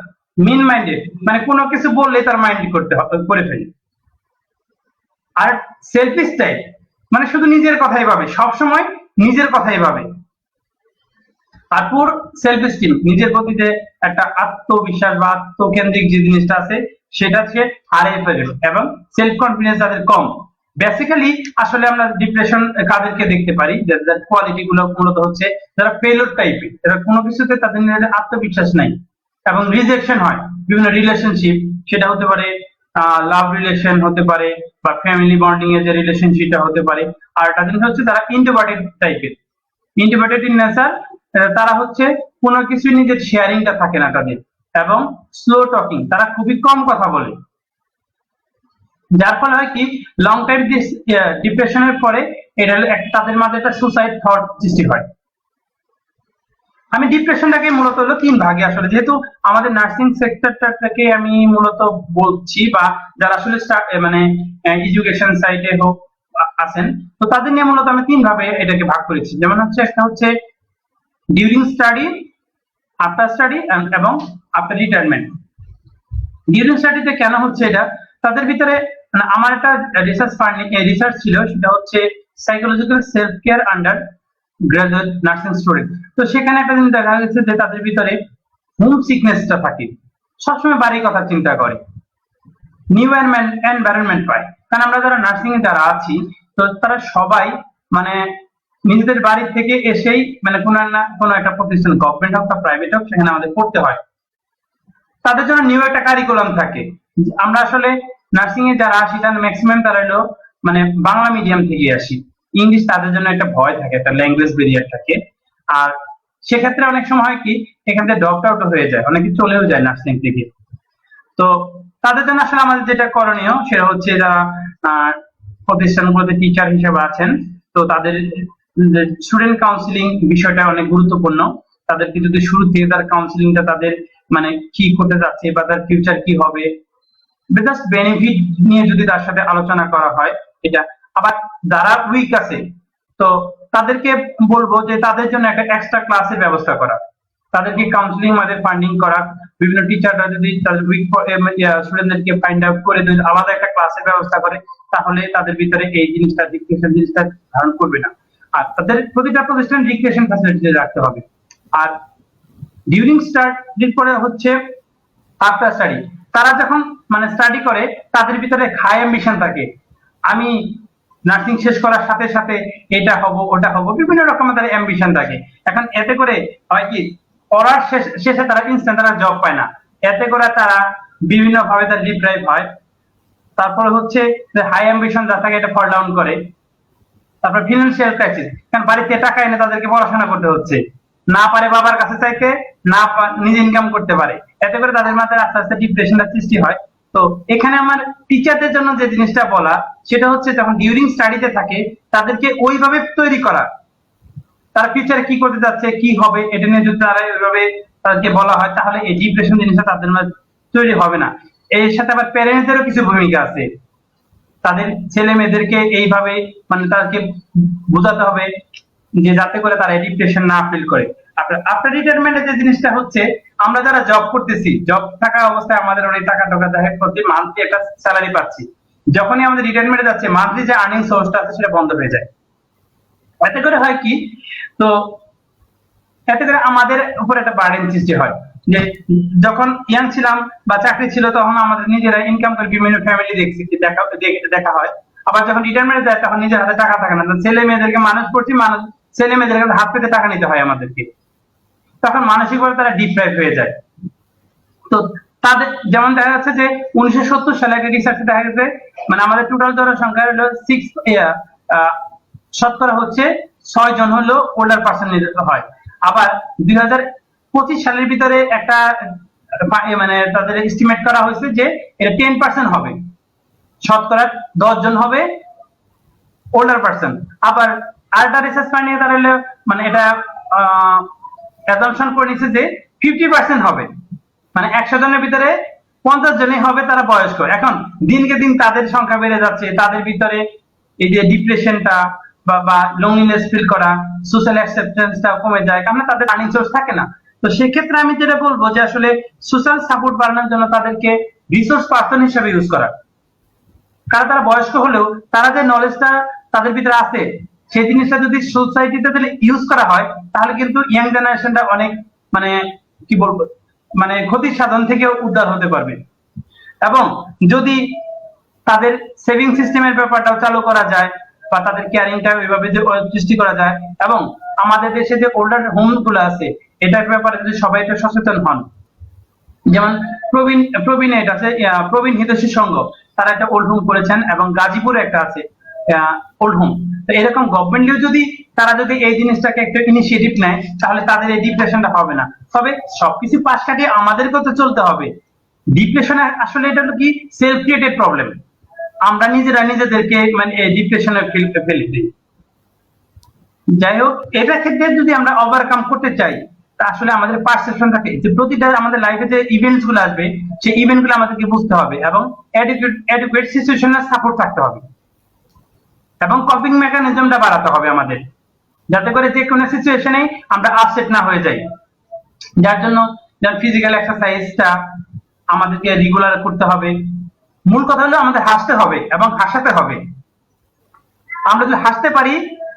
মিন মাইন্ডেড, মানে কোনো কিছু বললে তার মাইন্ড করে ফেলে। আর সেলফিশ টাইপ, মানে শুধু নিজের কথাই ভাবে, সবসময় নিজের কথাই ভাবে। আর পুর সেলফ এস্টিম, নিজের প্রতি যে একটা আত্মবিশ্বাস বা আত্মকেন্দ্রিক যে জিনিসটা আছে সেটা সে হারিয়ে ফেলে, এবং সেলফ কনফিডেন্স তাদের কম। বেসিক্যালি আসলে আমরা ডিপ্রেশন কাদেরকে দেখতে পারি, যাদের কোয়ালিটি গুলো মূলত হচ্ছে যারা ফেলিওর টাইপের, যারা কোনো কিছুতে তাদের নিজেদের আত্মবিশ্বাস নাই এবং রিজেকশন হয় বিভিন্ন রিলেশনশিপ, সেটা হতে পারে লাভ রিলেশন হতে পারে বা ফ্যামিলি বন্ডিং এর যে রিলেশনশিপটা হতে পারে। আর একটা জিনিস হচ্ছে তারা ইন্ট্রোভার্টেড টাইপের, ইন্ট্রোভার্টেড ইন নেচার, তারা হচ্ছে কোনো কিছু নিজের শেয়ারিংটা থাকে না তাদের, এবং স্লো টকিং, তারা খুবই কম কথা বলে। যার ফলে হয় কি, লং টাইম ডিপ্রেশনের পরে এটা তাদের মাঝে একটা সুসাইড থট সৃষ্টি হয়। আমি ডিপ্রেশনটাকে মূলত হলো তিন ভাগে, আসলে যেহেতু আমাদের নার্সিং সেক্টরটাকে আমি মূলত বলছি, বা যারা আসলে মানে এডুকেশন সাইডে হোক আছেন, তো তাদের নিয়ে মূলত আমি তিন ভাবে এটাকে ভাগ করেছি। যেমন হচ্ছে একটা হচ্ছে ডিউরিং স্টাডি, আফটার স্টাডি এবং আফটার রিটায়ারমেন্ট। ডিউরিং স্টাডিতে কেন হচ্ছে এটা, তাদের ভিতরে মানে আমার একটা রিসার্চ ছিল, সেটা হচ্ছে psychological self care under graduate nursing student. তো সেখানে একটা জিনিস দেখা গেছে যে তাদের ভিতরে হোম সিকনেসটা থাকে, সবসময় বাড়ির কথা চিন্তা করে, নিউ এনভায়রনমেন্ট পায়। কারণ আমরা যারা নার্সিং এ যারা আছি, তো তারা সবাই মানে নিজেদের বাড়ি থেকে এসেই মানে কোনো না কোনো একটা প্রতিষ্ঠান, গভর্নমেন্ট হোক বা প্রাইভেট হোক, সেখানে আমাদের পড়তে হয়। তাদের জন্য নিউ একটা কারিকুলাম থাকে। আমরা আসলে নার্সিং এ যারা আসি তার ম্যাক্সিমাম তারা হলো মানে বাংলা মিডিয়াম থেকে আসি, ইংলিশ তাদের জন্য একটা ভয় থাকে, একটা ল্যাঙ্গুয়েজ ব্যারিয়ার থাকে। আর সেক্ষেত্রে অনেক সময় হয় কি, এখান থেকে ড্রপ আউট হয়ে যায়, অনেকে চলেও যায় নার্সিং থেকে। তো তাদের জন্য আসলে আমাদের যেটা করণীয় সেটা হচ্ছে যারা প্রতিষ্ঠানগুলোতে টিচার হিসেবে আছেন, তো তাদের স্টুডেন্ট কাউন্সিলিং বিষয়টা অনেক গুরুত্বপূর্ণ। তাদেরকে যদি শুরু থেকে তার কাউন্সিলিংটা তাদের মানে কি করতে যাচ্ছে বা তার ফিউচার কি হবে, জাস্ট বেনিফিট নিয়ে যদি তার সাথে আলোচনা করা হয় এটা। আবার যারা উইক আছে, তো তাদেরকে বলবো যে তাদের জন্য একটা এক্সট্রা ক্লাসের ব্যবস্থা করা, তাদেরকে কাউন্সিলিং মাঝে ফান্ডিং করা, বিভিন্ন টিচাররা যদি তাদের উইক স্টুডেন্টদেরকে ফাইন্ড আউট করে যদি আলাদা একটা ক্লাসের ব্যবস্থা করে, তাহলে তাদের ভিতরে এই জিনিসটা ডিপ্রেশন জিনিসটা ধারণ করবে না। আর তাদের প্রতিটা প্রতিষ্ঠান রিক্রিয়েশন ফ্যাসিলিটি রাখতে হবে। আর ডিউরিং স্টাডির পরে হচ্ছে আফটার স্টাডি, তারা যখন মানে স্টাডি করে তাদের ভিতরে হাই অ্যাম্বিশন থাকে, আমি নার্সিং শেষ করার সাথে সাথে এটা হব ওটা হব, বিভিন্ন রকমের তাদের অ্যাম্বিশন থাকে। এখন এতে করে হয় কি, পড়ার শেষে তারা ইনস্ট্যান্ট তারা জব পায় না, এতে করে তারা বিভিন্ন ভাবে তার ডিপ্রাইভ হয়। তারপরে হচ্ছে যে হাই অ্যাম্বিশন যা থাকে এটা ফল ডাউন করে। তারপর ফিনান্সিয়াল ক্রাইসিস, কারণ বাড়িতে টাকা এনে তাদেরকে পড়াশোনা করতে হচ্ছে, না পারে বাবার কাছে চাইতে, না নিজে ইনকাম করতে পারে, এতে করে তাদের মাথায় আস্তে আস্তে ডিপ্রেশনের সৃষ্টি হয়। তো এখানে আমার টিচারদের জন্য যে জিনিসটা বলা, সেটা হচ্ছে যখন ডিউরিং স্টাডিতে থাকে তাদেরকে ওইভাবে তৈরি করা, তারা ফিউচারে কি করতে যাচ্ছে কি হবে এটা নিয়ে যদি তারা ওইভাবে তাদেরকে বলা হয়, তাহলে এই ডিপ্রেশন জিনিসটা তাদের মধ্যে তৈরি হবে না। এর সাথে আবার প্যারেন্টসদেরও কিছু ভূমিকা আছে, তাদের ছেলে মেয়েদেরকে এইভাবে মানে তাদেরকে বোঝাতে হবে যে যাতে করে তারা ডিপ্রেশন না ফিল করে। আফটার রিটায়ারমেন্টের যে জিনিসটা হচ্ছে, আমরা যারা জব করতেছি, জব থাকা অবস্থায় আমাদের অনেক টাকা টাকা দেখা প্রতি মান্থলি একটা স্যালারি পাচ্ছি, যখনই আমাদের রিটায়ারমেন্টে যাচ্ছে মান্থলি যে আর্নিং সোর্সটা আছে সেটা বন্ধ হয়ে যায়। এতে করে হয় কি, তো এতে করে আমাদের উপর একটা বার্ডেন সৃষ্টি হয়, যে যখন ইয়াং ছিলাম বা চাকরি ছিল তখন আমাদের নিজেরা ইনকাম করে বিভিন্ন ফ্যামিলি দেখা হয়। আবার যখন রিটায়ারমেন্টে যায় তখন নিজের হাতে টাকা থাকে না, ছেলে মেয়েদেরকে মানুষ করছি, ছেলে মেয়েদের কাছে হাত পেতে টাকা নিতে হয় আমাদেরকে, তখন মানসিকভাবে তারা ডিপ্রাইভ হয়ে যায়। তো তাদের যেমন দেখা যাচ্ছে যে 1970 সালে একটা রিসার্চে দেখা গেছে মানে আমাদের টোটাল জনসংখ্যা হলো 6 জন হলো ওল্ডার পার্সন হয়। আবার 2025 সালের ভিতরে একটা মানে তাদের এস্টিমেট করা হয়েছে যে এটা 10% হবে, 10 জন হবে ওল্ডার পার্সন। আবার আরেকটা রিসার্চ ফাইন্ডিং তারা হলো মানে এটা অ্যাজাম্পশন করে নিচ্ছে যে 50% হবে, মানে 100 জনের ভিতরে 50 জনই হবে তারা বয়স্ক। এখন দিনকে দিন তাদের সংখ্যা বেড়ে যাচ্ছে, তাদের ভিতরে এই যে ডিপ্রেশনটা বা লোনলিনেস ফিল করা, সোশ্যাল অ্যাকসেপ্টেন্সটা কমে যায়, কারণ তাদের আর্নিং সোর্স থাকে না। তো সেক্ষেত্রে আমি যেটা বলবো যে আসলে সোশ্যাল সাপোর্ট বাড়ানোর জন্য তাদেরকে রিসোর্স পার্সন হিসেবে ইউজ করা। কারণ তারা বয়স্ক হলেও তারা যে নলেজটা তাদের ভিতরে আছে সেই জিনিসটা যদি সোসাইটিতে ইউজ করা হয় তাহলে কিন্তু ইয়াং জেনারেশনটা অনেক মানে কি বলবো মানে ক্ষতির সাধন থেকে উদ্ধার হতে পারবে। এবং যদি তাদের সেভিং সিস্টেমের ব্যাপারটাও চালু করা যায় বা তাদের কেয়ারিংটা ওইভাবে যে সৃষ্টি করা যায়, এবং আমাদের দেশে যে ওল্ডার হোম গুলো আছে এটার ব্যাপারে যদি সবাই একটু সচেতন হন, যেমন প্রবীণ আছে প্রবীণ হিতৈষী সংঘ, তারা একটা ওল্ড হোম করেছেন এবং গাজীপুরে একটা আছে ওল্ড হোম। তো এরকম গভর্নমেন্টও যদি তারা যদি এই জিনিসটাকে একটা ইনিশিয়েটিভ নেয় তাহলে তাদের এই ডিপ্রেশনটা হবে না। তবে সবকিছু পাশ কাটিয়ে আমাদেরকেও তো চলতে হবে। ডিপ্রেশন আসলে এটা হলো কি সেলফ ক্রিয়েটেড প্রবলেম, আমরা নিজেরা নিজেদেরকে মানে ডিপ্রেশনে ফেলে দিই। যাই হোক, এটা ক্ষেত্রে যদি আমরা ওভারকাম করতে চাই তা আসলে আমাদের পারসেপশন থাকে যে প্রতিটা আমাদের লাইফে যে ইভেন্টস গুলো আসবে সেই ইভেন্ট গুলো আমাদেরকে বুঝতে হবে এবং অ্যাডিকুয়েট সিচুয়েশনাল সাপোর্ট থাকতে হবে এবং কপিং মেকানিজমটা বাড়াতে হবে আমাদের, যাতে করে যে কোনো সিচুয়েশনে আমরা আপসেট না হয়ে যাই। যার জন্য যেমন ফিজিক্যাল এক্সারসাইজটা আমাদেরকে রেগুলার করতে হবে। মূল কথা হলো আমাদের হাসতে হবে এবং হাসাতে হবে। আমরা যদি হাসতে পারি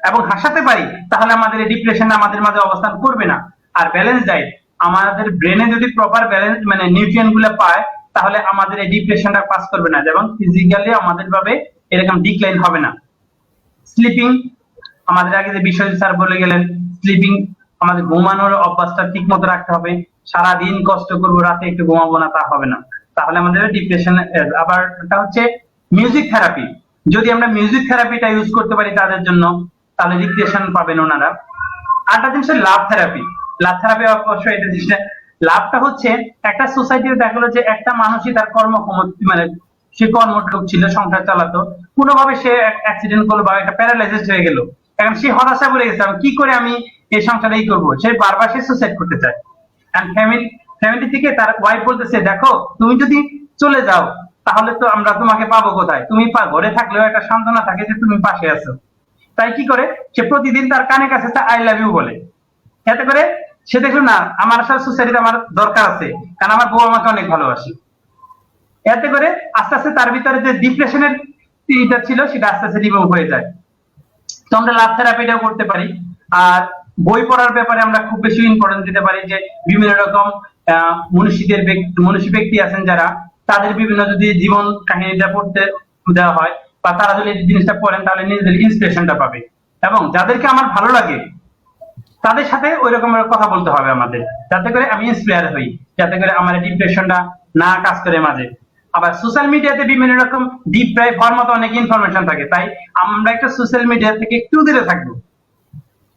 এবং হাসাতে পারি তাহলে আমাদের এই ডিপ্রেশন আমাদের মাঝে অবস্থান করবে না। আর ব্যালেন্স ডায়েট, আমাদের ব্রেনে যদি প্রপার ব্যালেন্স মানে নিউট্রিয়েন্ট গুলো পায় তাহলে আমাদের এই ডিপ্রেশনটা পাস করবে না এবং ফিজিক্যালি আমাদের ভাবে এরকম ডিক্লাইন হবে না। স্লিপিং, আমাদের আগে যে বিশ্বজিৎ স্যার বলে গেলেন, স্লিপিং আমাদের ঘুমানোর অভ্যাসটা ঠিক মতো রাখতে হবে। সারাদিন কষ্ট করবো রাতে একটু ঘুমাবো না তা হবে না, তাহলে আমাদের ডিপ্রেশন। আবার এটা হচ্ছে মিউজিক থেরাপি, যদি আমরা মিউজিক থেরাপিটা ইউজ করতে পারি তাদের জন্য তাহলে ডিপ্রেশন পাবেন ওনারা। আরেকটা জিনিস লাভ থেরাপি। লাভ থেরাপি অবশ্যই এটা জিনিসটা, লাভটা হচ্ছে একটা সোসাইটিতে দেখা গেলো যে একটা মানুষই তার মানে সে কর্মঠ ছিল, সংসার চালাতো, কোনোভাবে সে অ্যাক্সিডেন্ট করলো বা একটা প্যারালাইজড হয়ে গেল, এখন সে হতাশা পড়ে গেছে কি করে আমি এই সংসারে এই করবো, সে বারবার সে সুসাইড করতে চায়। ফ্যামিলি থেকে তার ওয়াইফ বলতেছে দেখো তুমি যদি চলে যাও তাহলে তো আমরা তোমাকে পাবো কোথায়, তুমি ঘরে থাকলেও একটা সান্ত্বনা থাকে যে তুমি পাশে আছো। তাই কি করে সে প্রতিদিন তার কানে কাছে আই লাভ ইউ বলে, এতে করে সে দেখলো না আমার আসলে সোসাইটিতে আমার দরকার আছে কারণ আমার বউ আমাকে অনেক ভালোবাসে। এতে করে আস্তে আস্তে তার ভিতরে যে ডিপ্রেশনের ইটা ছিল সেটা আস্তে আস্তে রিমুভ হয়ে যায়। তো আমরা লাভ থেরাপিটাও করতে পারি। আর বই পড়ার ব্যাপারে আমরা খুব বেশি ইম্পর্টেন্স দিতে পারি, যে বিভিন্ন রকম মনীষী ব্যক্তি আছেন যারা, তাদের বিভিন্ন যদি জীবন কাহিনীটা পড়তে দেওয়া হয় বা তারা যদি এই জিনিসটা পড়েন তাহলে নিজেদের ইন্সপিরেশনটা পাবে। এবং যাদেরকে আমার ভালো লাগে তাদের সাথে ওই রকমের কথা বলতে হবে আমাদের, যাতে করে আমি ইন্সপায়ার হই, যাতে করে আমার ডিপ্রেশনটা না কাজ করে মাঝে। আবার সোশ্যাল মিডিয়াতে বিভিন্ন রকম ডিপ ড্রাইভ হওয়ার মতো অনেক ইনফরমেশন থাকে, তাই আমরা একটা সোশ্যাল মিডিয়া থেকে একটু দূরে থাকবো।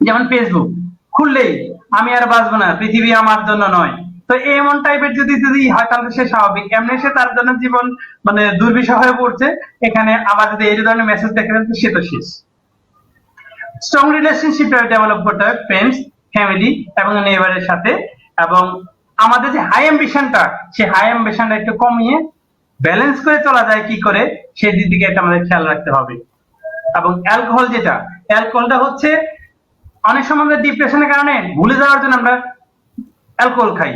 যেমন ফেসবুক খুললেই আমি আর বাঁচবো না, পৃথিবী আমার জন্য নয়, তো এমন টাইপের যদি হয় তাহলে সে স্বাভাবিক, এমনি সে তার জন্য জীবন মানে দুর্বিষহ হয়ে পড়ছে, এখানে আবার যদি এই ধরনের মেসেজ দেখে সে তো শেষ। স্ট্রং রিলেশনশিপ ডেভেলপ করতে হবে ফ্রেন্ডস, ফ্যামিলি এবং নেইবারের সাথে। এবং আমাদের যে হাই অ্যাম্বিশনটা সেই হাই অ্যাম্বিশনটা একটু কমিয়ে ব্যালেন্স করে চলা যায় কি করে সেই দিকে একটা আমাদের খেয়াল রাখতে হবে। এবং অ্যালকোহল, যেটা অ্যালকোহলটা হচ্ছে অনেক সময় আমরা ডিপ্রেশনের কারণে ভুলে যাওয়ার জন্য আমরা অ্যালকোহল খাই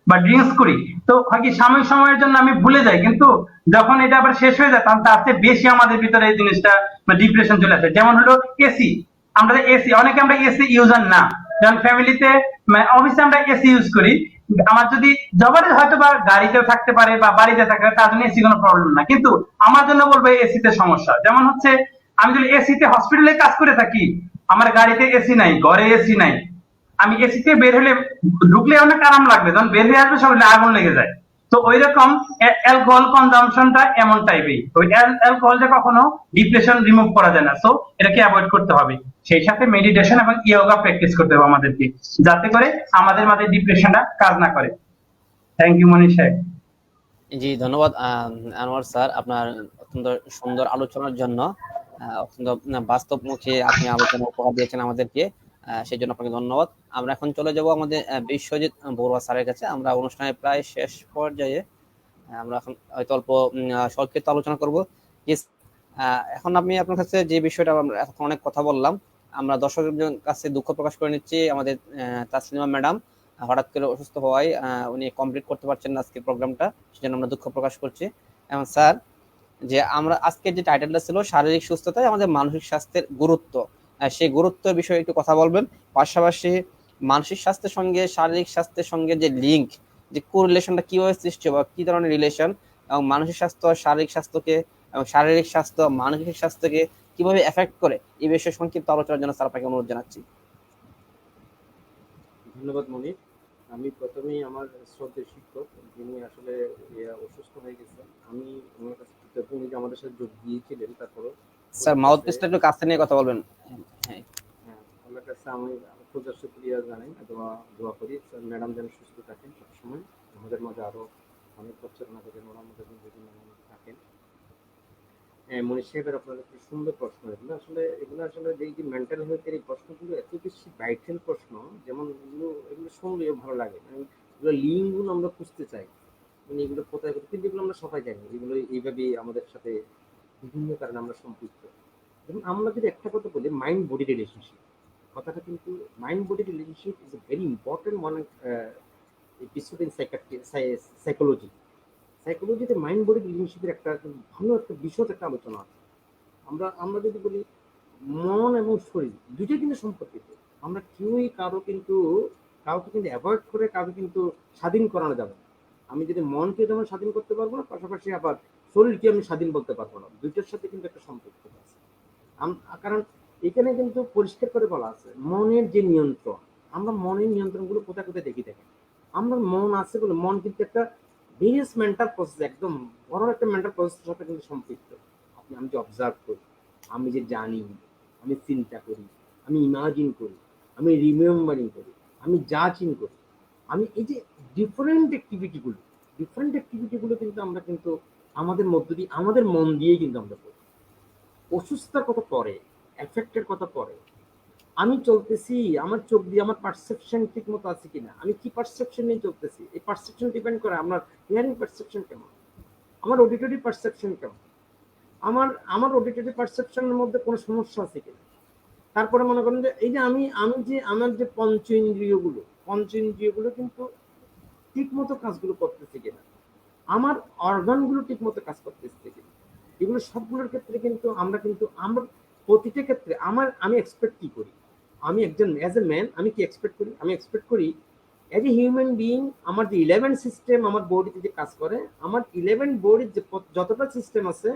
বা ড্রিঙ্কস করি, তো হয় কি সাময়িক সময়ের জন্য আমি ভুলে যাই, কিন্তু যখন এটা আবার শেষ হয়ে যায় তখন তার চেয়ে বেশি আমাদের ভিতরে এই জিনিসটা ডিপ্রেশন চলে আসে। যেমন হলো এসি, আমরা এসি অনেকে আমরা এসি ইউজার না, যেমন ফ্যামিলিতে অফিসে আমরা এসি ইউজ করি, আমার যদি জবারে হয়তো বা গাড়িতেও থাকতে পারে বা বাড়িতে থাকতে পারে তার জন্য এসি কোনো প্রবলেম না, কিন্তু আমার জন্য বলবো এসিতে সমস্যা। যেমন হচ্ছে আমি যদি এসিতে হসপিটালে কাজ করে থাকি, আমার গাড়িতে এসি নাই, ঘরে এসি নাই, আমি এসিতে বের হলে ঢুকলে অনেক আরাম লাগবে, যখন বের হয়ে আসবে শরীরে আগুন লেগে যায়। তো ওই রকম অ্যালকোহল কনজাম্পশনটা এমন টাইপের, ওই অ্যালকোহলটা কখনো ডিপ্রেশন রিমুভ করা যায় না, সো এটাকে অ্যাভয়েড করতে হবে। সেই সাথে মেডিটেশন এবং ইয়োগা প্র্যাকটিস করতে হবে আমাদেরকে, যাতে করে আমাদের মাঝে ডিপ্রেশনটা কাজ না করে। থ্যাংক ইউ মনীষ সাহেব। জি ধন্যবাদ আনোয়ার স্যার, আপনার অত্যন্ত সুন্দর আলোচনার জন্য। অত্যন্ত বাস্তবমুখী আপনি আলোচনা উপহার দিয়েছেন আমাদেরকে, সেই জন্য আপনাকে ধন্যবাদ। আমরা এখন চলে যাব আমাদের বিশ্বজিৎ বড়ুয়া স্যারের কাছে। আমরা অনুষ্ঠানের প্রায় শেষ পর্যায়ে, আমরা এখন হয়তো অল্প সংক্ষিপ্ত আলোচনা করব। এখন আমি আপনার কাছে যে বিষয়টা আমরা এখন অনেক কথা বললাম, আমরা দর্শকদের কাছে দুঃখ প্রকাশ করে নিচ্ছি, আমাদের তাসলিমা ম্যাডাম হঠাৎ করে অসুস্থ হওয়ায় উনি কমপ্লিট করতে পারছেন না আজকের প্রোগ্রামটা, সেজন্য আমরা দুঃখ প্রকাশ করছি। এবং স্যার, যে আমরা আজকের যে টাইটেলটা ছিল শারীরিক সুস্থতায় আমাদের মানসিক স্বাস্থ্যের গুরুত্ব, সেই গুরুত্বের বিষয়ে একটু কথা বলবেন। পাশাপাশি মানসিক স্বাস্থ্যের সঙ্গে শারীরিক স্বাস্থ্যের সঙ্গে যে লিঙ্ক, যে কোরিলেশনটা কিভাবে সৃষ্টি হবে, কি ধরনের রিলেশন, এবং মানসিক স্বাস্থ্য শারীরিক স্বাস্থ্যকে এবং শারীরিক স্বাস্থ্য মানসিক স্বাস্থ্যকে কিভাবে এফেক্ট করে, এই বিষয়ে সংক্ষিপ্ত আলোচনার জন্য স্যার আপনাকে অনুরোধ জানাচ্ছি। ধন্যবাদ মনির। আমি প্রথমেই আমার শ্রদ্ধেয় শিক্ষক, যিনি আসলে অসুস্থ হয়ে গেছেন, আমি ওনার কাছে কৃতজ্ঞ, উনি যে আমাদের সাথে যোগ দিয়েছিলেন। তারপরও স্যার মাউথ পিসটা একটু কাছে নিয়ে কথা বলবেন। হ্যাঁ, হ্যাঁ, ওনার কাছে আমি খোঁজার শুক্রিয়া জানাই অথবা দোয়া করি স্যার ম্যাডাম যেন সুস্থ থাকেন সবসময়, আমাদের মাঝে আরো অনেক প্রচারণা করেন, ওনার মধ্যে বিভিন্ন থাকেন। হ্যাঁ, মনীষ সাহেবের আপনার একটি সুন্দর প্রশ্ন। এগুলো আসলে যে মেন্টাল হেলথের এই প্রশ্নগুলো এত বেশি ভাইটাল প্রশ্ন, যেমন এগুলো শুনলেও ভালো লাগে, মানে এগুলো লিঙ্কগুলো আমরা খুঁজতে চাই, মানে এগুলো কোথায় কোথায়, কিন্তু এগুলো আমরা সবাই জানি, এগুলো এইভাবে আমাদের সাথে বিভিন্ন কারণে আমরা সম্পৃক্ত। যেমন আমরা যদি একটা কথা বলি, মাইন্ড বডি রিলেশনশিপ, কথাটা কিন্তু mind body relationship is a very important one episode in psychology. সাইকোলজিতে মাইন্ড বডি রিলেশনশিপের একটা ভালো একটা বিশদ একটা আলোচনা আছে। আমরা আমরা যদি বলি মন এবং শরীর দুইটাই কিন্তু সম্পর্কিত। আমরা কেউই কাউকে কিন্তু অ্যাভয়েড করে কাউকে কিন্তু স্বাধীন করানো যাবে না। আমি যদি মনকে যেমন স্বাধীন করতে পারবো না, পাশাপাশি আবার শরীরকে আমি স্বাধীন বলতে পারবো না, দুইটার সাথে কিন্তু একটা সম্পর্ক আছে। কারণ এখানে কিন্তু পরিষ্কার করে বলা আছে মনের যে নিয়ন্ত্রণ, আমরা মনের নিয়ন্ত্রণগুলো কোথায় কোথায় দেখি দেখেন। আমরা মন আছে বলে, মন কিন্তু একটা ভেরিয়াস মেন্টাল প্রসেস, একদম বড় একটা মেন্টাল প্রসেসের সাথে কিন্তু সম্পৃক্ত। আমি যে অবজার্ভ করি, আমি যে জানি, আমি চিন্তা করি, আমি ইমাজিন করি, আমি রিমেম্বারিং করি, আমি জাজিং করি, আমি এই যে ডিফারেন্ট অ্যাক্টিভিটিগুলো কিন্তু আমরা কিন্তু আমাদের মধ্য দিয়ে, আমাদের মন দিয়েই কিন্তু আমরা করি। অসুস্থতার কথা পরে, এফেক্টের কথা পরে, আমি চলতেছি আমার চোখ দিয়ে, আমার পারসেপশন ঠিক মতো আছে কিনা, আমি কি পারসেপশন নিয়ে চলতেছি, এই পারসেপশন ডিপেন্ড করে আমার হিয়ারিং পারসেপশন কেমন, আমার অডিটরি পারসেপশন কেমন, আমার আমার অডিটরি পারসেপশনের মধ্যে কোনো সমস্যা আছে কিনা। তারপরে মনে করেন যে এই যে আমার যে পঞ্চ ইন্দ্রিয়গুলো কিন্তু ঠিক মতো কাজগুলো করতেছে কিনা, আমার অর্গানগুলো ঠিক মতো কাজ করতেছে কিনা, এগুলো সবগুলোর ক্ষেত্রে কিন্তু আমরা প্রতিটা ক্ষেত্রে আমি এক্সপেক্ট কি করি, আমি একজন অ্যাজ এ ম্যান আমি কি এক্সপেক্ট করি, আমি এক্সপেক্ট করি অ্যাজ এ হিউম্যান বিইং, আমার যে 11 সিস্টেম আমার বডিতে যে কাজ করে, আমার 11 বডির যে যতটা সিস্টেম আছে,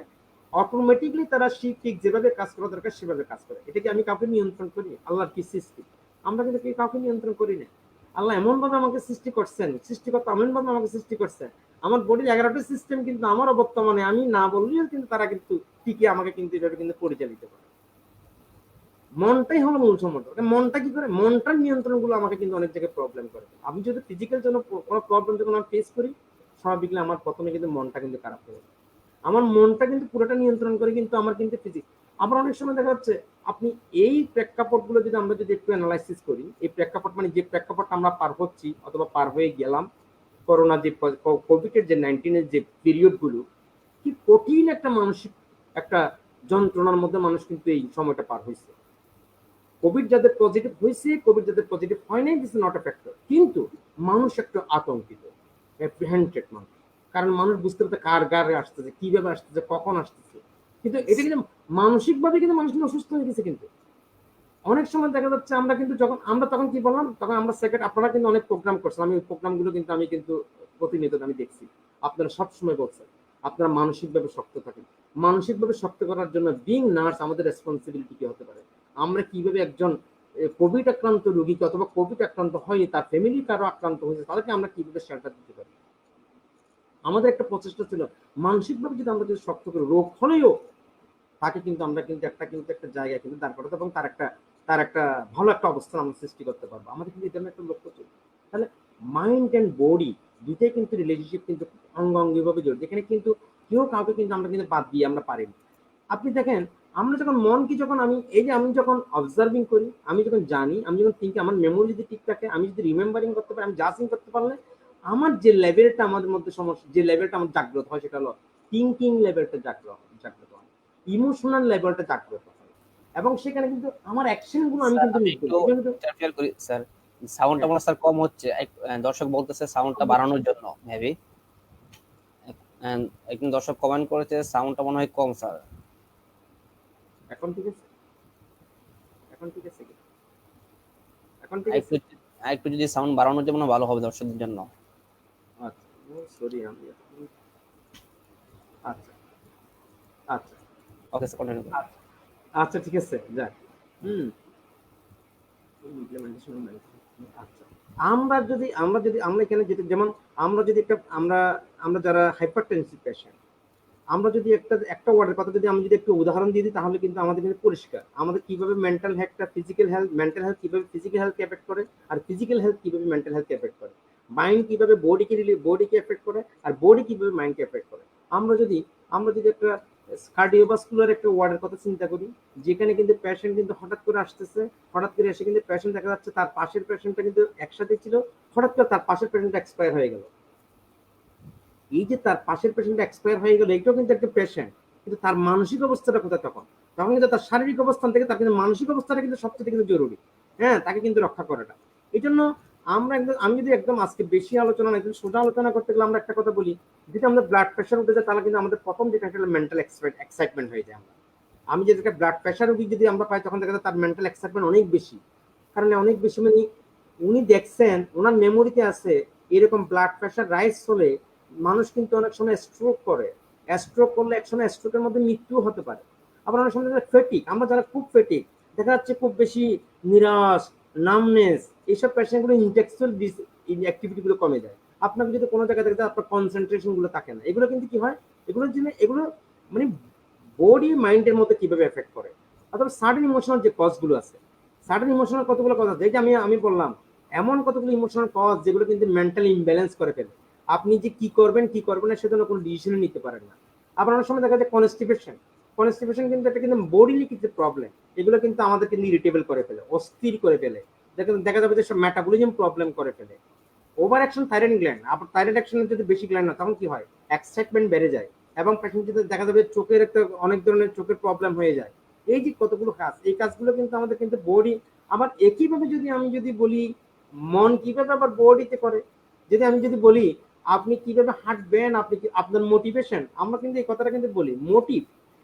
অটোমেটিকলি তারা ঠিক যেভাবে কাজ করা দরকার সেভাবে কাজ করে। এটা কি আমি কাউকে নিয়ন্ত্রণ করি? আল্লাহর কি সৃষ্টি, আমরা কিন্তু কাউকে নিয়ন্ত্রণ করি না। আল্লাহ এমন ভাবে আমাকে সৃষ্টি করছেন, সৃষ্টিকর্তা এমন ভাবে আমাকে সৃষ্টি করছেন, আমার বডির 11টা সিস্টেম কিন্তু আমার অবর্তমানে আমি না বললেও কিন্তু তারা কিন্তু ঠিকই আমাকে কিন্তু এভাবে কিন্তু পরিচালিত করে। মনটাই হলো মূল সমস্যা। মনটা কি করে, মনটার নিয়ন্ত্রণ গুলো আমাকে কিন্তু অনেক জায়গায় প্রবলেম করে। আমি যদি ফিজিক্যাল জন্য কোনো প্রবলেম যখন আমি ফেস করি, স্বাভাবিকলি আমার প্রথমে কিন্তু মনটা কিন্তু খারাপ হয়ে যায়। আমার মনটা কিন্তু পুরোটা নিয়ন্ত্রণ করে কিন্তু আমার কিন্তু ফিজিক্স। আবার অনেক সময় দেখা যাচ্ছে আপনি এই প্রেক্ষাপটগুলো যদি একটু অ্যানালাইসিস করি, এই প্রেক্ষাপট মানে যে প্রেক্ষাপটটা আমরা পার হচ্ছি অথবা পার হয়ে গেলাম, করোনা যে কোভিডের যে 19-এর যে পিরিয়ড গুলো, কি কঠিন একটা মানসিক একটা যন্ত্রণার মধ্যে মানুষ কিন্তু এই সময়টা পার হয়েছে। কোভিড যাদের পজিটিভ হয়েছে, কোভিড যাদের পজিটিভ হয় নাই, this is not a factor, কিন্তু মানুষ একটু আতঙ্কিত, অ্যাপ্রিহেন্টেড মানুষ, কারণ মানুষ বুঝতে পারছে কার গারে আসতেছে, কিভাবে আসতেছে, কখন আসতেছে। কিন্তু এটা কিন্তু মানসিকভাবে কিন্তু মানুষ কিন্তু অসুস্থ হয়ে গেছে। কিন্তু অনেক সময় দেখা যাচ্ছে আমরা কিন্তু যখন আমরা তখন কি বললাম, তখন আমরা সেকেন্ড, আপনারা কিন্তু অনেক প্রোগ্রাম করছেন, আমি ওই প্রোগ্রামগুলো কিন্তু আমি কিন্তু প্রতিনিয়ত আমি দেখছি, আপনারা সবসময় বলছেন আপনারা মানসিকভাবে শক্ত থাকেন। মানসিকভাবে শক্ত করার জন্য বিং নার্স আমাদের রেসপন্সিবিলিটি কি হতে পারে, আমরা কিভাবে একজন কোভিড আক্রান্ত রোগীকে অথবা কোভিড আক্রান্ত হয়নি তার ফ্যামিলি কারো আক্রান্ত হয়েছে, তাদেরকে আমরা কিভাবে শেল্টার দিতে পারি। আমাদের একটা প্রচেষ্টা ছিল মানসিকভাবে যদি আমরা যদি শক্ত করে, রোগ হলেও তাকে কিন্তু আমরা একটা জায়গায় কিন্তু দাঁড় করাতে এবং তার একটা ভালো একটা অবস্থান আমরা সৃষ্টি করতে পারবো। আমাদের কিন্তু এটা একটা লক্ষ্য ছিল। তাহলে মাইন্ড অ্যান্ড বডি দুইটাই কিন্তু রিলেশনশিপ কিন্তু অঙ্গাঙ্গিভাবে জড়িত, এখানে কিন্তু কেউ কাউকে কিন্তু আমরা কিন্তু বাদ দিয়ে আমরা পারিনি। আপনি দেখেন, আমরা যখন মনকে যখন আমি যখন অবজার্ভিং করি, আমি যখন জানি, আমি যখন থিঙ্ক, আমার মেমোরি যদি ঠিক থাকে, আমি যদি রিমেম্বারিং করতে পারি, আমি জাজিং করতে পারলে আমার যে লেভেলটা আমাদের মধ্যে সমস্যা, যে লেভেলটা আমার জাগ্রত হয়, সেটা হলো থিঙ্কিং লেভেলটা জাগ্রত হয়, ইমোশনাল লেভেলটা জাগ্রত হয়, এবং সেখানে কিন্তু আমার অ্যাকশন গুলো আমি স্যার কিন্তু আমি নিতে একটু পারি। ইন্টারফেয়ার করি স্যার, সাউন্ডটা মনে হয় স্যার কম হচ্ছে, দর্শক বলতেছে সাউন্ডটা বাড়ানোর জন্য মেবি। একজন দর্শক কমেন্ট করেছে সাউন্ডটা মনে হয় কম স্যার। এখন ঠিক আছে? এখন ঠিক আছে কি? এখন ঠিক আছে? একটু যদি সাউন্ড বাড়ানোর জন্য ভালো হবে দর্শকদের জন্য। আচ্ছা, সরি আমি আচ্ছা আচ্ছা ওকে স্যার, কন্টিনিউ করুন। আচ্ছা আচ্ছা ঠিক আছে, যাক। হুম। আচ্ছা, আমরা এখানে যেটা, যেমন আমরা যদি আমরা যারা হাইপারটেনসিভ পেশেন্ট, আমরা যদি একটা ওয়ার্ডের কথা যদি আমি যদি একটু উদাহরণ দিয়ে দিই, তাহলে কিন্তু আমাদের কিন্তু পরিষ্কার আমাদের কিভাবে মেন্টাল হেলথ কিভাবে ফিজিক্যাল হেলথ এফেক্ট করে, আর ফিজিক্যাল হেলথ কিভাবে মেন্টাল হেলথ এফেক্ট করে, মাইন্ড কিভাবে বডিকে এফেক্ট করে, আর বডি কিভাবে মাইন্ডকে এফেক্ট করে। আমরা যদি একটা কার্ডিওভাস্কুলার একটা ওয়ার্ডের কথা চিন্তা করি, যেখানে কিন্তু পেশেন্ট কিন্তু হঠাৎ করে আসতেছে, হঠাৎ করে এসে কিন্তু পেশেন্ট দেখা যাচ্ছে তার পাশের পেশেন্টটা কিন্তু একসাথে ছিল, হঠাৎ করে তার পাশের পেশেন্ট এক্সপায়ার হয়ে গেল। এই যে তার পাশের পেশেন্ট এক্সপায়ার হয়ে গেল, এটাও কিন্তু একটা পেশেন্ট, কিন্তু তার মানসিক অবস্থাটা কোথায় তখন? তখন কিন্তু তার শারীরিক অবস্থান থেকে তার কিন্তু মানসিক অবস্থাটা কিন্তু সবচেয়ে কিন্তু জরুরি। হ্যাঁ, তাকে কিন্তু রক্ষা করাটা। এই জন্য আমি যদি একদম আজকে বেশি আলোচনা না, একদম সোজা আলোচনা করতে গেলে আমরা একটা কথা বলি, যদি আমাদের ব্লাড প্রেশার উঠে যায়, তাহলে কিন্তু আমাদের প্রথম যেটা হলো মেন্টাল এক্সাইটমেন্ট হয়ে যায়। আমি যেটা ব্লাড প্রেশার রোগী যদি আমরা পাই, তখন দেখা যায় তার মেন্টাল এক্সাইটমেন্ট অনেক বেশি। কারণ অনেক বেশি মানে উনি দেখছেন, ওনার মেমোরিতে আছে এরকম ব্লাড প্রেশার রাইজ হলে মানুষ কিন্তু অনেক সময় স্ট্রোক করে। স্ট্রোক করলে এক সময় স্ট্রোকের মধ্যে মৃত্যু হতে পারে। আবার অনেক সময় ফেটিক, আমরা যারা খুব ফেটিক দেখা যাচ্ছে, খুব বেশি নিরাশ, নামনেস, এইসব পেশেন্টগুলো ইন্টেলেকচুয়াল অ্যাক্টিভিটি গুলো কমে যায়। আপনাকে যদি কোনো জায়গায় দেখতে আপনার কনসেন্ট্রেশন গুলো থাকে না, এগুলো কিন্তু কি হয়, এগুলো মানে বডি মাইন্ডের মধ্যে কিভাবে এফেক্ট করে। অথবা সাডেন ইমোশনাল যে কজ গুলো আছে, সাডেন ইমোশনাল কতগুলো কজ আছে, যে আমি বললাম এমন কতগুলো ইমোশনাল কজ যেগুলো কিন্তু মেন্টালি ইমব্যালেন্স করে ফেলে। আপনি যে কি করবেন না সেজন্য কোনো ডিসিশন নিতে পারেন না। আবার অনেক সময় দেখা যায় কনস্টিপেশন কিন্তু একটা কিন্তু বডিলি কিছু প্রবলেম, এগুলো কিন্তু আমাদেরকে ইরিটেবল করে ফেলে, অস্থির করে ফেলে। দেখা যাবে যে সব মেটাবলিজম প্রবলেম করে ফেলে। ওভার অ্যাকশন থাইরয়েড গ্ল্যান্ড, আবার থাইরয়েড অ্যাকশনের যদি বেশি গ্ল্যান্ড না, তখন কি হয়, এক্সাইটমেন্ট বেড়ে যায়, এবং পেশেন্ট যদি দেখা যাবে চোখের একটা অনেক ধরনের চোখের প্রবলেম হয়ে যায়। এই যে কতগুলো কাজ, এই কাজগুলো কিন্তু আমাদের কিন্তু বডি। আবার একইভাবে আমি যদি বলি মন কিভাবে আবার বডিতে করে, আমি যদি বলি আপনি কিভাবে হাঁটবেন, আপনি কি আপনার মোটিভেশন, আমরা কিন্তু এই কথাটা কিন্তু বলি মোটিভ।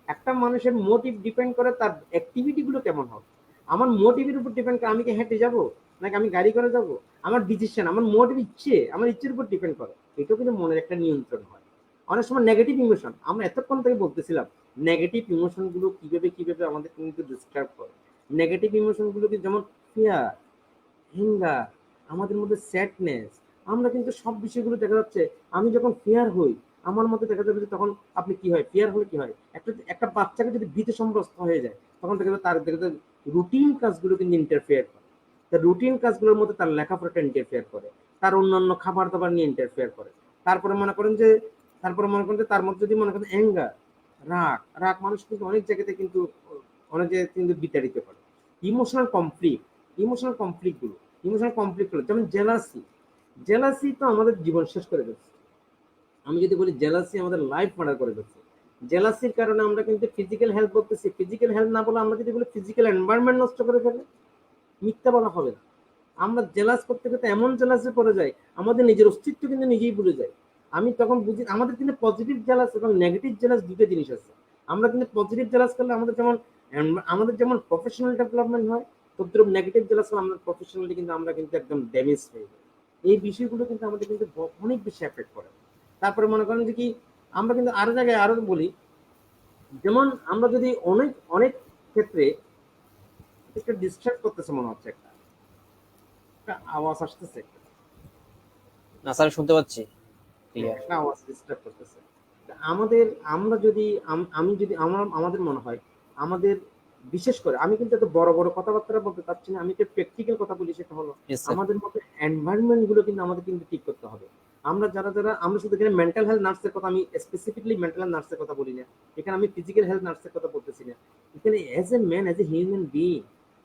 একটা মানুষের মোটিভ ডিপেন্ড করে তার অ্যাক্টিভিটি গুলো কেমন হবে। আমার মোটিভের উপর ডিপেন্ড করে আমি কি হেঁটে যাব নাকি আমি গাড়ি করে যাব। আমার ডিসিশন, আমার মোটিভ, আমার ইচ্ছের উপর ডিপেন্ড করে। এটাও কিন্তু মনের একটা নিয়ন্ত্রণ হয়। অনেক সময় নেগেটিভ ইমোশন, আমরা এতক্ষণ থেকে বলতেছিলাম নেগেটিভ ইমোশন গুলো কিভাবে আমাদের কিন্তু ডিস্টার্ব করে। নেগেটিভ ইমোশন গুলো কি, যেমন ফিয়ার, হ্যাঙ্গার, আমাদের মধ্যে স্যাডনেস, আমরা কিন্তু সব বিষয়গুলো দেখা যাচ্ছে। আমি যখন ফিয়ার হই, আমার মধ্যে দেখা যাবে যে তখন আপনি কি হয়, ফিয়ার হলে কি হয়, একটা বাচ্চাকে যদি ভীতি সম্ভ্রস্ত হয়ে যায়, তখন দেখা যাবে তার রুটিন কাজগুলো কিন্তু ইন্টারফেয়ার করে। তার রুটিন কাজগুলোর মধ্যে তার লেখাপড়াটা ইন্টারফেয়ার করে, তার অন্যান্য খাবার দাবার নিয়ে ইন্টারফেয়ার করে। তারপরে মনে করেন যে তার মধ্যে যদি মনে করেন অ্যাঙ্গার, রাগ মানুষ কিন্তু অনেক জায়গাতে কিন্তু বিতাড়িত করে। ইমোশনাল কমপ্লিট গুলো যেমন জেলাসি তো আমাদের জীবন শেষ করে দিচ্ছে। আমি যদি বলি জেলাসি আমাদের লাইফ মার্ডার করে দিচ্ছে। জেলাসির কারণে আমরা কিন্তু ফিজিক্যাল হেলথ বলতেছি, ফিজিক্যাল হেলথ না বলে আমরা যদি বলি ফিজিক্যাল এনভায়রনমেন্ট নষ্ট করে ফেলে, মিথ্যা বলা হবে না। আমরা জেলাস করতে করতে এমন জেলাসে পড়ে যাই, আমাদের নিজের অস্তিত্ব কিন্তু নিজেই ভুলে যাই। আমি তখন বুঝি আমাদের কিন্তু পজিটিভ জেলাস এবং নেগেটিভ জেলাস দুটো জিনিস আছে। আমরা কিন্তু পজিটিভ জেলাস করলে আমাদের যেমন প্রফেশনাল ডেভেলপমেন্ট হয়, তদ্রুপ নেগেটিভ জেলাস করলে আমাদের প্রফেশনালি কিন্তু আমরা কিন্তু একদম ড্যামেজ হয়ে যাই। এই বিষয়গুলো কিন্তু আমাদের কিন্তু অনেক বেশি এফেক্ট করে। তারপরে মনে করেন যে কি, আমরা কিন্তু আরো জায়গায় আরো বলি, যেমন আমরা যদি অনেক অনেক ক্ষেত্রে একটা ডিস্টার্ব করতেছে, মনে হচ্ছে একটা আওয়াজ আসতেছে, না স্যার, শুনতে পাচ্ছি ক্লিয়ার। একটা আওয়াজ ডিস্টার্ব করতেছে। আমাদের মনে হয় আমাদের, বিশেষ করে আমি কিন্তু এত বড় বড় কথাবার্তা বলতে চাচ্ছি না, আমি একটা প্র্যাকটিক্যাল কথা বলি, সেটা হলো আমাদের মধ্যে এনভায়রনমেন্ট গুলো কিন্তু আমাদের কিন্তু ঠিক করতে হবে। আমরা শুধু এখানে মেন্টাল হেলথ নার্সের কথা, আমি স্পেসিফিকলি মেন্টাল হেলথ নার্সের কথা বলি না, এখানে আমি ফিজিক্যাল হেলথ নার্সের কথা বলতেছি না। এখানে as a man, as a human being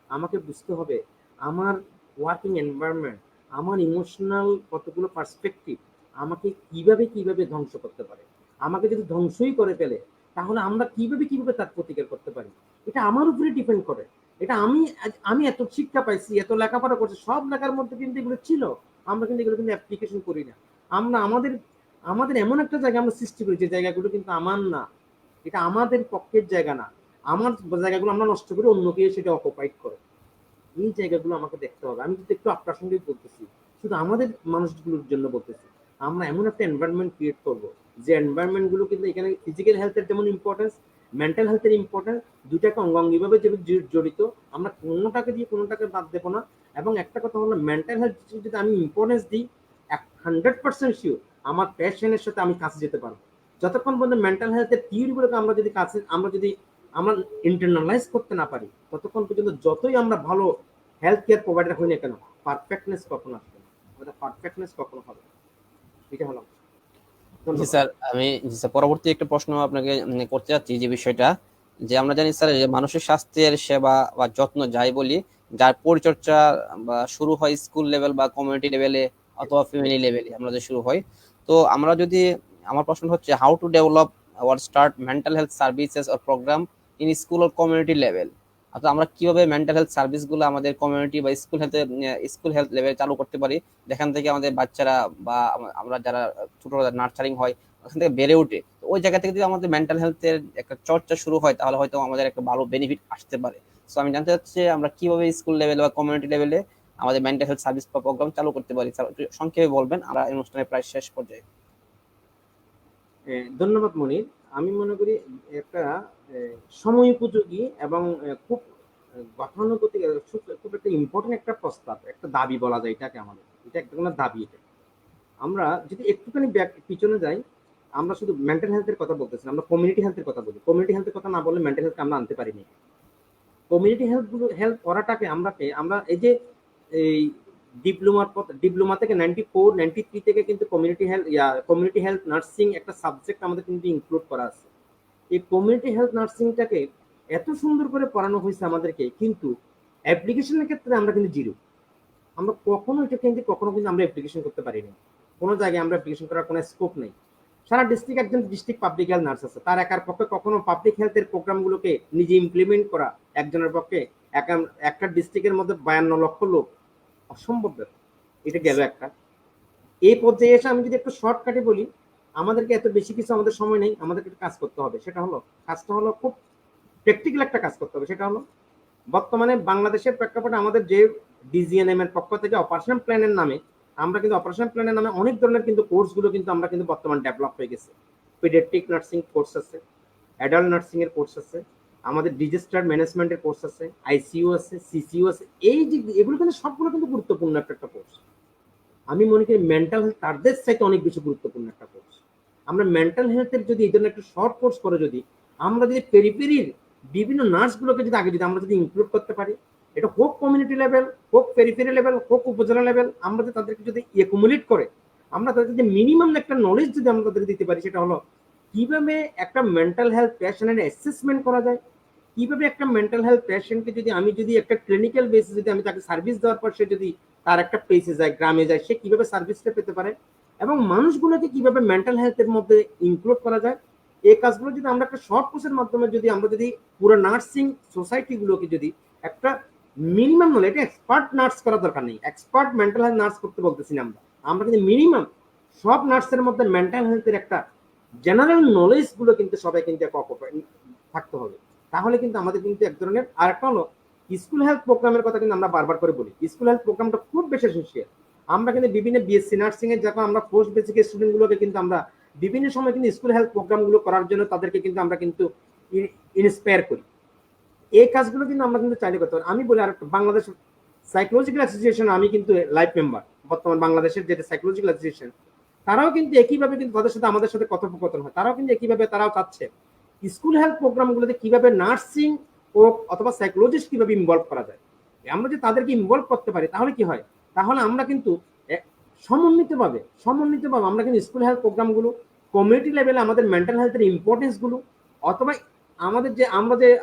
আমাকে বুঝতে হবে আমার ওয়ার্কিং এনভায়রনমেন্ট, আমার ইমোশনাল কতগুলো পার্সপেক্টিভ আমাকে কিভাবে ধ্বংস করতে পারে। আমাকে যদি ধ্বংসই করে ফেলে, তাহলে আমরা কিভাবে তার প্রতিকার করতে পারি, এটা আমার উপরে ডিপেন্ড করে। এটা আমি এত শিক্ষা পাইছি, এত লেখাপড়া করছি, সব লেখার মধ্যে কিন্তু এগুলো ছিল, আমরা কিন্তু এগুলো কিন্তু অ্যাপ্লিকেশন করি না। আমরা আমাদের আমাদের এমন একটা জায়গা আমরা সৃষ্টি করি যে জায়গাগুলো কিন্তু আমার না, এটা আমাদের পক্ষের জায়গা না, আমার জায়গাগুলো আমরা নষ্ট করে অন্যকে সেটা অকুপাইড করে। এই জায়গাগুলো আমাকে দেখতে হবে। আমি কিন্তু একটু আপনার সঙ্গেই বলতেছি, শুধু আমাদের মানুষগুলোর জন্য বলতেছি, আমরা এমন একটা এনভায়রনমেন্ট ক্রিয়েট করব যে এনভায়রনমেন্ট গুলো কিন্তু এখানে ফিজিক্যাল হেলথের যেমন ইম্পর্টেন্স, মেন্টাল হেলথের ইম্পর্টেন্স, দুইটাকে অঙ্গাঙ্গিভাবে জড়িত। আমরা কোনোটাকে দিয়ে কোনোটাকে বাদ দেবো না। এবং একটা কথা হলো, মেন্টাল হেলথ যদি আমি ইম্পর্টেন্স দিই, 100% শিওর আমার প্যাশনের সাথে আমি কাছে যেতে পারবো। যতক্ষণ পর্যন্ত মেন্টাল হেলথের থিওরিগুলোকে আমরা যদি আমরা ইন্টারনালাইজ করতে না পারি, ততক্ষণ পর্যন্ত যতই আমরা ভালো হেলথ কেয়ার প্রোভাইডার হই না কেন, পারফেক্টনেস কখনো আসবে না, আমাদের পারফেক্টনেস কখনো হবে না। এটা হলো। জি স্যার, জি স্যার, পরবর্তী একটা প্রশ্ন আপনাকে করতে চাচ্ছি, যে বিষয়টা, যে আমরা জানি স্যার যে মানুষের স্বাস্থ্যের সেবা বা যত্ন যাই বলি, যার পরিচর্যা বা শুরু হয় স্কুল লেভেল বা কমিউনিটি লেভেলে অথবা ফ্যামিলি লেভেলে আমরা যে শুরু হয়। তো আমরা যদি, আমার প্রশ্ন হচ্ছে, how to develop or start mental health services or program in school or community level. অর্থাৎ আমরা কিভাবে মেন্টাল হেলথ সার্ভিসগুলো আমাদের কমিউনিটি বা স্কুল হেলথ লেভেলে চালু করতে পারি, যেখান থেকে আমাদের বাচ্চারা বা আমরা যারা ছোট নার্সারিং হয় ওখান থেকে বেড়ে ওঠে। তো ওই জায়গা থেকে যদি আমাদের মেন্টাল হেলথের একটা চর্চা শুরু হয়, তাহলে হয়তো আমাদের একটা ভালো বেনিফিট আসতে পারে। সো আমি জানতে চাচ্ছি আমরা কিভাবে স্কুল লেভেলে বা কমিউনিটি লেভেলে আমাদের মেন্টাল হেলথ সার্ভিস বা প্রোগ্রাম চালু করতে পারি। স্যার একটু সংক্ষেপে বলবেন, আমরা এই অনুষ্ঠানের প্রায় শেষ পর্যায়ে। ধন্যবাদ মনির। আমি মনে করি একটা সময় উপযোগী এবং খুব গতানুগতিক, খুব একটা ইম্পর্টেন্ট একটা প্রস্তাব, একটা দাবি বলা যায় এটাকে। আমাদের এটা একটা কোনো দাবি। এটা আমরা যদি একটুখানি পিছনে যাই, আমরা শুধু মেন্টাল হেলথের কথা বলতেছি, আমরা কমিউনিটি হেলথের কথা বলি। কমিউনিটি হেলথের কথা না বললে মেন্টাল হেলথ আমরা আনতে পারিনি। কমিউনিটি হেলথ করাটাকে আমরা এই যে এই ডিপ্লোমা থেকে 94 93 থেকে কিন্তু কমিউনিটি হেলথ নার্সিং একটা সাবজেক্ট আমাদের কিন্তু ইনক্লুড করা আছে। এই কমিউনিটি হেলথ নার্সিংটাকে এত সুন্দর করে পড়ানো হয়েছে আমাদেরকে, কিন্তু অ্যাপ্লিকেশনের ক্ষেত্রে আমরা কিন্তু জিরো। আমরা কখনো এটা কিন্তু আমরা অ্যাপ্লিকেশন করতে পারিনি। কোনো জায়গায় আমরা অ্যাপ্লিকেশন করার কোনো স্কোপ নেই। সারা ডিস্ট্রিক্ট একজন ডিস্ট্রিক্ট পাবলিক হেলথ নার্স আছে, তার একার পক্ষে কখনো পাবলিক হেলথের প্রোগ্রামগুলোকে নিজে ইমপ্লিমেন্ট করা একজনের পক্ষে, একটা ডিস্ট্রিক্টের মধ্যে 52 লক্ষ লোক, অসম্ভব ব্যাপার। এটা গেল একটা। এই পর্যায়ে এসে আমি যদি একটু শর্টকাটে বলি, আমাদেরকে এত বেশি কিছু আমাদের সময় নেই, আমাদেরকে কাজ করতে হবে। কাজটা হলো খুব প্র্যাকটিক্যাল একটা কাজ করতে হবে। সেটা হলো, বর্তমানে বাংলাদেশের প্রেক্ষাপটে আমাদের যে ডিজিএনএম এর পক্ষ থেকে অপারেশন প্ল্যানের নামে অনেক ধরনের কিন্তু কোর্সগুলো কিন্তু আমরা কিন্তু বর্তমান ডেভেলপ হয়ে গেছে। পিডিয়াট্রিক নার্সিং কোর্স আছে, অ্যাডাল্ট নার্সিং এর কোর্স আছে, আমাদের ডিজাস্টার ম্যানেজমেন্টের কোর্স আছে, আইসিইউ আছে, সিসিইউ আছে। এই যে এগুলো কিন্তু সবগুলো কিন্তু গুরুত্বপূর্ণ একটা কোর্স। আমি মনে করি মেন্টাল হেলথ তাদের চাইতে অনেক বেশি গুরুত্বপূর্ণ একটা কোর্স। আমরা মেন্টাল হেলথের যদি এই ধরনের একটা শর্ট কোর্স করে আমরা যদি পেরিফেরির বিভিন্ন নার্সগুলোকে আমরা যদি ইনক্লুড করতে পারি, এটা হোক কমিউনিটি লেভেল, হোক পেরিফেরি লেভেল, হোক উপজেলা লেভেল, আমরা যদি তাদেরকে যদি একুমুলেট করে আমরা তাদেরকে মিনিমাম একটা নলেজ যদি আমরা তাদেরকে দিতে পারি, সেটা হলো কিভাবে একটা মেন্টাল হেলথ পেশেন্টের অ্যাসেসমেন্ট করা যায়, কিভাবে একটা মেন্টাল হেলথ পেশেন্টকে যদি একটা ক্লিনিক্যাল বেসিস যদি আমি তাকে সার্ভিস দেওয়ার পর সে যদি তার একটা প্লেসে যায়, গ্রামে যায়, সে কিভাবে সার্ভিসটা পেতে পারে, এবং মানুষগুলোকে কিভাবে মেন্টাল হেলথের মধ্যে ইনক্লুড করা যায়। এই কাজগুলো যদি আমরা একটা শর্ট কোর্সের মাধ্যমে আমরা যদি পুরো নার্সিং সোসাইটি গুলোকে যদি একটা মিনিমাম নলেজ, এটা এক্সপার্ট নার্স করার দরকার নেই, এক্সপার্ট মেন্টাল হেলথ নার্স করতে বলতেছি না আমরা কিন্তু মিনিমাম সব নার্সের মধ্যে মেন্টাল হেলথের একটা জেনারেল নলেজ গুলো কিন্তু সবাই কিন্তু থাকতে হবে। তাহলে কিন্তু আমাদের কিন্তু এক ধরনের, আর একটা হলো স্কুল হেলথ প্রোগ্রামের কথা কিন্তু আমরা বারবার করে বলি, স্কুল হেলথ প্রোগ্রামটা খুব বেশি এসেন্সিয়াল। আমরা কিন্তু বিভিন্ন বিএসসি নার্সিং এর যখন আমরা পোস্ট বেসিক স্টুডেন্ট গুলোকে কিন্তু আমরা বিভিন্ন সময় কিন্তু স্কুল হেলথ প্রোগ্রাম গুলো করার জন্য তাদেরকে কিন্তু আমরা কিন্তু ইন্সপায়ার করি। এই কাজগুলো কিন্তু আমরা কিন্তু চাইলে করতে পারি। আমি বলি, আর বাংলাদেশ সাইকোলজিক্যাল অ্যাসোসিয়েশন, আমি কিন্তু লাইফ মেম্বার বর্তমান বাংলাদেশের যেটা সাইকোলজিক্যাল অ্যাসোসিয়েশন, তারাও কিন্তু একইভাবে কিন্তু তাদের সাথে আমাদের সাথে কথোপকথন হয়। তারাও কিন্তু একইভাবে তারাও চাচ্ছে স্কুল হেলথ প্রোগ্রামগুলোতে কিভাবে নার্সিং ও অথবা সাইকোলজিস্ট কিভাবে ইনভলভ করা যায়। আমরা যদি তাদেরকে ইনভলভ করতে পারি, তাহলে কি হয়, তাহলে আমরা কিন্তু সমন্বিতভাবে আমরা কিন্তু স্কুল হেলথ প্রোগ্রামগুলো, কমিউনিটি লেভেলে আমাদের মেন্টাল হেলথের ইম্পর্টেন্স গুলো, অথবা আমাদের যে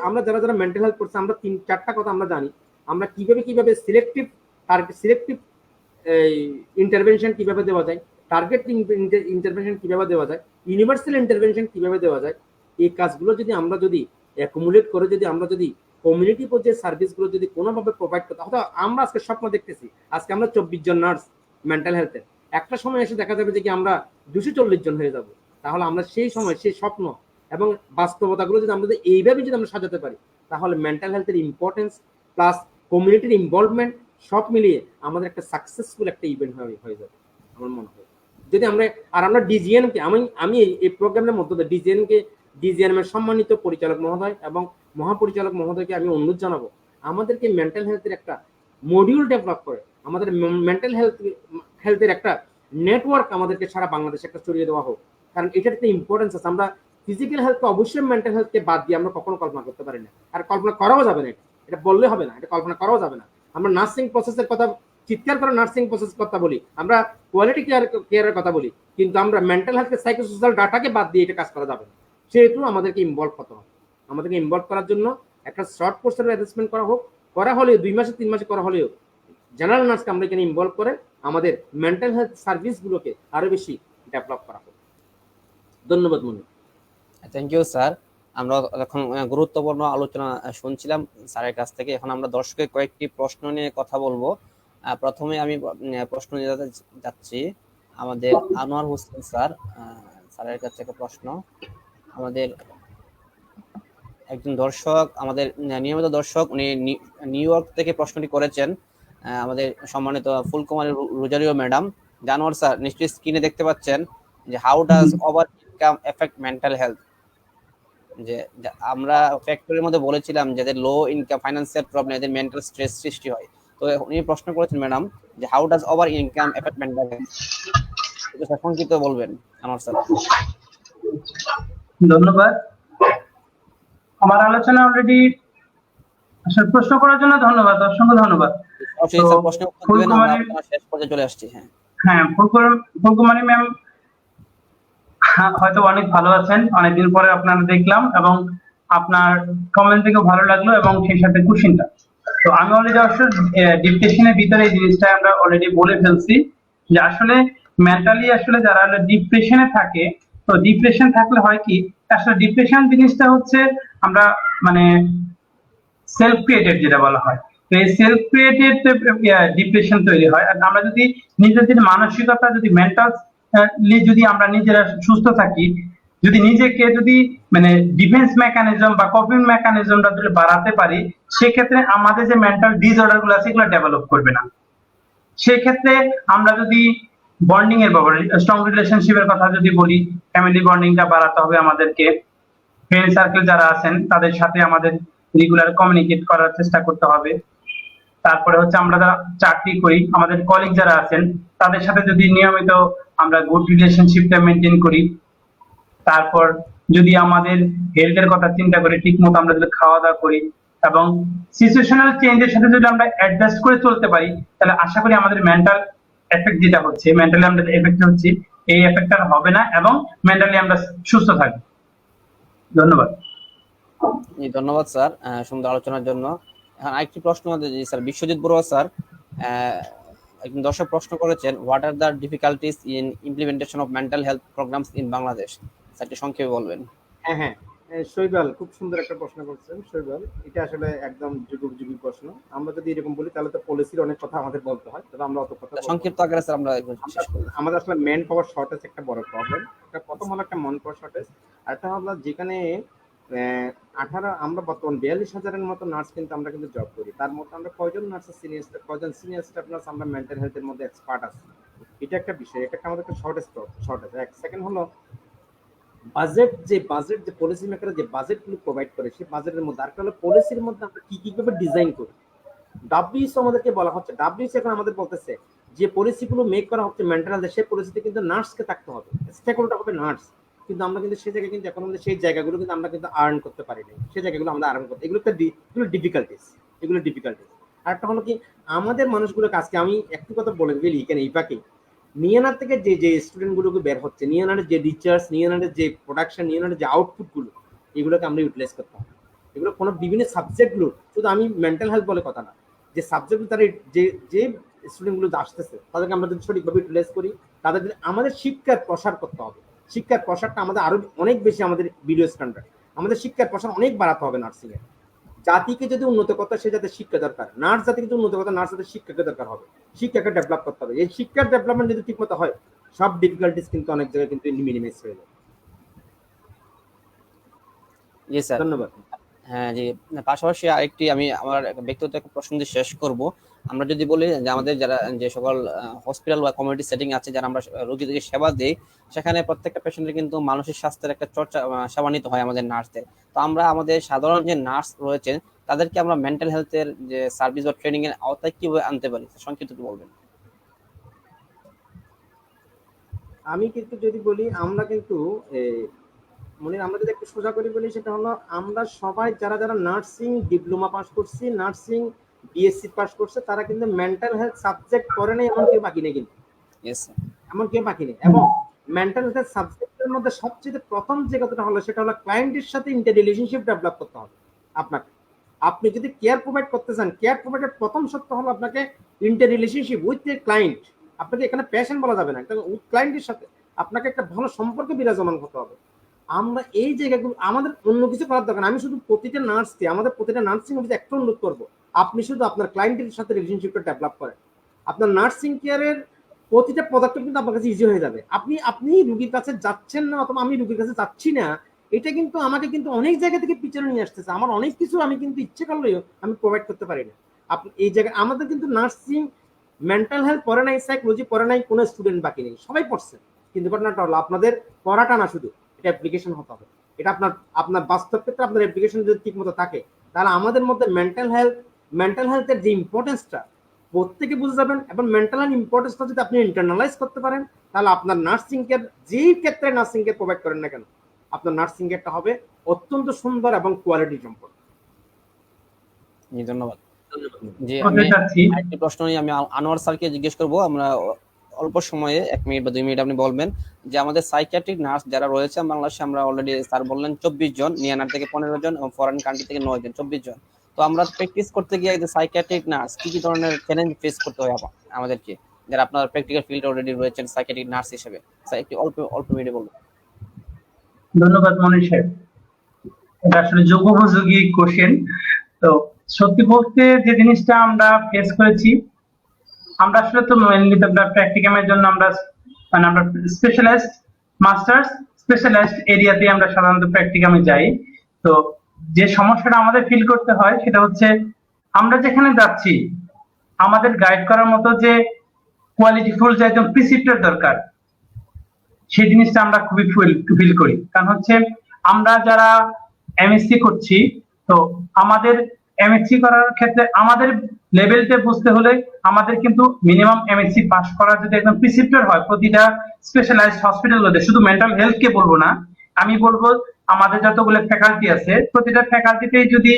আমরা যারা মেন্টাল হেলথ করছে, আমরা 3-4টা কথা আমরা জানি, আমরা কিভাবে সিলেক্টিভ ইন্টারভেনশন কিভাবে দেওয়া যায়, টার্গেট ইন্টারভেনশন কিভাবে দেওয়া যায়, ইউনিভার্সাল ইন্টারভেনশন কিভাবে দেওয়া যায়। এই কাজগুলো যদি আমরা অ্যাকুমুলেট করে আমরা যদি কমিউনিটি পর্যায়ে সার্ভিসগুলো যদি কোনোভাবে প্রোভাইড করতে, হয়তো আমরা আজকে স্বপ্ন দেখতেছি আজকে আমরা 24 জন নার্স মেন্টাল হেলথে, একটা সময় এসে দেখা যাবে যে কি আমরা 240 জন হয়ে যাব। তাহলে আমরা সেই সময় সেই স্বপ্ন এবং বাস্তবতাগুলো যদি আমরা এইভাবে যদি আমরা সাজাতে পারি, তাহলে মেন্টাল হেলথের ইম্পর্টেন্স প্লাস কমিউনিটির ইনভলভমেন্ট সব মিলিয়ে আমাদের একটা সাকসেসফুল একটা ইভেন্ট হয়ে যাবে আমার মনে হয়। যদি আমরা আমরা ডিজিএনকে আমি এই প্রোগ্রামের মধ্যে ডিজিএন এর সম্মানিত পরিচালক মহোদয় এবং মহাপরিচালক মহোদয়কে আমি অনুরোধ জানাবো আমাদেরকে মেন্টাল হেলথের একটা মডিউল ডেভেলপ করে আমাদের মেন্টাল হেলথের একটা নেটওয়ার্ক আমাদেরকে সারা বাংলাদেশে একটা ছড়িয়ে দেওয়া হোক। কারণ এটার একটা ইম্পর্টেন্স আছে। আমরা ফিজিক্যাল হেলথকে অবশ্যই মেন্টাল হেলথকে বাদ দিয়ে আমরা কখনো কল্পনা করতে পারি না, আর কল্পনা করাও যাবে না। এটা বললে হবে না, এটা কল্পনা করাও যাবে না। আমরা নার্সিং প্রসেসের কথা চিৎকার করে নার্সিং প্রসেস কথা বলি, আমরা কোয়ালিটি কেয়ারের কথা বলি, কিন্তু আমরা মেন্টাল হেলথকে সাইকোসোশ্যাল ডাটাকে বাদ দিয়ে এটা কাজ করা যাবে না। সেহেতু আমাদেরকে ইনভলভ করতে হবে। আমাদেরকে ইনভলভ করার জন্য একটা শর্ট কোর্সের অ্যারেঞ্জমেন্ট করা হোক, করা হলেও 2 মাসে 3 মাসে করা হলেও জেনারেল নার্সকে আমরা এখানে ইনভলভ করে আমাদের মেন্টাল হেলথ সার্ভিসগুলোকে আরো বেশি ডেভেলপ করা হোক। ধন্যবাদ মনি। Thank you sir. আমরা এখন গুরুত্বপূর্ণ আলোচনা শুনছিলাম স্যারের কাছ থেকে। এখন আমরা দর্শকের কয়েকটি প্রশ্ন নিয়ে কথা বলবো। প্রথমে আমি প্রশ্ন নিয়ে যাচ্ছি আমাদের আনোয়ার হোসেন স্যার। স্যারের কাছে একটা প্রশ্ন। আমাদের একজন দর্শক, আমাদের নিয়মিত দর্শক, উনি নিউ ইয়র্ক থেকে প্রশ্নটি করেছেন, আমাদের সম্মানিত ফুলকুমারী রোজারিও ম্যাডাম। জানোয়ার স্যার নিশ্চয়ই স্ক্রিনে দেখতে পাচ্ছেন যে how does over income effect mental health. যে আমরা ফ্যাক্টরির মধ্যে বলেছিলাম যাদের লো ইনকাম ফাইন্যান্সিয়াল প্রবলেম, এদের মেন্টাল স্ট্রেস সৃষ্টি হয়। তো উনি প্রশ্ন করেছেন ম্যাডাম যে how does over income effect mental health, এটা সংক্ষিপ্ত বলবেন আনোয়ার স্যার। ধন্যবাদ। আমার আলোচনা অলরেডি আসলে প্রশ্ন করার জন্য ধন্যবাদ, অসংখ্য ধন্যবাদ। প্রশ্ন উত্তর দিবেন, আমরা আপনার শেষ পর্যায়ে চলে আসছি। হ্যাঁ, ফুলকুমারী ম্যাম হয়তো অনেক ভালো আছেন, অনেকদিন পরে আপনারা দেখলাম এবং আপনার কমেন্ট থেকে ভালো লাগলো এবং সেই সাথে কোশ্চেনটা। তো আমি অলরেডি আসলে ডিপ্রেশনের ভিতরে এই জিনিসটা আমরা অলরেডি বলে ফেলছি যে আসলে মেন্টালি আসলে যারা ডিপ্রেশনে থাকে, তো ডিপ্রেশন থাকলে হয় কি, আসলে ডিপ্রেশন জিনিসটা হচ্ছে আমরা মানে সেলফ ক্রিয়েটেড যেটা বলা হয়। তো এই সেলফ ক্রিয়েটেড ডিপ্রেশন তৈরি হয়। আর আমরা যদি নিজেদের মানসিকতা যদি মেন্টাল যদি আমরা নিজেরা সুস্থ থাকি, যদি নিজেকে যদি মানে ডিফেন্স মেকানিজম বা কপিং মেকানিজমটা যদি বাড়াতে পারি, সেক্ষেত্রে আমাদের যে মেন্টাল ডিসঅর্ডার গুলো আছে এগুলো ডেভেলপ করবে না। সেক্ষেত্রে আমরা যদি বন্ডিং এর ব্যাপারে স্ট্রং রিলেশনশিপের কথা যদি বলি, ফ্যামিলি বন্ডিংটা বাড়াতে হবে আমাদেরকে। ফ্রেন্ড সার্কেল যারা আছেন তাদের সাথে আমাদের রেগুলার কমিউনিকেট করার চেষ্টা করতে হবে। তারপরে হচ্ছে আমরা যারা চাকরি করি, আমাদের কলিগ যারা আছেন তাদের সাথে যদি নিয়মিত আমরা গুড রিলেশনশিপটা মেনটেন করি। তারপর যদি আমাদের হেলথের কথা চিন্তা করি, ঠিক মতো আমরা যদি খাওয়া দাওয়া করি এবং সিচুয়েশনাল চেঞ্জের সাথে যদি আমরা অ্যাডজাস্ট করে চলতে পারি, তাহলে আশা করি আমাদের মেন্টাল এফেক্ট যেটা হচ্ছে, মেন্টালি আমরা এফেক্ট হচ্ছে, এই এফেক্টটা হবে না এবং মেন্টালি আমরা সুস্থ থাকবো। ধন্যবাদ। ধন্যবাদ স্যার সুন্দর আলোচনার জন্য। এখন আরেকটি প্রশ্ন স্যার বিশ্বজিৎ বড়ুয়া স্যার, একজন দর্শক প্রশ্ন করেছেন what are the difficulties in implementation of mental health programs in Bangladesh. স্যারটি সংক্ষেপে বলবেন। হ্যাঁ, শৈবাল খুব সুন্দর একটা প্রশ্ন করছেন। শৈবাল, এটা আসলে একদম যুগোপযোগী প্রশ্ন। আমরা যদি এরকম বলি তাহলে তো পলিসির অনেক কথা আমাদের বলতে হয়, তবে আমরা অত কথা সংক্ষিপ্ত আকারে স্যার আমরা শেষ করব। আমাদের আসলে ম্যান পাওয়ার শর্টেজ একটা বড় প্রবলেম। এটা প্রথম হলো একটা ম্যান পাওয়ার শর্টেজ, আর একটা হলো যেখানে 18 আমরা বর্তমান 42,000-এর মতো নার্স কিন্তু আমরা কিন্তু জব করি, তার মধ্যে আমরা কয়জন নার্স কয়জন সিনিয়র স্টাফ নার্স আমরা মেন্টাল হেলথের মধ্যে এক্সপার্ট আছি। এটা একটা বিষয়, এটা আমাদের একটা শর্টেজ। এক সেকেন্ড হলো বাজেট যে পলিসি মেকাররা যে বাজেটগুলো প্রোভাইড করে, সেই বাজেটের মধ্যে আরেকটা হলো পলিসির মধ্যে আমরা কি কিভাবে ডিজাইন করি। ডাব্লিউএইচও আমাদেরকে বলা হচ্ছে, ডাব্লিউএইচও এখন আমাদের বলতেছে যে পলিসিগুলো মেক করা হচ্ছে মেন্টাল হেলথ, সেই পলিসিতে কিন্তু নার্সকে থাকতে হবে, স্টেক হোল্ডার হবে নার্স। কিন্তু আমরা কিন্তু সেই জায়গায় কিন্তু এখন আমাদের সেই জায়গাগুলো কিন্তু আমরা কিন্তু আর্ন করতে পারি না, সেই জায়গাগুলো আমরা আর্ন করতে, এগুলো ডিফিকাল্টিস। আরেকটা হলো কি, আমাদের মানুষগুলোকে আজকে আমি একটু কথা বলে দিই এখানে ইপাকে নিয়ানার থেকে যে স্টুডেন্ট গুলোকে বের হচ্ছে, নিয়ানার যে রিচার্জ, নিয়ানার যে প্রোডাকশন, নিয়ানার যে আউটপুট গুলো, এগুলোকে আমরা ইউটিলাইজ করতে হবে। এগুলো কোনো বিভিন্ন সাবজেক্টগুলো, শুধু আমি মেন্টাল হেলথ বলে কথা না, যে সাবজেক্টগুলো তারা যে স্টুডেন্টগুলো আসতেছে তাদেরকে আমরা যদি সঠিকভাবে ইউটিলাইজ করি, তাদের আমাদের শিক্ষার প্রসার করতে হবে। শিক্ষার প্রসারটা আমাদের আরো অনেক বেশি, আমাদের ভিডিও স্ট্যান্ডার্ড, আমাদের শিক্ষার প্রসার অনেক বাড়াতে হবে নার্সিং এর। জাতিকে যদি উন্নত করতে হয়, সে জাতির শিক্ষা দরকার। নার্স জাতিকে যদি উন্নত করতে হয়, নার্স জাতির শিক্ষাকে দরকার হবে, শিক্ষাকে ডেভেলপ করতে হবে। এই শিক্ষার ডেভেলপমেন্ট যদি ঠিক মতো হয়, সব ডিফিকাল্টিস কিন্তু অনেক জায়গায় কিন্তু মিনিমাইজ হয়ে যায়। জি স্যার। ধন্যবাদ। হ্যাঁ জি, পাশাপাশি আরেকটি আমি আমার একটা ব্যক্তিগত একটা প্রশ্ন দিয়ে শেষ করব। আমরা যদি বলি যে আমাদের যারা যে সকল হসপিটাল বা কমিউনিটি সেটিং আছে, যারা আমরা রোগীদেরকে সেবা দিই, সেখানে প্রত্যেকটা পেশেন্টের কিন্তু মানসিক স্বাস্থ্যের একটা চর্চা সেবা নিতে হয় আমাদের নার্সদের। তো আমরা আমাদের সাধারণ যে নার্স রয়েছেন তাদেরকে আমরা মেন্টাল হেলথের যে সার্ভিস বা ট্রেনিং এর আওতায় কিভাবে আনতে পারি, সংক্ষিপ্ত একটু বলবেন। আমি কিন্তু যদি বলি, আমরা কিন্তু মানে আমরা যদি একটু সোজা করে বলি, সেটা হলো আমরা সবাই যারা যারা নার্সিং ডিপ্লোমা পাস করছি, নার্সিং বিএসসি পাস করছে, তারা কিন্তু মেন্টাল হেলথ সাবজেক্ট করে নাই এমন কেউ বাকি নেই, কিন্তু ইয়েস স্যার। এমন কেউ বাকি নেই। এবং মেন্টাল হেলথ সাবজেক্টের মধ্যে সবচেয়ে প্রথম যে কথাটা হলো, সেটা হলো ক্লায়েন্টের সাথে ইন্টার রিলেশনশিপ ডেভেলপ করতে হবে আপনাকে। আপনি যদি কেয়ার প্রোভাইড করতে চান, কেয়ার প্রোভাইডের প্রথম সত্য হলো আপনাকে inter relationship with a client. আপনাকে এখানে পেশেন্ট বলা যাবে না, উইথ ক্লায়েন্টের সাথে আপনাকে একটা ভালো সম্পর্ক বিরাজমান করতে হবে। আমরা এই জায়গাগুলো আমাদের অন্য কিছু করার দরকার। আমি শুধু প্রতিটা নার্সকে, আমাদের প্রতিটা নার্সিং হোমে একটা অনুরোধ করবো, আপনি শুধু আপনার ক্লায়েন্টের সাথে রিলেশনশিপটা ডেভেলপ করেন। আপনার নার্সিং কেয়ারের প্রতিটা পদক্ষেপ কিন্তু আপনার কাছে ইজি হয়ে যাবে। আপনি রুগীর কাছে যাচ্ছেন না, অথবা আমি রুগীর কাছে যাচ্ছি না, এটা কিন্তু আমাকে কিন্তু অনেক জায়গা থেকে পিছনে নিয়ে আসতেছে। আমার অনেক কিছু আমি কিন্তু ইচ্ছে করলেও আমি প্রোভাইড করতে পারি না। আপনি এই জায়গায় আমাদের কিন্তু নার্সিং মেন্টাল হেলথ পড়ে নাই, সাইকোলজি পড়ে নাই কোনো স্টুডেন্ট বাকি নেই, সবাই পড়ছে। কিন্তু ঘটনাটা হলো আপনাদের পড়াটা না, শুধু এটা অ্যাপ্লিকেশন হতে হবে। এটা আপনার বাস্তব ক্ষেত্রে আপনার অ্যাপ্লিকেশন যদি ঠিক মতো থাকে, তাহলে আমাদের মধ্যে মেন্টাল হেলথের যে ইম্পর্টেন্সটা প্রত্যেকে বুঝে যাবেন। এবং মেন্টাল হেলথ ইম্পর্টেন্সটা যদি আপনি ইন্টারনালাইজ করতে পারেন, তাহলে আপনার নার্সিং কেয়ার, যেই ক্ষেত্রে নার্সিং কেয়ার প্রোভাইড করেন না কেন, আপনার নার্সিং কেয়ারটা হবে অত্যন্ত সুন্দর এবং কোয়ালিটি সম্পন্ন। জি ধন্যবাদ। জি, বলতে আমি চাচ্ছি আরেকটি প্রশ্ন নিয়ে আমি আনোয়ার স্যারকে জিজ্ঞেস করব। আমরা অল্প সময়ে 1 মিনিট বা 2 মিনিট আপনি বলবেন যে আমাদের সাইকিয়াট্রিক নার্স যারা রয়েছে বাংলাদেশে, আমরা অলরেডি স্যার বললেন 24 জন, মিয়ানমার থেকে 15 জন এবং ফরেন কান্ট্রি থেকে 9 জন, 24 জন। তো আমরা প্র্যাকটিস করতে গিয়ে যে সাইকিয়াট্রিক নার্স কি কি ধরনের চ্যালেঞ্জ ফেস করতে হয় আমাদেরকে, যারা আপনার প্র্যাকটিক্যাল ফিল্ড অলরেডি রয়েছেন সাইকিয়াট্রিক নার্স হিসেবে, স্যার একটু অল্প মিনিটে বলবেন। ধন্যবাদ মনির সাহেব। এটা আসলে যুগোপযোগী কোশ্চেন। তো সত্যি বলতে যে জিনিসটা আমরা ফেস করেছি, আমরা আসলে তো মেইনলি প্র্যাকটিকামের জন্য আমরা স্পেশালাইজড মাস্টার্স স্পেশালাইজড এরিয়াতে আমরা সাধারণত প্র্যাকটিকামে যাই। তো যে সমস্যাটা আমাদের ফিল করতে হয় সেটা হচ্ছে, আমরা যেখানে যাচ্ছি আমাদের গাইড করার মতো যে কোয়ালিটিফুল যে একজন প্রিসিপ্টর দরকার, সেই জিনিসটা আমরা খুবই ফিল করি। কারণ হচ্ছে আমরা যারা এমএসসি করছি, তো আমাদের এমএসসি করার ক্ষেত্রে আমাদের লেভেলটা বুঝতে হলে আমাদের কিন্তু মিনিমাম এমএসসি পাস করা যদি একদম প্রিসিপ্টর হয় প্রতিটা স্পেশালাইজড হসপিটালগুলোতে, শুধু মেন্টাল হেলথ কে বলবো না, আমি বলবো আমাদের যতগুলো ফ্যাকাল্টি আছে প্রতিটা ফ্যাকাল্টিতেই যদি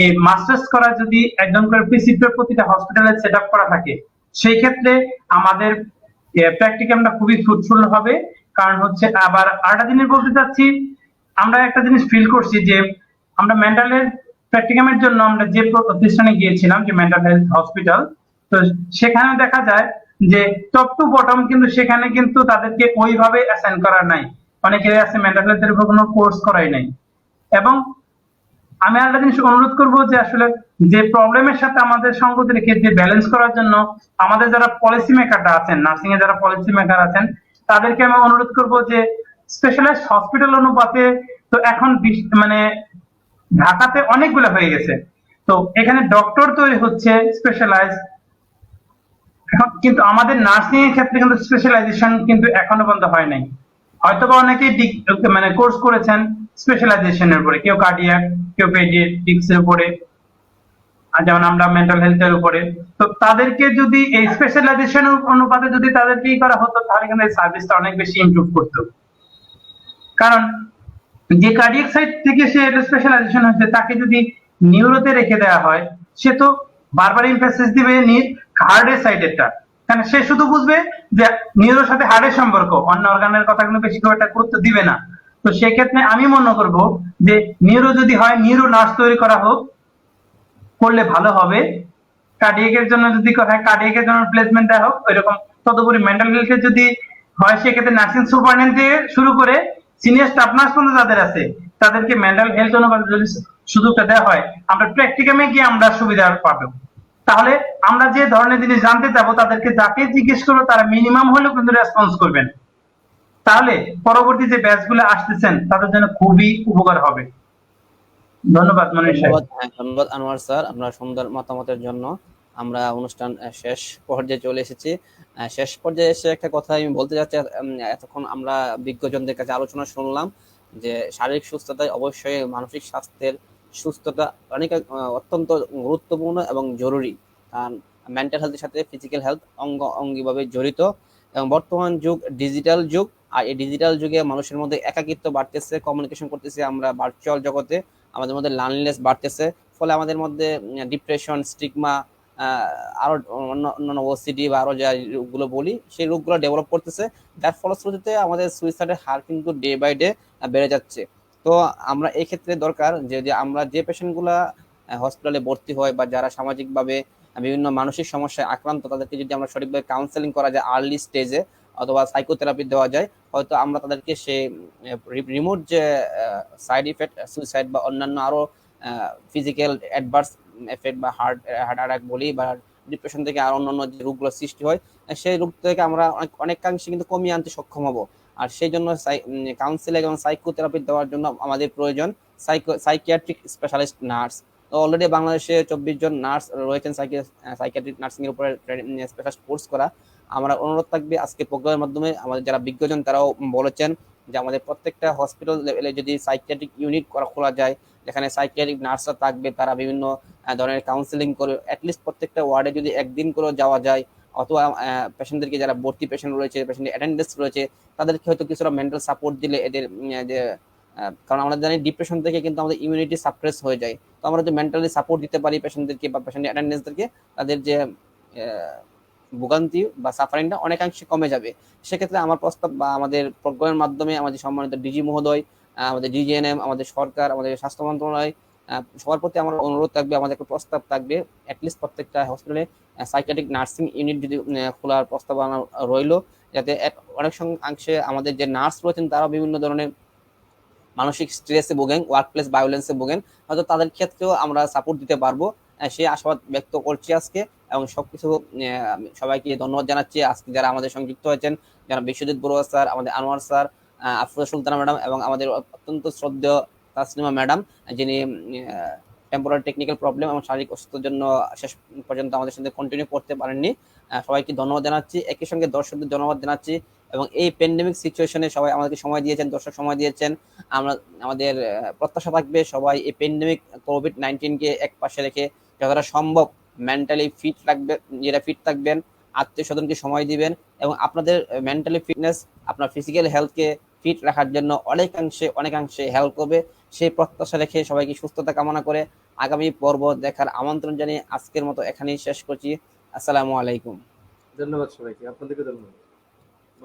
এই মাস্টার্স করা যদি একজন করে প্রিসিপ্টর প্রতিটা হসপিটালে সেট আপ করা থাকে, সেই ক্ষেত্রে আমাদের প্র্যাকটিক্যালটা খুবই ফ্রুটফুল হবে। কারণ হচ্ছে আবার আরেকটা জিনিস বলতে চাচ্ছি, আমরা একটা জিনিস ফিল করছি যে আমরা মেন্টাল হেলথ প্র্যাকটিকামের জন্য আমরা যে প্রতিষ্ঠানে গিয়েছিলাম, যে মেন্টাল হেলথ হসপিটাল, তো সেখানে দেখা যায় যে টপ টু বটম কিন্তু সেখানে কিন্তু তাদেরকে ওইভাবে অ্যাসাইন করা নাই। অনেকে আছে মেন্টাল হেলথের উপর কোনো কোর্স করাই নাই। এবং আমি আরেকটা জিনিস অনুরোধ করবো যে আসলে যে প্রবলেমের সাথে আমাদের সঙ্গতি রেখে যে ব্যালেন্স করার জন্য আমাদের যারা পলিসি মেকাররা আছেন, নার্সিং এ যারা পলিসি মেকার আছেন, তাদেরকে আমি অনুরোধ করবো যে স্পেশালাইজড হসপিটাল অনুপাতে তো এখন মানে ঢাকাতে অনেকগুলো হয়ে গেছে, তো এখানে ডক্টর তৈরি হচ্ছে স্পেশালাইজ, কিন্তু আমাদের নার্সিং এর ক্ষেত্রে কিন্তু স্পেশালাইজেশন কিন্তু এখনো পর্যন্ত হয় নাই। হয়তোবা অনেকেই মানে কোর্স করেছেন স্পেশালাইজেশনের উপরে, কেউ কার্ডিয়াক, কেউ পেডিয়াট্রিক্স এর উপরে, যেমন আমরা মেন্টাল হেলথের উপরে। তো তাদেরকে যদি এই স্পেশালাইজেশন অনুপাতে যদি তাদেরকে করা হতো, তাহলে কিন্তু এই সার্ভিসটা অনেক বেশি ইমপ্রুভ করতো। কারণ যে কার্ডিয়াক সাইড থেকে সে স্পেশালাইজেশন হচ্ছে, তাকে যদি নিউরোতে রেখে দেওয়া হয়, সে তো বারবার এমফাসিস দিবে হার্টের সাইডেরটা, কারণ সে শুধু বুঝবে যে নিউরোর সাথে হার্টের সম্পর্ক, অন্য অর্গানের কথাগুলো বেশি খুব একটা গুরুত্ব দিবে না। তো সেক্ষেত্রে আমি মনে করব যে নিউরো যদি হয়, নিউরো নার্স তৈরি করা হোক, করলে ভালো হবে। কার্ডিয়াকের জন্য যদি হয়, কার্ডিয়াকের জন্য প্লেসমেন্ট দেওয়া হোক, ওইরকম। তদুপরি মেন্টাল হেলথের যদি হয়, সেক্ষেত্রে নার্সিং সুপারিনটেন্ডেন্ট দিয়ে শুরু করে সিনিয়র স্টাফ নার্স পর্যন্ত যাদের আছে তাদেরকে মেন্টাল হেলথ অনুপাতে যদি সুযোগটা দেওয়া হয়, আমরা প্র্যাকটিকামে গিয়ে আমরা সুবিধা পাবো। তাহলে আমরা যে ধরনের জিনিস জানতে চাবো তাদেরকে যাকে জিজ্ঞেস করবো তারা মিনিমাম হলেও কিন্তু রেসপন্স করবেন। তাহলে পরবর্তী যে ব্যাচগুলো আসতেছেন তাদের জন্য খুবই উপকার হবে। ধন্যবাদ মনির সাহেব। ধন্যবাদ, ধন্যবাদ আনোয়ার স্যার, আপনার সুন্দর মতামতের জন্য। আমরা অনুষ্ঠান শেষ পর্যায়ে চলে এসেছি। শেষ পর্যায়ে এসে একটা কথা আমি বলতে চাচ্ছি, এতক্ষণ আমরা বিজ্ঞজনদের কাছে আলোচনা শুনলাম যে শারীরিক সুস্থতায় অবশ্যই মানসিক স্বাস্থ্যের সুস্থতা অনেক অত্যন্ত গুরুত্বপূর্ণ এবং জরুরি। কারণ মেন্টাল হেলথের সাথে ফিজিক্যাল হেলথ অঙ্গিভাবে জড়িত, এবং বর্তমান যুগ ডিজিটাল যুগ। আর এই ডিজিটাল যুগে মানুষের মধ্যে একাকিত্ব বাড়তেছে, কমিউনিকেশন করতেছে আমরা ভার্চুয়াল জগতে, আমাদের মধ্যে লার্নলেস বাড়তেছে, ফলে আমাদের মধ্যে ডিপ্রেশন, স্টিগমা, আরো অন্যান্য ওসিডি বা আরো যে রোগগুলো বলি সেই রোগগুলো ডেভেলপ করতেছে, যার ফলশ্রুতিতে আমাদের সুইসাইডের হার কিন্তু ডে বাই ডে বেড়ে যাচ্ছে। তো আমরা এই ক্ষেত্রে দরকার যে আমরা যে পেশেন্টগুলা হসপিটালে ভর্তি হয় বা যারা সামাজিকভাবে বিভিন্ন মানসিক সমস্যায় আক্রান্ত, তাদেরকে যদি আমরা সঠিকভাবে কাউন্সেলিং করা যায় আর্লি স্টেজে, অথবা সাইকোথেরাপি দেওয়া যায়, হয়তো আমরা তাদেরকে সেই রিমোট যে সাইড ইফেক্ট, সুইসাইড বা অন্যান্য আরো ফিজিক্যাল অ্যাডভার্স এফেক্ট বা হার্ট অ্যাটাক বলি বা ডিপ্রেশন থেকে আর অন্যান্য যে রোগগুলো সৃষ্টি হয়, সেই রোগ থেকে আমরা অনেকাংশে কিন্তু কমিয়ে আনতে সক্ষম হব। আর সেই জন্য কাউন্সিলিং এবং সাইকোথেরাপি দেওয়ার জন্য আমাদের প্রয়োজন সাইকিয়াট্রিক স্পেশালিস্ট নার্স। তো অলরেডি বাংলাদেশে 24 জন নার্স রয়েছেন সাইকিয়াট্রিক নার্সিং এর উপরে স্পেশালিস্ট কোর্স করা। আমরা অনুরোধ থাকবে আজকে প্রোগ্রামের মাধ্যমে আমাদের যারা বিজ্ঞজন তারাও বলেছেন যে আমাদের প্রত্যেকটা হসপিটাল লেভেলে যদি সাইকিয়াট্রিক ইউনিট খোলা যায়, যেখানে সাইকিয়াট্রিক নার্সরা থাকবে, তারা বিভিন্ন ধরনের কাউন্সিলিং করে অ্যাটলিস্ট প্রত্যেকটা ওয়ার্ডে যদি একদিন করে যাওয়া যায়, অথবা পেশেন্টদেরকে যারা ভর্তি পেশেন্ট রয়েছে, পেশেন্টের অ্যাটেন্ডেন্স রয়েছে, তাদেরকে হয়তো কিছুটা মেন্টাল সাপোর্ট দিলে এদের যে কারণ আমরা জানি ডিপ্রেশন থেকে কিন্তু আমাদের ইমিউনিটি সাপ্রেস হয়ে যায়। তো আমরা যদি মেন্টালি সাপোর্ট দিতে পারি পেশেন্টদেরকে বা পেশেন্ট অ্যাটেন্ডেন্সদেরকে, তাদের যে ভোগান্তি বা সাফারিংটা অনেকাংশে কমে যাবে। সেক্ষেত্রে আমার প্রস্তাব বা আমাদের প্রোগ্রামের মাধ্যমে আমাদের সম্মানিত ডিজি মহোদয়, আমাদের ডিজিএনএম, আমাদের সরকার, আমাদের স্বাস্থ্য মন্ত্রণালয়, সবার প্রতি আমার অনুরোধ থাকবে, আমাদের একটা প্রস্তাব থাকবে অ্যাটলিস্ট প্রত্যেকটা হসপিটালে সাইকিয়াট্রিক নার্সিং ইউনিট যদি খোলার প্রস্তাবনা রইল, যাতে অনেক অংশে আমাদের যে নার্স রয়েছেন তারা বিভিন্ন ধরনের মানসিক স্ট্রেসে ভোগেন, ওয়ার্ক প্লেস ভায়োলেন্সে ভোগেন, হয়তো তাদের ক্ষেত্রেও আমরা সাপোর্ট দিতে পারবো। সেই আশাবাদ ব্যক্ত করছি আজকে, এবং সবকিছু সবাইকে ধন্যবাদ জানাচ্ছি আজকে যারা আমাদের সঙ্গে যুক্ত হয়েছেন, যারা বিশ্বজিৎ বড়ুয়া স্যার, আমাদের আনোয়ার স্যার, আফরোজা সুলতানা ম্যাডাম, এবং আমাদের অত্যন্ত শ্রদ্ধেয় তাসলিমা ম্যাডাম, যিনি টেম্পোরারি টেকনিক্যাল প্রবলেম এবং শারীরিক অসুস্থতার জন্য শেষ পর্যন্ত আমাদের সাথে কন্টিনিউ করতে পারেননি। সবাইকে ধন্যবাদ জানাচ্ছি, একই সঙ্গে দর্শকদের ধন্যবাদ জানাচ্ছি। এবং এই প্যান্ডেমিক সিচুয়েশনে সবাই আমাদেরকে সময় দিয়েছেন, দর্শক সময় দিয়েছেন। আমাদের প্রত্যাশা থাকবে সবাই এই প্যান্ডেমিক কোভিড-19কে এক পাশে রেখে যতটা সম্ভব মেন্টালি ফিট রাখবে, নিজেরা ফিট থাকবেন, আত্মীয় স্বজনকে সময় দিবেন, এবং আপনাদের মেন্টালি ফিটনেস আপনার ফিজিক্যাল হেলথকে ফিট রাখার জন্য অনেকাংশে হেল্প করবে। সেই প্রত্যাশা রেখে সবাইকে সুস্থতা কামনা করে আগামী পর্ব দেখার আমন্ত্রণ জানিয়ে আজকের মতো এখানেই শেষ করছি। আসসালামু আলাইকুম। ধন্যবাদ সবাইকে, আপনাদেরকে ধন্যবাদ।